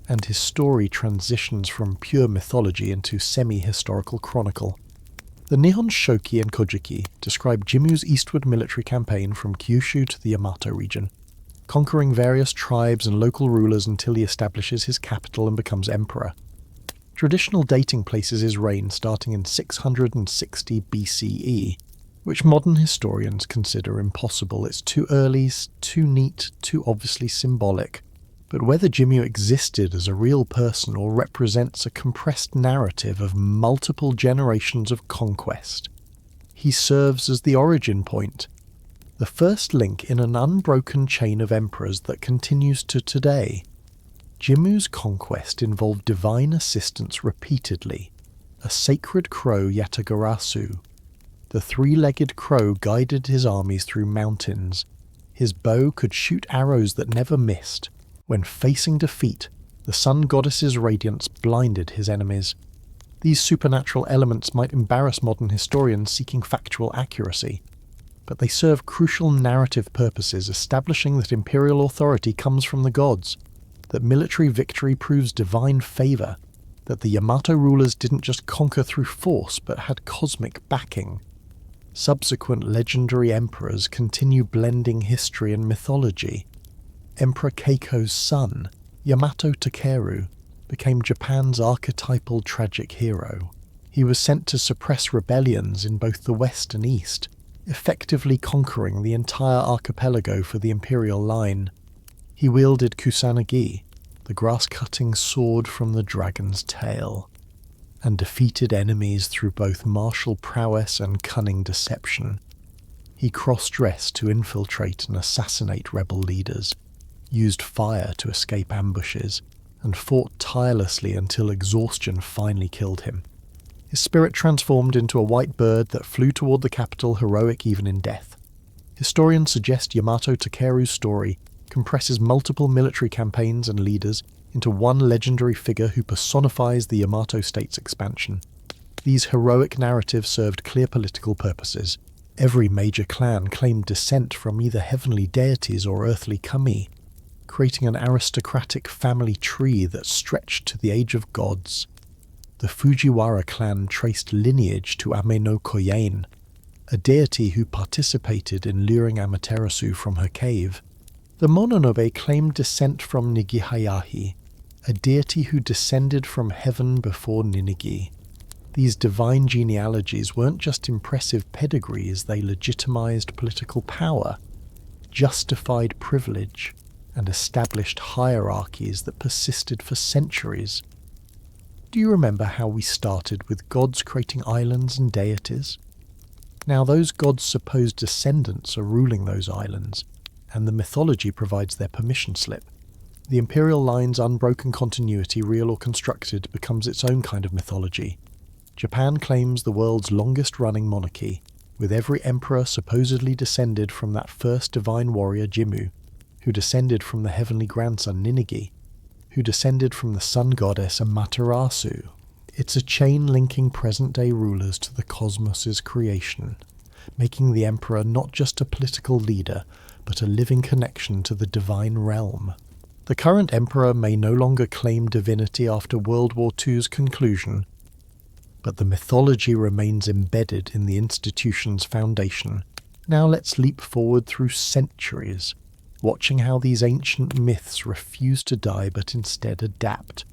and his story transitions from pure mythology into semi-historical chronicle. The Nihon Shoki and Kojiki describe Jimmu's eastward military campaign from Kyushu to the Yamato region, conquering various tribes and local rulers until he establishes his capital and becomes emperor. Traditional dating places his reign starting in 660 BCE, which modern historians consider impossible. It's too early, too neat, too obviously symbolic. But whether Jimmu existed as a real person or represents a compressed narrative of multiple generations of conquest, he serves as the origin point, the first link in an unbroken chain of emperors that continues to today. Jimmu's conquest involved divine assistance repeatedly. A sacred crow, Yatagarasu. The 3-legged crow guided his armies through mountains. His bow could shoot arrows that never missed. When facing defeat, the sun goddess's radiance blinded his enemies. These supernatural elements might embarrass modern historians seeking factual accuracy, but they serve crucial narrative purposes, establishing that imperial authority comes from the gods, that military victory proves divine favour, that the Yamato rulers didn't just conquer through force but had cosmic backing. Subsequent legendary emperors continue blending history and mythology. Emperor Keiko's son, Yamato Takeru, became Japan's archetypal tragic hero. He was sent to suppress rebellions in both the west and east, effectively conquering the entire archipelago for the imperial line. He wielded Kusanagi, the grass-cutting sword from the dragon's tail, and defeated enemies through both martial prowess and cunning deception. He cross-dressed to infiltrate and assassinate rebel leaders, used fire to escape ambushes, and fought tirelessly until exhaustion finally killed him. His spirit transformed into a white bird that flew toward the capital, heroic even in death. Historians suggest Yamato Takeru's story compresses multiple military campaigns and leaders into one legendary figure who personifies the Yamato state's expansion. These heroic narratives served clear political purposes. Every major clan claimed descent from either heavenly deities or earthly kami, creating an aristocratic family tree that stretched to the age of gods. The Fujiwara clan traced lineage to Ame no Koyain, a deity who participated in luring Amaterasu from her cave. The Mononobe claimed descent from Nigihayahi, a deity who descended from heaven before Ninigi. These divine genealogies weren't just impressive pedigrees, they legitimized political power, justified privilege, and established hierarchies that persisted for centuries. Do you remember how we started with gods creating islands and deities? Now those gods' supposed descendants are ruling those islands, and the mythology provides their permission slip. The imperial line's unbroken continuity, real or constructed, becomes its own kind of mythology. Japan claims the world's longest-running monarchy, with every emperor supposedly descended from that first divine warrior Jimmu, who descended from the heavenly grandson Ninigi, who descended from the sun goddess Amaterasu. It's a chain linking present-day rulers to the cosmos's creation, making the emperor not just a political leader, but a living connection to the divine realm. The current emperor may no longer claim divinity after World War II's conclusion, but the mythology remains embedded in the institution's foundation. Now let's leap forward through centuries, watching how these ancient myths refuse to die but instead adapt,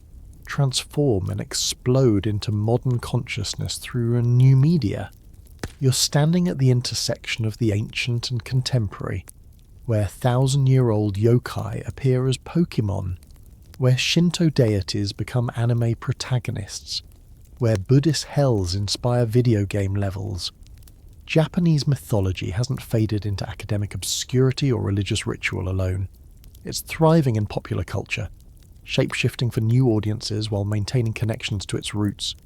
transform and explode into modern consciousness through a new media. You're standing at the intersection of the ancient and contemporary, where 1,000-year-old yokai appear as Pokemon, where Shinto deities become anime protagonists, where Buddhist hells inspire video game levels. Japanese mythology hasn't faded into academic obscurity or religious ritual alone. It's thriving in popular culture, shape-shifting for new audiences while maintaining connections to its roots.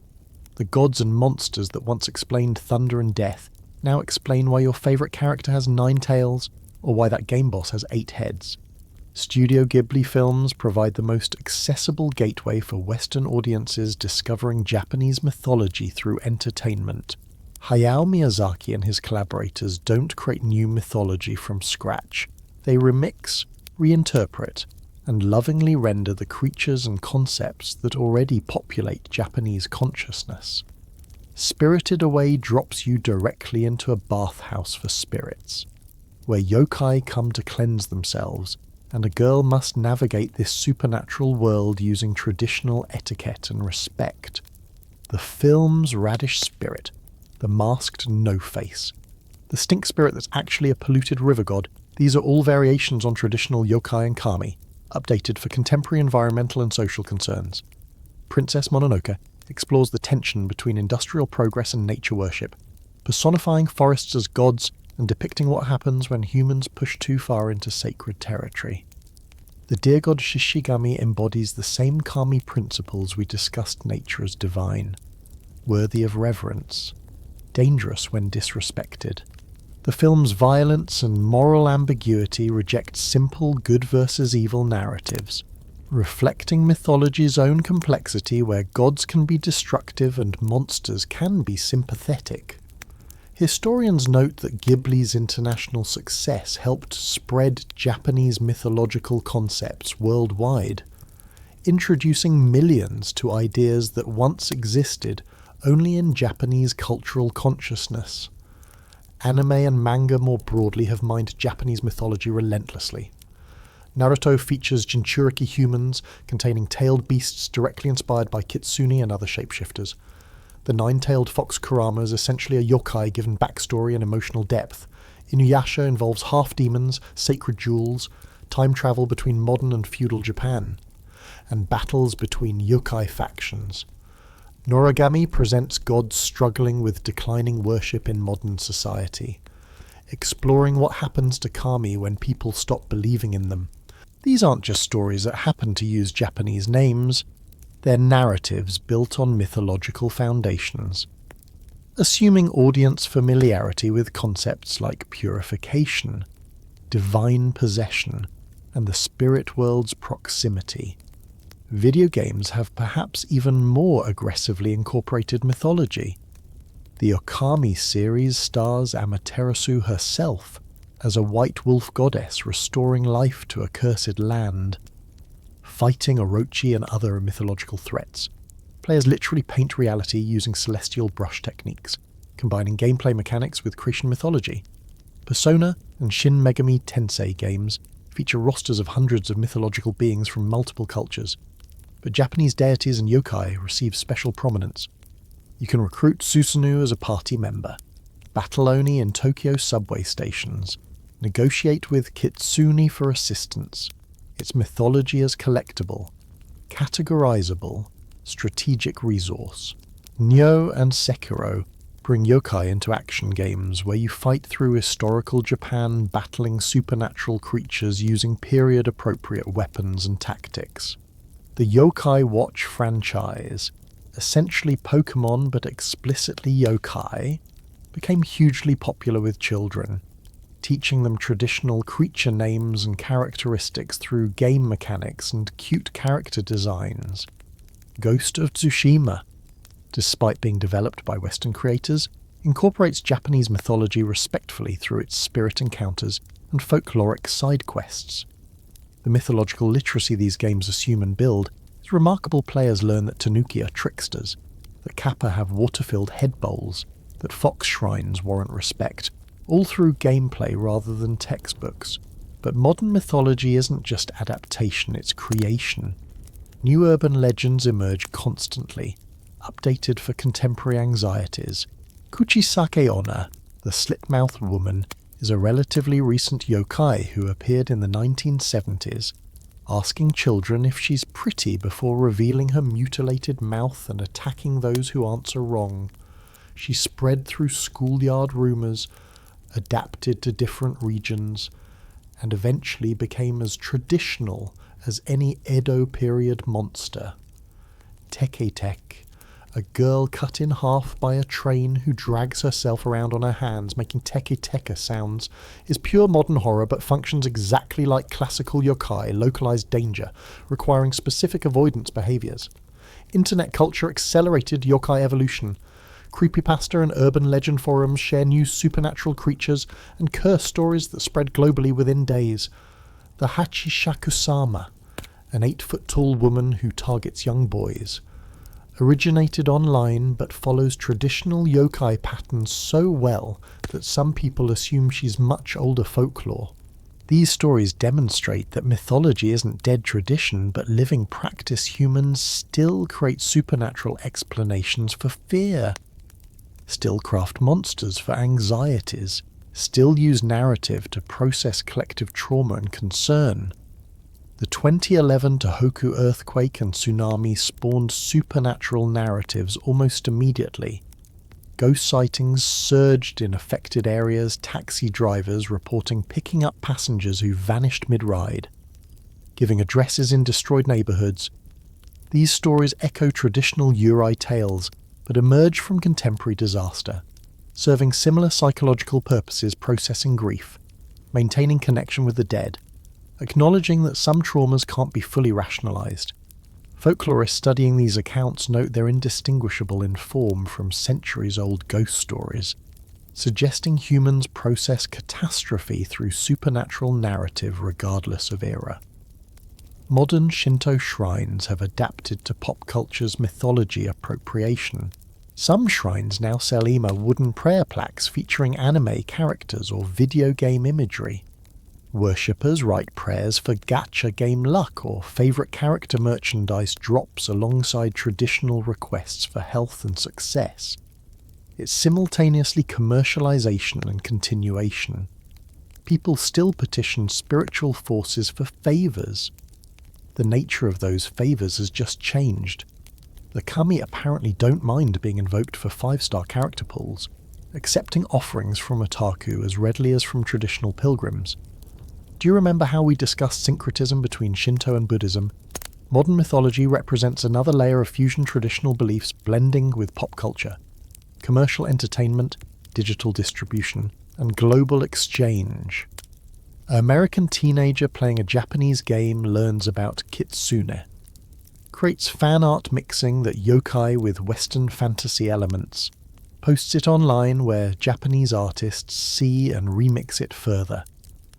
The gods and monsters that once explained thunder and death now explain why your favourite character has 9 tails, or why that game boss has 8 heads. Studio Ghibli films provide the most accessible gateway for Western audiences discovering Japanese mythology through entertainment. Hayao Miyazaki and his collaborators don't create new mythology from scratch. They remix, reinterpret, and lovingly render the creatures and concepts that already populate Japanese consciousness. Spirited Away drops you directly into a bathhouse for spirits, where yokai come to cleanse themselves, and a girl must navigate this supernatural world using traditional etiquette and respect. The film's radish spirit, the masked no-face, the stink spirit that's actually a polluted river god, these are all variations on traditional yokai and kami, updated for contemporary environmental and social concerns. Princess Mononoke explores the tension between industrial progress and nature worship, personifying forests as gods and depicting what happens when humans push too far into sacred territory. The deer god Shishigami embodies the same kami principles we discussed nature as divine, worthy of reverence, dangerous when disrespected. The film's violence and moral ambiguity reject simple good versus evil narratives, reflecting mythology's own complexity where gods can be destructive and monsters can be sympathetic. Historians note that Ghibli's international success helped spread Japanese mythological concepts worldwide, introducing millions to ideas that once existed only in Japanese cultural consciousness. Anime and manga more broadly have mined Japanese mythology relentlessly. Naruto features Jinchuriki humans containing tailed beasts directly inspired by kitsune and other shapeshifters. The 9-tailed fox Kurama is essentially a yokai given backstory and emotional depth. Inuyasha involves half-demons, sacred jewels, time travel between modern and feudal Japan, and battles between yokai factions. Noragami presents gods struggling with declining worship in modern society, exploring what happens to kami when people stop believing in them. These aren't just stories that happen to use Japanese names, they're narratives built on mythological foundations, assuming audience familiarity with concepts like purification, divine possession, and the spirit world's proximity. Video games have perhaps even more aggressively incorporated mythology. The Okami series stars Amaterasu herself as a white wolf goddess restoring life to a cursed land, fighting Orochi and other mythological threats. Players literally paint reality using celestial brush techniques, combining gameplay mechanics with Cretan mythology. Persona and Shin Megami Tensei games feature rosters of hundreds of mythological beings from multiple cultures, but Japanese deities and yokai receive special prominence. You can recruit Susanoo as a party member, battle Oni in Tokyo subway stations, negotiate with Kitsune for assistance. Its mythology is collectible, categorizable, strategic resource. Nioh and Sekiro Bring yokai into action games where you fight through historical Japan battling supernatural creatures using period-appropriate weapons and tactics. The Yokai Watch franchise, essentially Pokemon but explicitly yokai, became hugely popular with children, teaching them traditional creature names and characteristics through game mechanics and cute character designs. Ghost of Tsushima, despite being developed by Western creators, incorporates Japanese mythology respectfully through its spirit encounters and folkloric side quests. The mythological literacy these games assume and build is remarkable. Players learn that tanuki are tricksters, that kappa have water-filled head bowls, that fox shrines warrant respect, all through gameplay rather than textbooks. But modern mythology isn't just adaptation, it's creation. New urban legends emerge constantly, updated for contemporary anxieties. Kuchisake Onna, the slit-mouthed woman, is a relatively recent yokai who appeared in the 1970s, asking children if she's pretty before revealing her mutilated mouth and attacking those who answer wrong. She spread through schoolyard rumours, adapted to different regions, and eventually became as traditional as any Edo period monster. Teke-tek, a girl cut in half by a train who drags herself around on her hands making teke-teka sounds, is pure modern horror but functions exactly like classical yokai localized danger, requiring specific avoidance behaviors. Internet culture accelerated yokai evolution. Creepypasta and urban legend forums share new supernatural creatures and curse stories that spread globally within days. The Hachishaku-sama, an 8-foot-tall woman who targets young boys, originated online but follows traditional yokai patterns so well that some people assume she's much older folklore. These stories demonstrate that mythology isn't dead tradition but living practice. Humans still create supernatural explanations for fear, still craft monsters for anxieties, still use narrative to process collective trauma and concern. The 2011 Tohoku earthquake and tsunami spawned supernatural narratives almost immediately. Ghost sightings surged in affected areas, taxi drivers reporting picking up passengers who vanished mid-ride, giving addresses in destroyed neighbourhoods. These stories echo traditional Yurei tales, but emerge from contemporary disaster, serving similar psychological purposes: processing grief, maintaining connection with the dead, acknowledging that some traumas can't be fully rationalized. Folklorists studying these accounts note they're indistinguishable in form from centuries-old ghost stories, suggesting humans process catastrophe through supernatural narrative regardless of era. Modern Shinto shrines have adapted to pop culture's mythology appropriation. Some shrines now sell wooden prayer plaques featuring anime characters or video game imagery. Worshippers write prayers for gacha game luck or favourite character merchandise drops alongside traditional requests for health and success. It's simultaneously commercialization and continuation. People still petition spiritual forces for favours. The nature of those favours has just changed. The kami apparently don't mind being invoked for 5-star character pulls, accepting offerings from otaku as readily as from traditional pilgrims. Do you remember how we discussed syncretism between Shinto and Buddhism? Modern mythology represents another layer of fusion traditional beliefs blending with pop culture. Commercial entertainment, digital distribution, and global exchange. An American teenager playing a Japanese game learns about kitsune. Creates fan art mixing that yokai with Western fantasy elements. Posts it online where Japanese artists see and remix it further.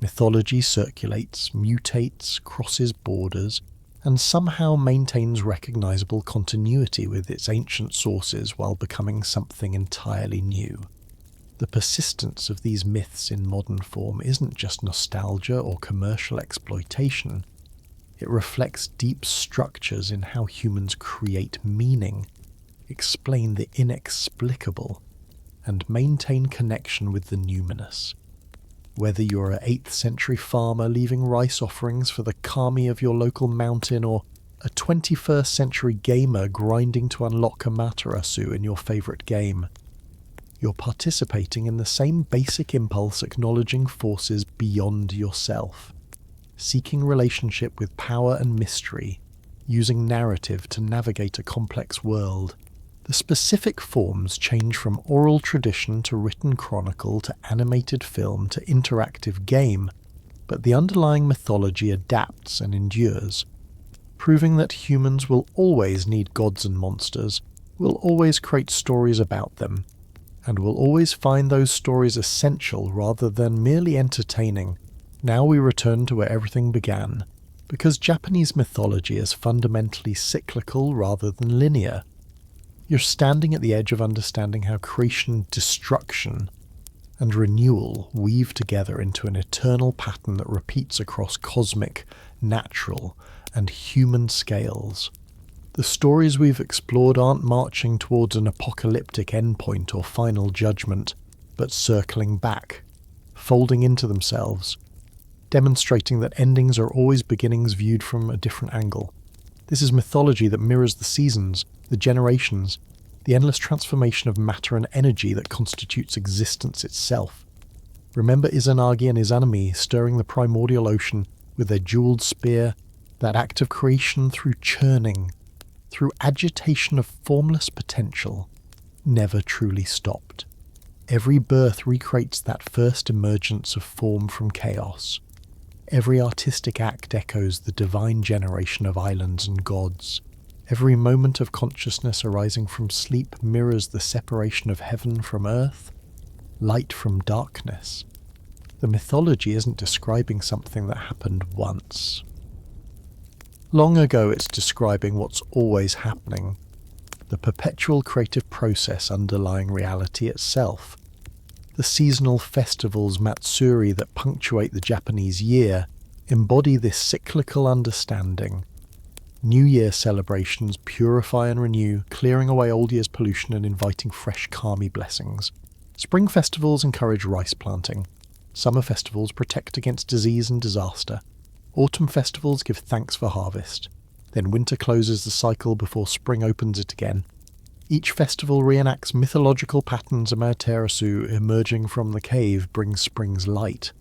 Mythology circulates, mutates, crosses borders, and somehow maintains recognizable continuity with its ancient sources while becoming something entirely new. The persistence of these myths in modern form isn't just nostalgia or commercial exploitation. It reflects deep structures in how humans create meaning, explain the inexplicable, and maintain connection with the numinous. Whether you're an 8th century farmer leaving rice offerings for the kami of your local mountain, or a 21st century gamer grinding to unlock Amaterasu in your favourite game, you're participating in the same basic impulse acknowledging forces beyond yourself, seeking relationship with power and mystery, using narrative to navigate a complex world. The specific forms change from oral tradition to written chronicle to animated film to interactive game, but the underlying mythology adapts and endures, proving that humans will always need gods and monsters, will always create stories about them, and will always find those stories essential rather than merely entertaining. Now we return to where everything began, because Japanese mythology is fundamentally cyclical rather than linear. You're standing at the edge of understanding how creation, destruction, and renewal weave together into an eternal pattern that repeats across cosmic, natural, and human scales. The stories we've explored aren't marching towards an apocalyptic endpoint or final judgment, but circling back, folding into themselves, demonstrating that endings are always beginnings viewed from a different angle. This is mythology that mirrors the seasons, the generations, the endless transformation of matter and energy that constitutes existence itself. Remember Izanagi and Izanami stirring the primordial ocean with their jeweled spear, that act of creation through churning, through agitation of formless potential, never truly stopped. Every birth recreates that first emergence of form from chaos. Every artistic act echoes the divine generation of islands and gods. Every moment of consciousness arising from sleep mirrors the separation of heaven from earth, light from darkness. The mythology isn't describing something that happened once. Long ago, it's describing what's always happening, the perpetual creative process underlying reality itself. The seasonal festivals Matsuri that punctuate the Japanese year embody this cyclical understanding. New Year celebrations purify and renew, clearing away old year's pollution and inviting fresh kami blessings. Spring festivals encourage rice planting. Summer festivals protect against disease and disaster. Autumn festivals give thanks for harvest. Then winter closes the cycle before spring opens it again. Each festival reenacts mythological patterns. Amaterasu emerging from the cave brings spring's light.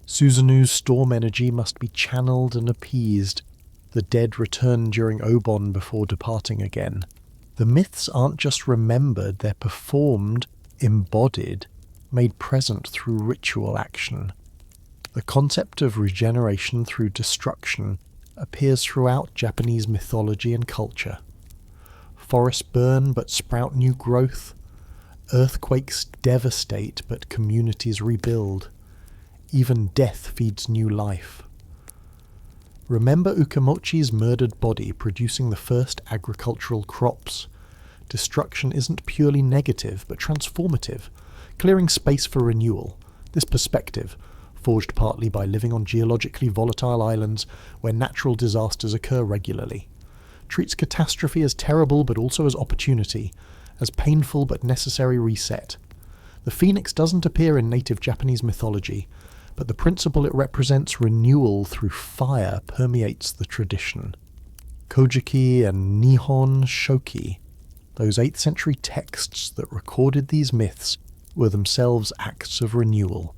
Suzanu's storm energy must be channeled and appeased. The dead return during Obon before departing again. The myths aren't just remembered, they're performed, embodied, made present through ritual action. The concept of regeneration through destruction appears throughout Japanese mythology and culture. Forests burn but sprout new growth. Earthquakes devastate but communities rebuild. Even death feeds new life. Remember Ukamochi's murdered body producing the first agricultural crops. Destruction isn't purely negative but transformative, clearing space for renewal. This perspective, forged partly by living on geologically volatile islands where natural disasters occur regularly, treats catastrophe as terrible but also as opportunity, as painful but necessary reset. The phoenix doesn't appear in native Japanese mythology, but the principle it represents, renewal through fire, permeates the tradition. Kojiki and Nihon Shoki, those 8th century texts that recorded these myths, were themselves acts of renewal.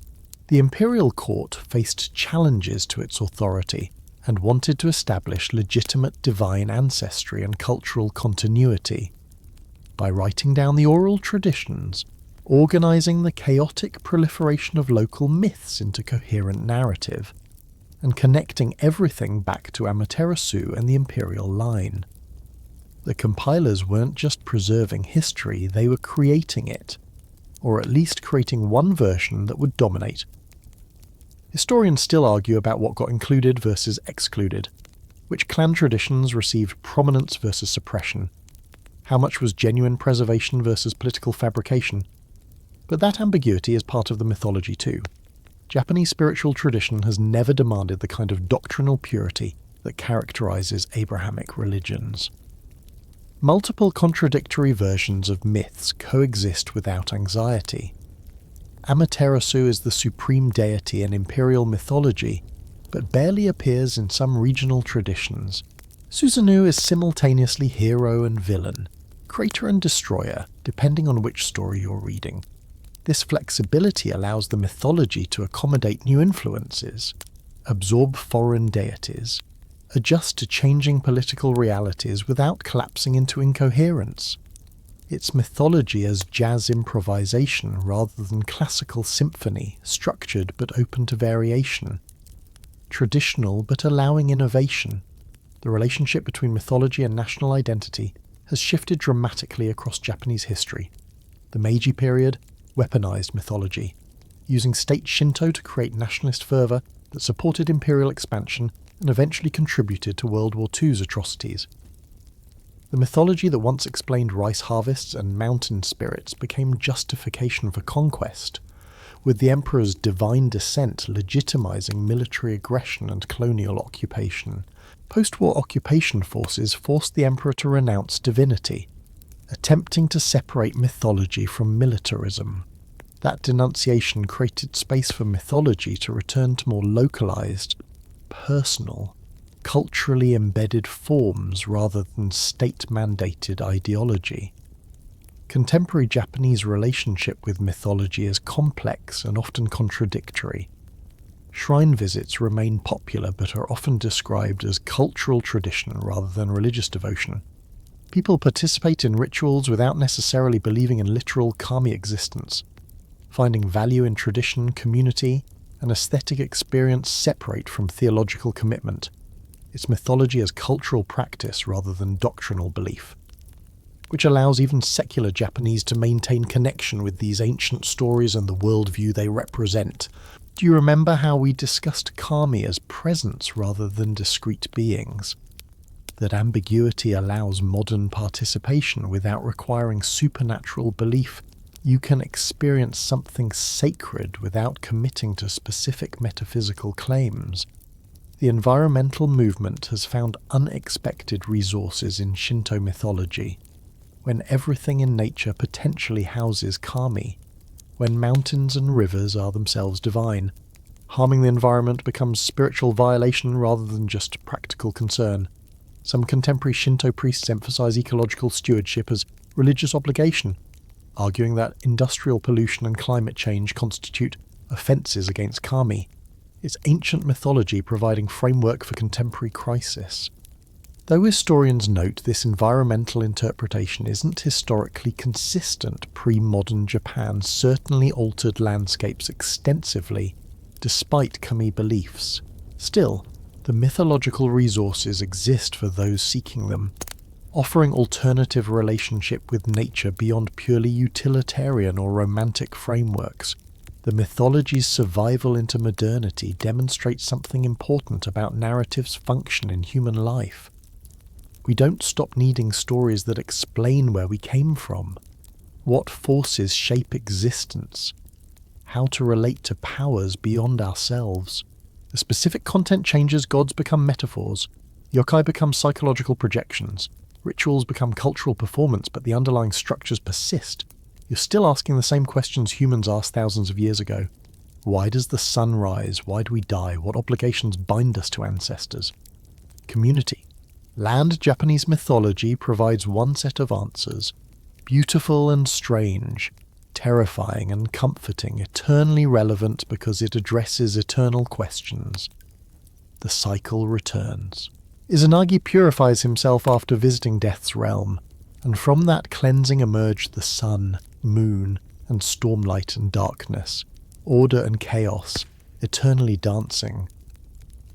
The imperial court faced challenges to its authority and wanted to establish legitimate divine ancestry and cultural continuity. By writing down the oral traditions, organising the chaotic proliferation of local myths into coherent narrative, and connecting everything back to Amaterasu and the imperial line. The compilers weren't just preserving history, they were creating it, or at least creating one version that would dominate. Historians still argue about what got included versus excluded, which clan traditions received prominence versus suppression, how much was genuine preservation versus political fabrication. But that ambiguity is part of the mythology too. Japanese spiritual tradition has never demanded the kind of doctrinal purity that characterizes Abrahamic religions. Multiple contradictory versions of myths coexist without anxiety. Amaterasu is the supreme deity in imperial mythology, but barely appears in some regional traditions. Susanoo is simultaneously hero and villain, creator and destroyer, depending on which story you're reading. This flexibility allows the mythology to accommodate new influences, absorb foreign deities, adjust to changing political realities without collapsing into incoherence. It's mythology as jazz improvisation rather than classical symphony, structured but open to variation. Traditional but allowing innovation. The relationship between mythology and national identity has shifted dramatically across Japanese history. The Meiji period weaponized mythology, using state Shinto to create nationalist fervour that supported imperial expansion and eventually contributed to World War II's atrocities. The mythology that once explained rice harvests and mountain spirits became justification for conquest, with the emperor's divine descent legitimizing military aggression and colonial occupation. Post-war occupation forces forced the emperor to renounce divinity, attempting to separate mythology from militarism. That denunciation created space for mythology to return to more localized, personal, culturally embedded forms rather than state-mandated ideology. Contemporary Japanese relationship with mythology is complex and often contradictory. Shrine visits remain popular but are often described as cultural tradition rather than religious devotion. People participate in rituals without necessarily believing in literal kami existence, finding value in tradition, community, and aesthetic experience separate from theological commitment. It's mythology as cultural practice rather than doctrinal belief, which allows even secular Japanese to maintain connection with these ancient stories and the worldview they represent. Do you remember how we discussed kami as presence rather than discrete beings? That ambiguity allows modern participation without requiring supernatural belief. You can experience something sacred without committing to specific metaphysical claims. The environmental movement has found unexpected resources in Shinto mythology, when everything in nature potentially houses kami, when mountains and rivers are themselves divine. Harming the environment becomes spiritual violation rather than just practical concern. Some contemporary Shinto priests emphasize ecological stewardship as religious obligation, arguing that industrial pollution and climate change constitute offences against kami. It's ancient mythology providing framework for contemporary crisis. Though historians note this environmental interpretation isn't historically consistent, pre-modern Japan certainly altered landscapes extensively, despite kami beliefs. Still, the mythological resources exist for those seeking them, offering alternative relationship with nature beyond purely utilitarian or romantic frameworks. The mythology's survival into modernity demonstrates something important about narrative's function in human life. We don't stop needing stories that explain where we came from, what forces shape existence, how to relate to powers beyond ourselves. The specific content changes, gods become metaphors, yokai become psychological projections, rituals become cultural performance, but the underlying structures persist. You're still asking the same questions humans asked thousands of years ago. Why does the sun rise? Why do we die? What obligations bind us to ancestors? Community. Land Japanese mythology provides one set of answers, beautiful and strange, terrifying and comforting, eternally relevant because it addresses eternal questions. The cycle returns. Izanagi purifies himself after visiting Death's realm, and from that cleansing emerged the sun, moon, and stormlight and darkness, order and chaos, eternally dancing.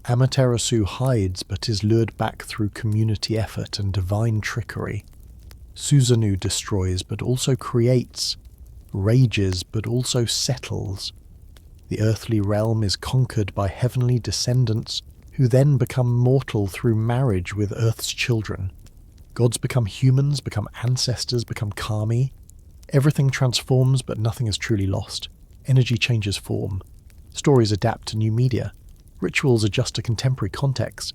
Amaterasu hides but is lured back through community effort and divine trickery. Susanoo destroys but also creates, rages but also settles. The earthly realm is conquered by heavenly descendants who then become mortal through marriage with Earth's children. Gods become humans, become ancestors, become kami. Everything transforms but nothing is truly lost. Energy changes form. Stories adapt to new media. Rituals adjust to contemporary contexts,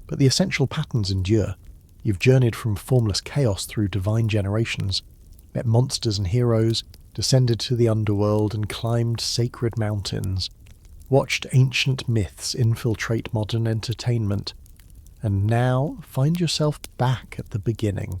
but the essential patterns endure. You've journeyed from formless chaos through divine generations, met monsters and heroes, descended to the underworld and climbed sacred mountains, watched ancient myths infiltrate modern entertainment, and now find yourself back at the beginning,